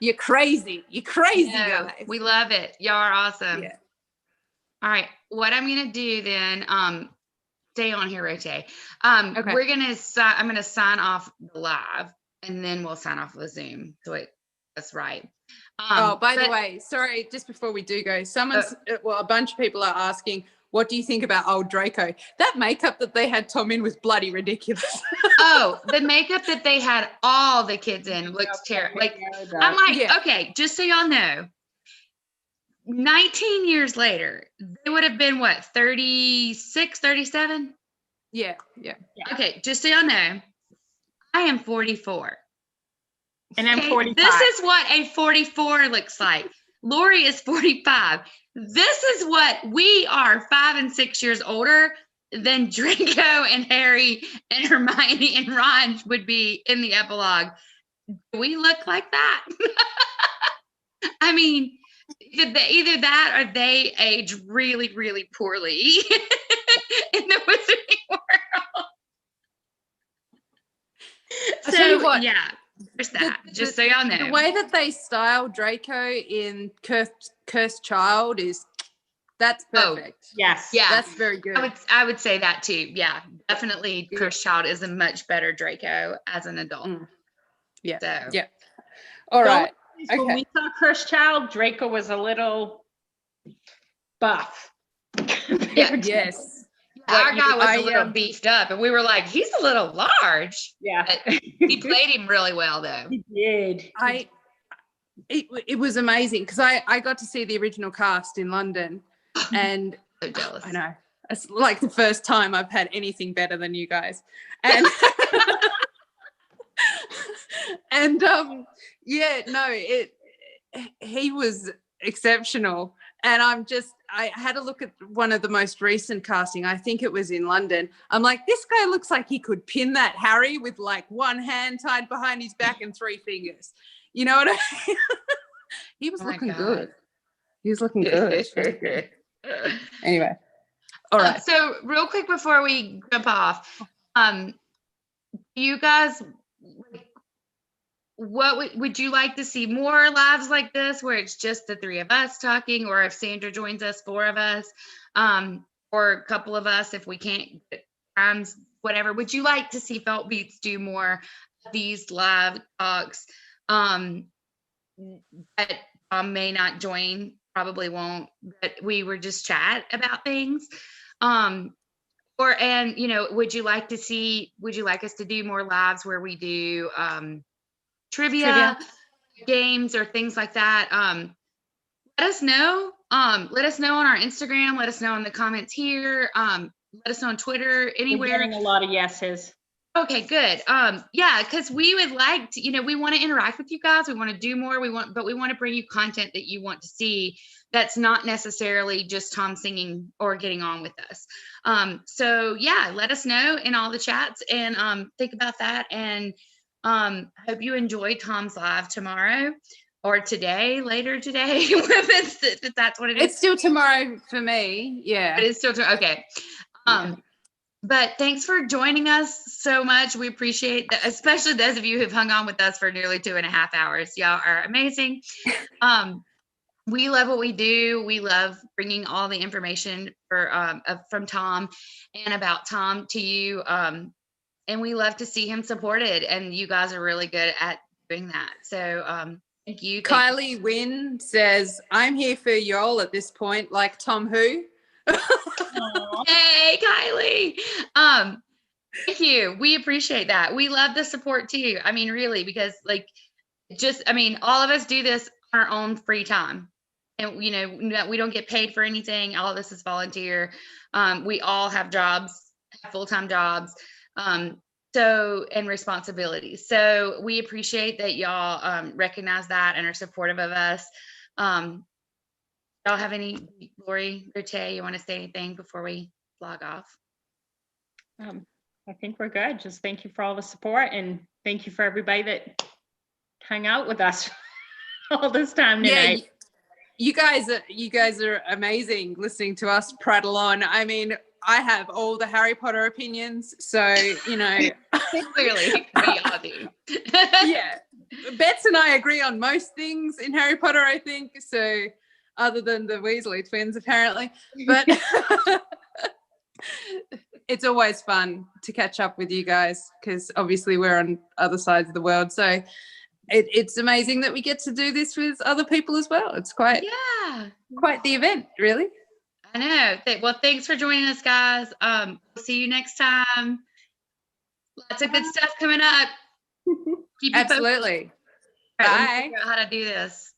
You're crazy. You're crazy, No, guys. we love it. Y'all are awesome. Yeah. All right. What I'm gonna do then, stay on here, Roche. Okay. I'm gonna sign off the live and then we'll sign off the Zoom. So that's right. By the way, sorry, just before we do go, a bunch of people are asking, what do you think about old Draco? That makeup that they had Tom in was bloody ridiculous. Oh, the makeup that they had all the kids in looks terrible. Like, I'm like, okay, just so y'all know, 19 years later, they would have been what, 36, 37? Yeah. Okay, just so y'all know, I am 44. And I'm 45. This is what a 44 looks like. Lori is 45. This is what we are 5 and 6 years older than Draco and Harry and Hermione and Ron would be in the epilogue. Do we look like that? I mean, either that or they age really, really poorly in the Wizarding world. I'll tell you what, yeah, there's that. Just so y'all know. The way that they style Draco in Cursed Child that's perfect. Yes. Yeah. That's very good. I would say that too. Yeah, definitely. Cursed Child is a much better Draco as an adult. Yeah. So. Yeah. All right. When we saw Cursed Child, Draco was a little buff. Yeah. Yes. Our guy was a little beefed up, and we were like, he's a little large. Yeah. He played him really well, though. He did. It was amazing because I got to see the original cast in London, and So jealous. I know it's like the first time I've had anything better than you guys, and and he was exceptional. And I had a look at one of the most recent casting. I think it was in London. I'm like, this guy looks like he could pin that Harry with like one hand tied behind his back and 3 fingers. You know what I mean? He was looking good. He was looking good. Anyway. All right. So real quick before we jump off, you guys, what would you like to see more lives like this where it's just the 3 of us talking, or if Sandra joins us, 4 of us, or a couple of us if we can't get times, whatever? Would you like to see Feltbeats do more of these live talks that may not join, probably won't, but we were just chat about things? Would you like us to do more lives where we do trivia games or things like that? Let us know. Let us know on our Instagram. Let us know in the comments here. Let us know on Twitter, anywhere. We're getting a lot of yeses. Okay, good. Yeah, because we would like to, we want to interact with you guys. We want to do more. But we want to bring you content that you want to see that's not necessarily just Tom singing or getting on with us. So yeah, let us know in all the chats and think about that. And hope you enjoy Tom's live tomorrow or later today, if that's what it is. It's still tomorrow for me. Yeah. It is still tomorrow. Okay. But thanks for joining us so much. We appreciate that, especially those of you who've hung on with us for nearly 2.5 hours. Y'all are amazing. We love what we do. We love bringing all the information from Tom and about Tom to you. And we love to see him supported, and you guys are really good at doing that. So Thank you. Kylie Wynn says, I'm here for y'all at this point, like Tom Who. Hey, Kylie. Thank you. We appreciate that. We love the support too. I mean, really, because all of us do this on our own free time. And, we don't get paid for anything. All of this is volunteer. We all have jobs, have full-time jobs. And responsibilities. So we appreciate that y'all recognize that and are supportive of us. Y'all have any, Lori or Tay, you want to say anything before we log off? I think we're good. Just thank you for all the support, and thank you for everybody that hung out with us all this time tonight. Yeah, you guys are amazing listening to us prattle on. I mean, I have all the Harry Potter opinions, so clearly we all do. Yeah, Bets and I agree on most things in Harry Potter, I think, so other than the Weasley twins apparently, but it's always fun to catch up with you guys because obviously we're on other sides of the world, so it's amazing that we get to do this with other people as well. It's quite the event, really. I know. Well, thanks for joining us, guys. We'll see you next time. Lots of good stuff coming up. Keep you Absolutely. posted. All right, Bye. let me figure out how to do this.